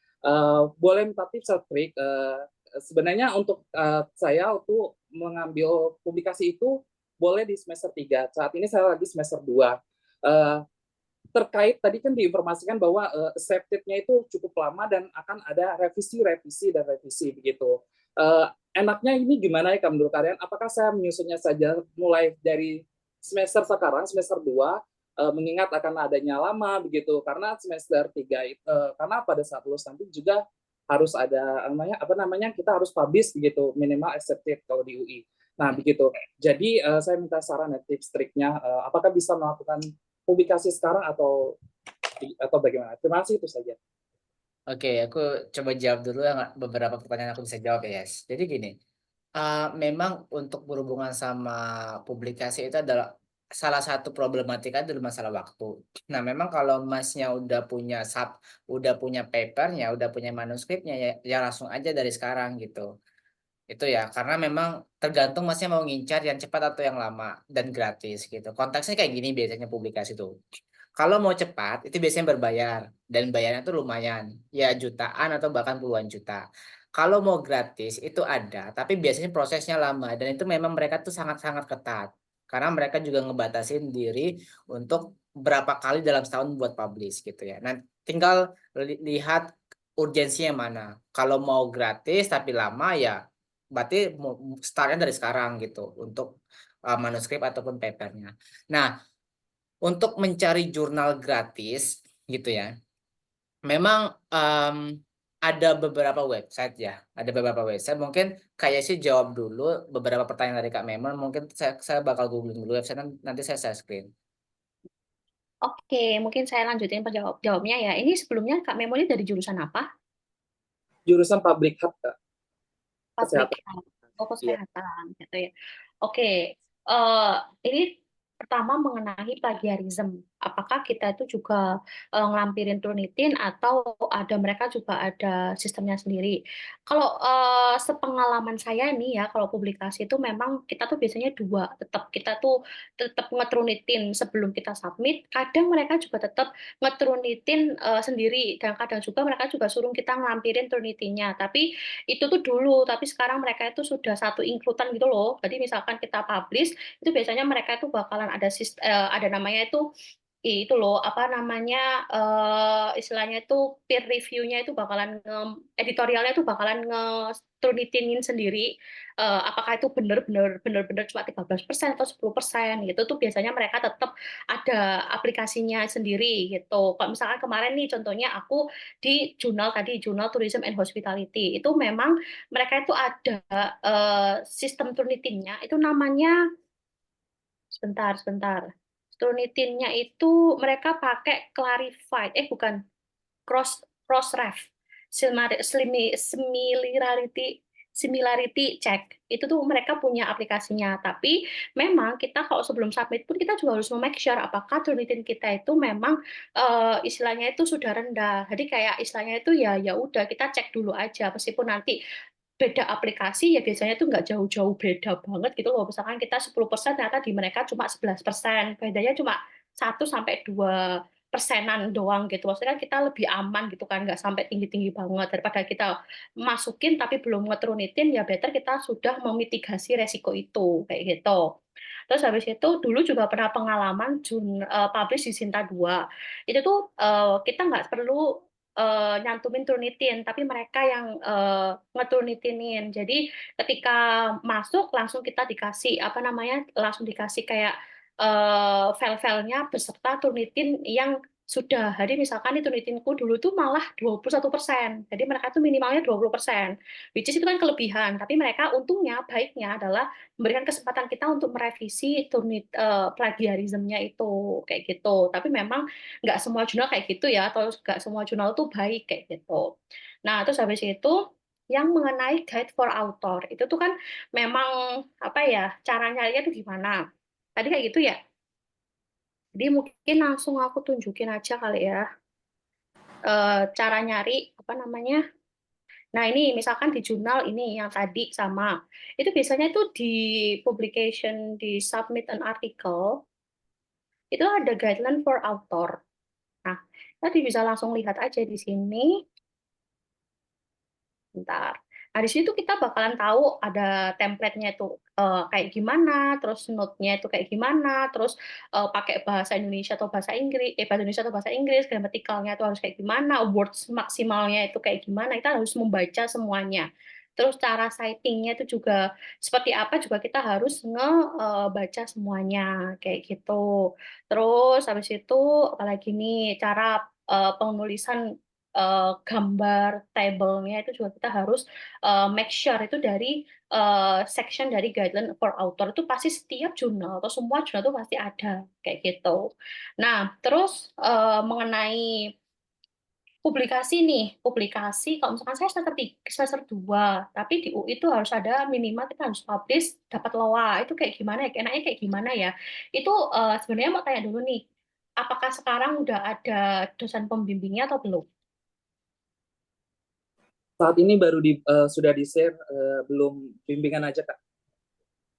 boleh minta tips atau trik sebenarnya untuk saya untuk mengambil publikasi itu boleh di semester 3. Saat ini saya lagi semester 2. Terkait tadi kan diinformasikan bahwa accepted-nya itu cukup lama dan akan ada revisi begitu. Enaknya ini gimana ya menurut kalian? Apakah saya menyusunnya saja mulai dari semester sekarang, semester 2, mengingat akan adanya lama begitu, karena semester 3 karena pada saat lulus nanti juga harus ada kita harus publish begitu, minimal accepted kalau di UI. Nah begitu. Jadi saya minta saran dan tips triknya, apakah bisa melakukan publikasi sekarang atau bagaimana? Terima kasih, itu saja. Oke, aku coba jawab dulu yang beberapa pertanyaan aku bisa jawab ya, Yes. Jadi gini, memang untuk berhubungan sama publikasi itu adalah salah satu problematika adalah masalah waktu. Nah, memang kalau Masnya udah punya papernya, udah punya manuskripnya ya langsung aja dari sekarang gitu. Itu ya, karena memang tergantung Masnya mau ngincar yang cepat atau yang lama dan gratis gitu. Konteksnya kayak gini biasanya publikasi tuh. Kalau mau cepat itu biasanya berbayar dan bayarnya tuh lumayan, ya jutaan atau bahkan puluhan juta. Kalau mau gratis itu ada, tapi biasanya prosesnya lama dan itu memang mereka tuh sangat-sangat ketat. Karena mereka juga ngebatasin diri untuk berapa kali dalam setahun buat publish gitu ya. Nah, tinggal lihat urgensinya mana. Kalau mau gratis tapi lama ya berarti startnya dari sekarang gitu untuk manuskrip ataupun papernya. Nah, untuk mencari jurnal gratis gitu ya, memang ada beberapa website ya, ada beberapa website. Mungkin kayak sih jawab dulu beberapa pertanyaan dari Kak Memon. Mungkin saya bakal googling dulu website, nanti saya share screen. Oke, mungkin saya lanjutin jawabnya ya. Ini sebelumnya Kak Memo ini dari jurusan apa? Jurusan Public Health, Kak. Public Health. Oh, kesehatan gitu ya. Oke, ini pertama mengenai plagiarism. Apakah kita itu juga ngelampirin Turnitin atau mereka juga ada sistemnya sendiri? Kalau sepengalaman saya nih ya, kalau publikasi itu memang kita tuh biasanya dua, kita tuh tetap ngetrunitin sebelum kita submit. Kadang mereka juga tetap ngetrunitin sendiri dan kadang juga mereka juga suruh kita ngelampirin Turnitinnya. Tapi itu tuh dulu, tapi sekarang mereka itu sudah satu include-an gitu loh. Jadi misalkan kita publish, itu biasanya mereka itu bakalan ada namanya itu itu loh, apa namanya, istilahnya itu peer review-nya itu bakalan editorialnya itu bakalan ngetrunitinin sendiri, apakah itu bener-bener cuma 13% atau 10% gitu tuh biasanya mereka tetap ada aplikasinya sendiri gitu. Kalau misalkan kemarin nih contohnya aku di jurnal tadi, Jurnal Tourism and Hospitality, itu memang mereka itu ada sistem turnitinnya, itu namanya sebentar. Turnitinnya itu mereka pakai clarified, bukan, Crossref, similarity check. Itu tuh mereka punya aplikasinya. Tapi memang kita kalau sebelum submit pun kita juga harus make sure apakah turnitin kita itu memang istilahnya itu sudah rendah. Jadi kayak istilahnya itu ya udah kita cek dulu aja meskipun nanti beda aplikasi ya biasanya tuh nggak jauh-jauh beda banget gitu loh. Misalkan kita 10% ternyata di mereka cuma 11%. Bedanya cuma 1 sampai 2% doang gitu. Maksudnya kan kita lebih aman gitu kan, nggak sampai tinggi-tinggi banget. Daripada kita masukin tapi belum ngetrunitin, ya better kita sudah memitigasi resiko itu, kayak gitu. Terus habis itu dulu juga pernah pengalaman publish di Sinta 2. Itu tuh kita nggak perlu nyantumin turnitin, tapi mereka yang ngetrunitinin. Jadi ketika masuk langsung kita dikasih apa namanya, langsung dikasih kayak file-filenya beserta turnitin yang sudah. Jadi misalkan nih turnitinku dulu tuh malah 21%. Jadi mereka tuh minimalnya 20%. Which is itu kan kelebihan, tapi mereka untungnya baiknya adalah memberikan kesempatan kita untuk merevisi plagiarismnya itu kayak gitu. Tapi memang nggak semua jurnal kayak gitu ya, atau nggak semua jurnal tuh baik kayak gitu. Nah, terus habis itu yang mengenai guide for author itu tuh kan memang apa ya, cara nyarinya tuh gimana? Tadi kayak gitu ya. Jadi mungkin langsung aku tunjukin aja kali ya cara nyari apa namanya. Nah, ini misalkan di jurnal ini yang tadi sama. Itu biasanya itu di publication, di submit an article, itu ada guideline for author. Nah, tadi bisa langsung lihat aja di sini. Bentar. Nah, di situ kita bakalan tahu ada template-nya itu kayak gimana, terus note-nya itu kayak gimana, terus pakai bahasa Indonesia atau bahasa Inggris, bahasa Indonesia atau bahasa Inggris, gramatikalnya itu harus kayak gimana, words maksimalnya itu kayak gimana, kita harus membaca semuanya. Terus cara citing-nya itu juga seperti apa juga kita harus ngebaca semuanya kayak gitu. Terus habis itu apalagi nih cara penulisan gambar table-nya itu juga kita harus make sure itu dari section dari guideline for author itu pasti setiap jurnal atau semua jurnal itu pasti ada kayak gitu. Nah, terus mengenai publikasi nih, publikasi kalau misalkan saya semester 2, tapi di UI itu harus ada minimal kita harus publish dapat LOA. Itu kayak gimana ya? Enaknya kayak gimana ya? Itu sebenarnya mau tanya dulu nih, apakah sekarang udah ada dosen pembimbingnya atau belum? Saat ini baru sudah di-share, belum bimbingan aja, Kak.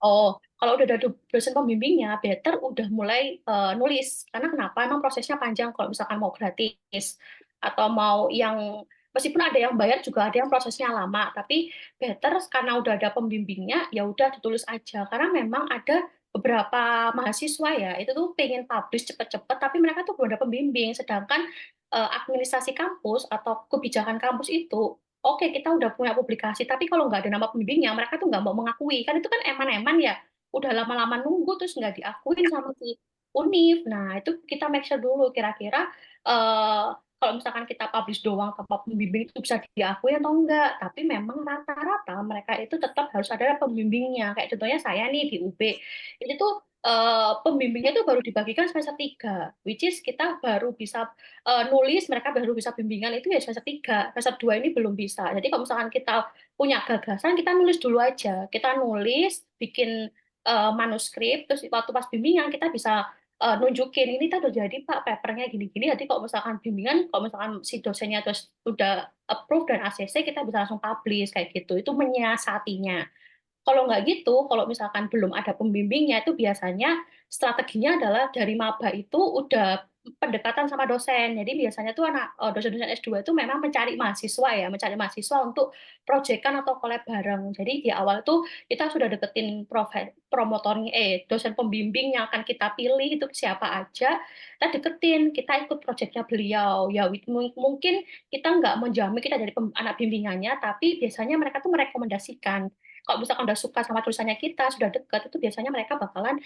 Oh, kalau udah ada dosen pembimbingnya, better udah mulai nulis. Karena kenapa? Emang prosesnya panjang kalau misalkan mau gratis. Atau mau yang, meskipun ada yang bayar juga ada yang prosesnya lama. Tapi better karena udah ada pembimbingnya, ya udah ditulis aja. Karena memang ada beberapa mahasiswa ya, itu tuh pengen publish cepet-cepet, tapi mereka tuh belum ada pembimbing. Sedangkan administrasi kampus atau kebijakan kampus itu, oke, kita udah punya publikasi, tapi kalau nggak ada nama pembimbingnya, mereka tuh nggak mau mengakui. Kan itu kan eman-eman ya, udah lama-lama nunggu, terus nggak diakuin sama si Univ. Nah, itu kita make sure dulu, kira-kira kalau misalkan kita publish doang tanpa pembimbing itu bisa diakui atau enggak. Tapi memang rata-rata mereka itu tetap harus ada pembimbingnya. Kayak contohnya saya nih di UB, itu tuh pembimbingnya itu baru dibagikan semester 3, which is kita baru bisa nulis, mereka baru bisa bimbingan itu ya semester 3, semester 2 ini belum bisa. Jadi kalau misalkan kita punya gagasan, kita nulis dulu aja. Kita nulis, bikin manuskrip, terus waktu pas bimbingan kita bisa nunjukin, ini kita udah jadi Pak, papernya gini-gini. Jadi kalau misalkan bimbingan, kalau misalkan si dosennya terus udah approve dan ACC, kita bisa langsung publish kayak gitu. Itu menyiasatinya. Kalau nggak gitu, kalau misalkan belum ada pembimbingnya, itu biasanya strateginya adalah dari maba itu udah pendekatan sama dosen. Jadi biasanya tuh dosen-dosen S2 itu memang mencari mahasiswa untuk proyekan atau collab bareng. Jadi di awal tuh kita sudah deketin promotornya, dosen pembimbing yang akan kita pilih itu siapa aja, kita deketin, kita ikut proyeknya beliau. Ya mungkin kita nggak menjamin kita dari anak bimbingannya, tapi biasanya mereka tuh merekomendasikan. Kalau misalkan udah suka sama tulisannya kita, sudah dekat, itu biasanya mereka bakalan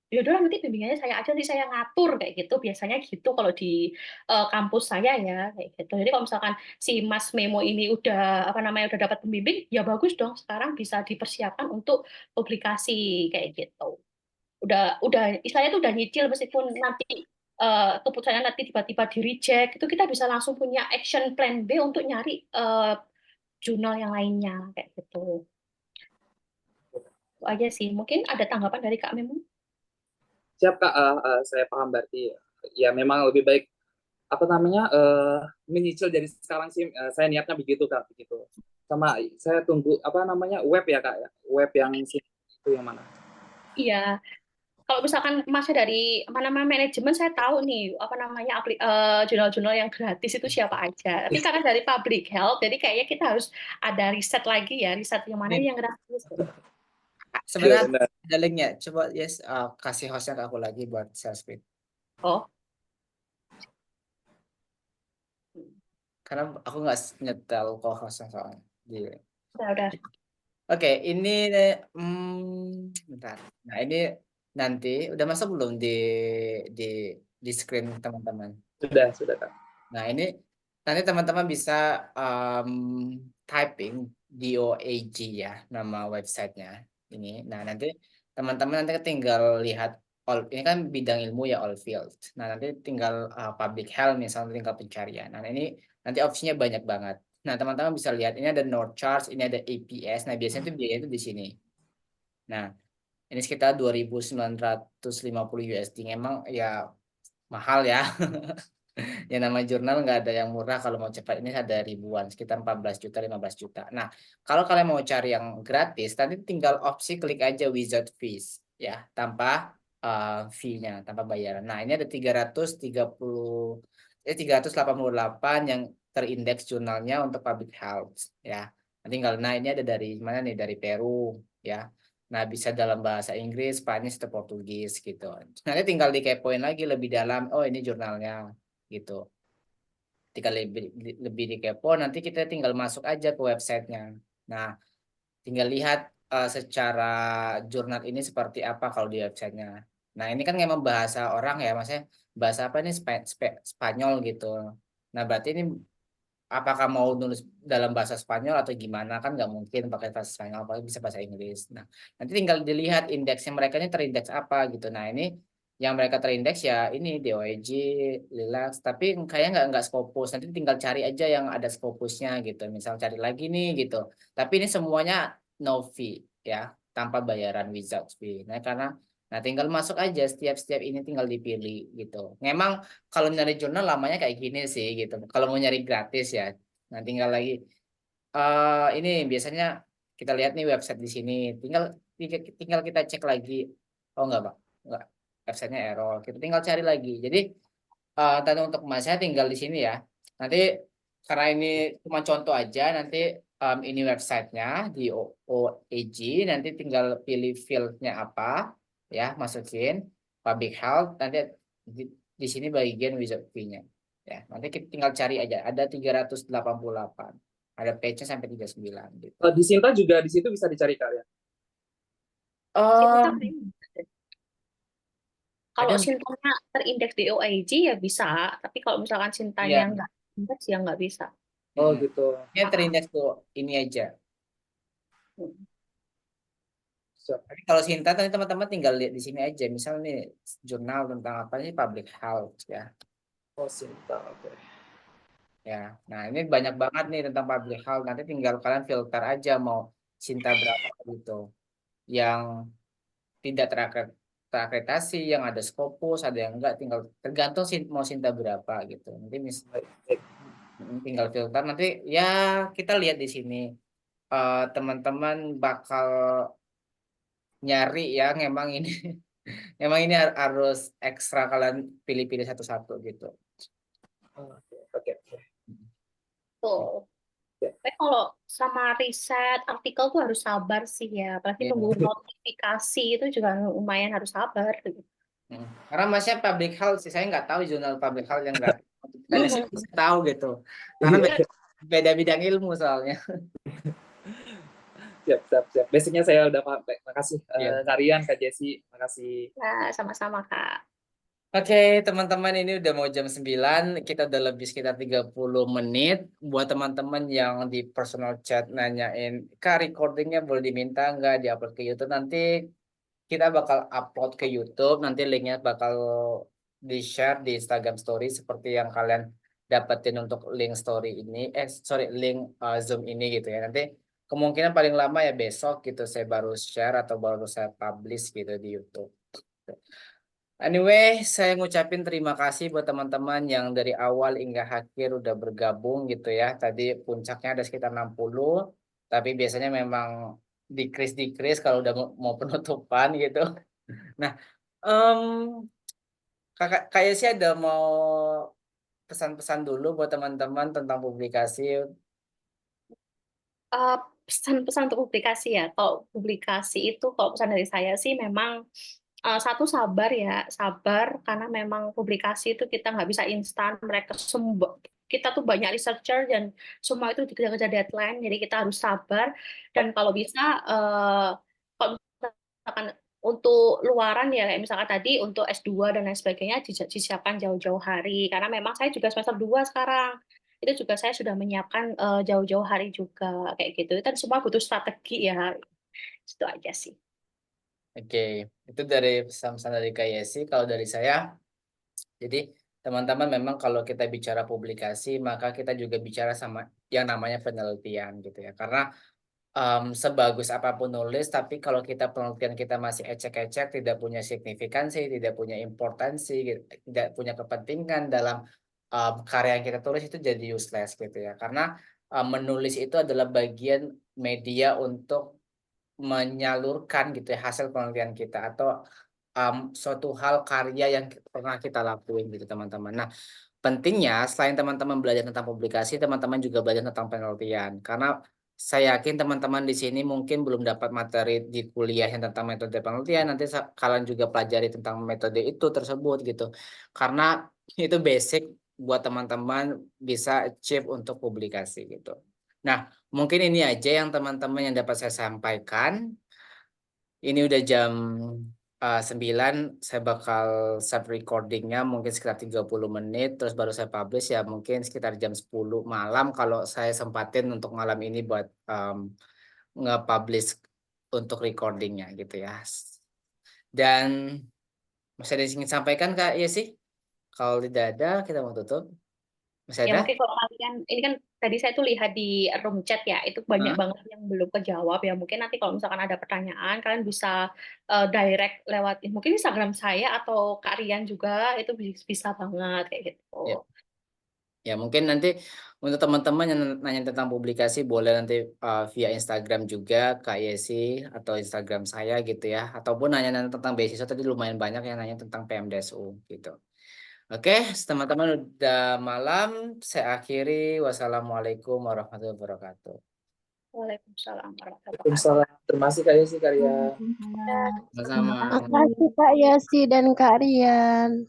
ya udah nanti bimbingannya saya aja, nanti saya ngatur kayak gitu. Biasanya gitu kalau di kampus saya ya kayak gitu. Jadi kalau misalkan si Mas Memo ini udah udah dapat pembimbing, ya bagus dong. Sekarang bisa dipersiapkan untuk publikasi kayak gitu. Udah istilahnya tuh udah nyicil, meskipun nanti keputusannya nanti tiba-tiba di reject, itu kita bisa langsung punya action plan B untuk nyari jurnal yang lainnya kayak gitu. Itu aja sih. Mungkin ada tanggapan dari Kak Memo? Siap Kak, saya paham berarti ya memang lebih baik menyicil dari sekarang sih, saya niatnya begitu Kak, begitu. Sama saya tunggu web ya Kak ya, web yang itu yang mana? Iya. Kalau misalkan masih dari manajemen, saya tahu nih jurnal-jurnal yang gratis itu siapa aja. Tapi karena dari public health, jadi kayaknya kita harus ada riset lagi ya, riset yang mana yang gratis. Sebenarnya ada linknya. Coba kasih hostnya ke aku lagi buat share screen. Oh. Karena aku nggak nyetel kok hostnya soalnya. Udah. Oke, ini bentar. Nah, ini nanti udah masuk belum di screen teman-teman? Sudah Kak. Nah, ini nanti teman-teman bisa typing DOAG ya, nama websitenya ini. Nah, nanti teman-teman nanti tinggal lihat ini kan bidang ilmu ya, all field. Nah, nanti tinggal public health misalnya, tinggal pencarian. Nah, ini nanti opsinya banyak banget. Nah, teman-teman bisa lihat ini ada North Charts, ini ada APS. Nah, biasanya itu biaya itu di sini. Nah, ini sekitar 2.950 USD. Memang ya mahal ya. Yang nama jurnal nggak ada yang murah, kalau mau cepat ini ada ribuan, sekitar 14 juta, 15 juta. Nah, kalau kalian mau cari yang gratis, nanti tinggal opsi klik aja without fees ya, tanpa fee-nya, tanpa bayaran. Nah, ini ada 388 yang terindeks jurnalnya untuk public health ya. Nah, ini ada dari mana nih? Dari Peru ya. Nah, bisa dalam bahasa Inggris, Spanish, atau Portugis gitu. Nanti tinggal dikepoin lagi lebih dalam, oh ini jurnalnya gitu. Ketika lebih dikepo, nanti kita tinggal masuk aja ke websitenya. Nah, tinggal lihat secara jurnal ini seperti apa kalau di websitenya. Nah, ini kan memang bahasa orang ya, maksudnya bahasa apa ini, Spanyol gitu. Nah, berarti ini apakah mau nulis dalam bahasa Spanyol atau gimana, kan nggak mungkin pakai bahasa Spanyol, apalagi bisa bahasa Inggris. Nah, nanti tinggal dilihat indeksnya mereka ini terindeks apa gitu. Nah, ini yang mereka terindeks ya ini DOAG, Lilacs, tapi kayaknya nggak Scopus. Nanti tinggal cari aja yang ada Scopusnya gitu. Misal cari lagi nih gitu. Tapi ini semuanya no fee ya, tanpa bayaran, without fee. Nah, tinggal masuk aja, setiap ini tinggal dipilih gitu. Memang kalau nyari jurnal lamanya kayak gini sih gitu. Kalau mau nyari gratis ya, nah tinggal lagi. Ini biasanya kita lihat nih website di sini. Tinggal kita cek lagi. Oh enggak, Pak. Enggak. Websitenya error. Kita tinggal cari lagi. Jadi tadi untuk masnya tinggal di sini ya. Nanti karena ini cuma contoh aja, nanti ini websitenya di OAG. Nanti tinggal pilih fieldnya apa ya, masukin public health. Nanti di sini bagian wizard fee-nya ya. Nanti kita tinggal cari aja. Ada 388. Ada page-nya sampai 39 gitu. Di Sinta juga di situ bisa dicari Kak ya? Kalau Sintanya terindeks di OAG ya bisa, tapi kalau misalkan Sintanya nggak indeks ya nggak bisa. Oh gitu. Ini terindeks tuh ini aja. Tapi kalau Sinta tadi teman-teman tinggal lihat di sini aja. Misalnya nih jurnal tentang apa sih, public health ya. Oh Sinta, oke. Ya, nah ini banyak banget nih tentang public health. Nanti tinggal kalian filter aja mau Sinta berapa gitu. Yang tidak terakreditasi, yang ada Scopus, ada yang enggak, tinggal tergantung mau Sinta berapa gitu. Nanti tinggal filter, nanti ya kita lihat di sini. teman-teman bakal nyari yang emang ini emang ini harus ekstra kalian pilih-pilih satu-satu gitu. Oke. Tuh. Tapi kalau sama riset artikel tuh harus sabar sih ya. Apalagi Iya. nunggu notifikasi itu juga lumayan harus sabar. Gitu. Karena masnya public health sih, saya nggak tahu jurnal public health yang nggak ada sih tahu gitu. Karena beda bidang ilmu soalnya. Siap. Basicnya saya udah paham. Makasih Iya. Kak Rian, Kak Jessi. Makasih. Nah, sama-sama Kak. Oke, teman-teman, ini udah mau jam 9, kita udah lebih sekitar 30 menit. Buat teman-teman yang di personal chat nanyain, Kak, recordingnya boleh diminta nggak di-upload ke YouTube? Nanti kita bakal upload ke YouTube, nanti linknya bakal di-share di Instagram Story seperti yang kalian dapetin untuk link story ini, link Zoom ini gitu ya. Nanti kemungkinan paling lama ya besok gitu saya baru share atau baru saya publish gitu di YouTube. Anyway, saya ngucapin terima kasih buat teman-teman yang dari awal hingga akhir udah bergabung gitu ya. Tadi puncaknya ada sekitar 60, tapi biasanya memang decrease kalau udah mau penutupan gitu. Nah, kayak sih ada mau pesan-pesan dulu buat teman-teman tentang publikasi. Pesan-pesan untuk publikasi ya. Kalau publikasi itu, kalau pesan dari saya sih memang satu sabar ya, sabar karena memang publikasi itu kita nggak bisa instan. Kita tuh banyak researcher dan semua itu dikejar-kejar deadline, jadi kita harus sabar. Dan kalau bisa, kalau misalkan untuk luaran ya, kayak misalkan tadi untuk S2 dan lain sebagainya disiapkan jauh-jauh hari. Karena memang saya juga semester 2 sekarang. Itu juga saya sudah menyiapkan jauh-jauh hari juga kayak gitu. Itu semua butuh strategi ya. Itu aja sih. Oke, itu dari pesan-pesan dari Kak Yesi. Kalau dari saya, jadi teman-teman memang kalau kita bicara publikasi, maka kita juga bicara sama yang namanya penelitian gitu ya. Karena sebagus apapun nulis, tapi kalau kita penelitian kita masih ecek-ecek, tidak punya signifikansi, tidak punya importansi, tidak punya kepentingan dalam karya yang kita tulis, itu jadi useless gitu ya. Karena menulis itu adalah bagian media untuk menyalurkan gitu ya hasil penelitian kita atau suatu hal karya yang pernah kita lakuin gitu teman-teman. Nah, pentingnya selain teman-teman belajar tentang publikasi, teman-teman juga belajar tentang penelitian. Karena saya yakin teman-teman di sini mungkin belum dapat materi di kuliah yang tentang metode penelitian, nanti kalian juga pelajari tentang metode itu tersebut gitu. Karena itu basic buat teman-teman bisa achieve untuk publikasi gitu. Nah, mungkin ini aja yang teman-teman yang dapat saya sampaikan. Ini udah jam 9, saya bakal start recordingnya mungkin sekitar 30 menit, terus baru saya publish ya mungkin sekitar jam 10 malam kalau saya sempatin untuk malam ini buat nge-publish untuk recordingnya gitu ya. Dan masih ada yang ingin sampaikan Kak Yesi? Kalau tidak ada, kita mau tutup. Masih Ya ada? mungkin kalau kalian, ini kan tadi saya tuh lihat di room chat ya, itu banyak banget yang belum kejawab ya. Mungkin nanti kalau misalkan ada pertanyaan, kalian bisa direct lewat mungkin Instagram saya atau Kak Rian juga, itu bisa banget kayak gitu. Ya mungkin nanti untuk teman-teman yang nanya tentang publikasi boleh nanti via Instagram juga Kak Yesi atau Instagram saya gitu ya. Ataupun nanya tentang beasiswa, tadi lumayan banyak yang nanya tentang PMDSU gitu. Oke, teman-teman udah malam. Saya akhiri. Wassalamualaikum warahmatullahi wabarakatuh. Waalaikumsalam warahmatullahi Waalaikumsalam. Terima kasih Kak Yesi, Kak Rian. Sama-sama. Terima kasih Kak Yesi dan Kak Rian.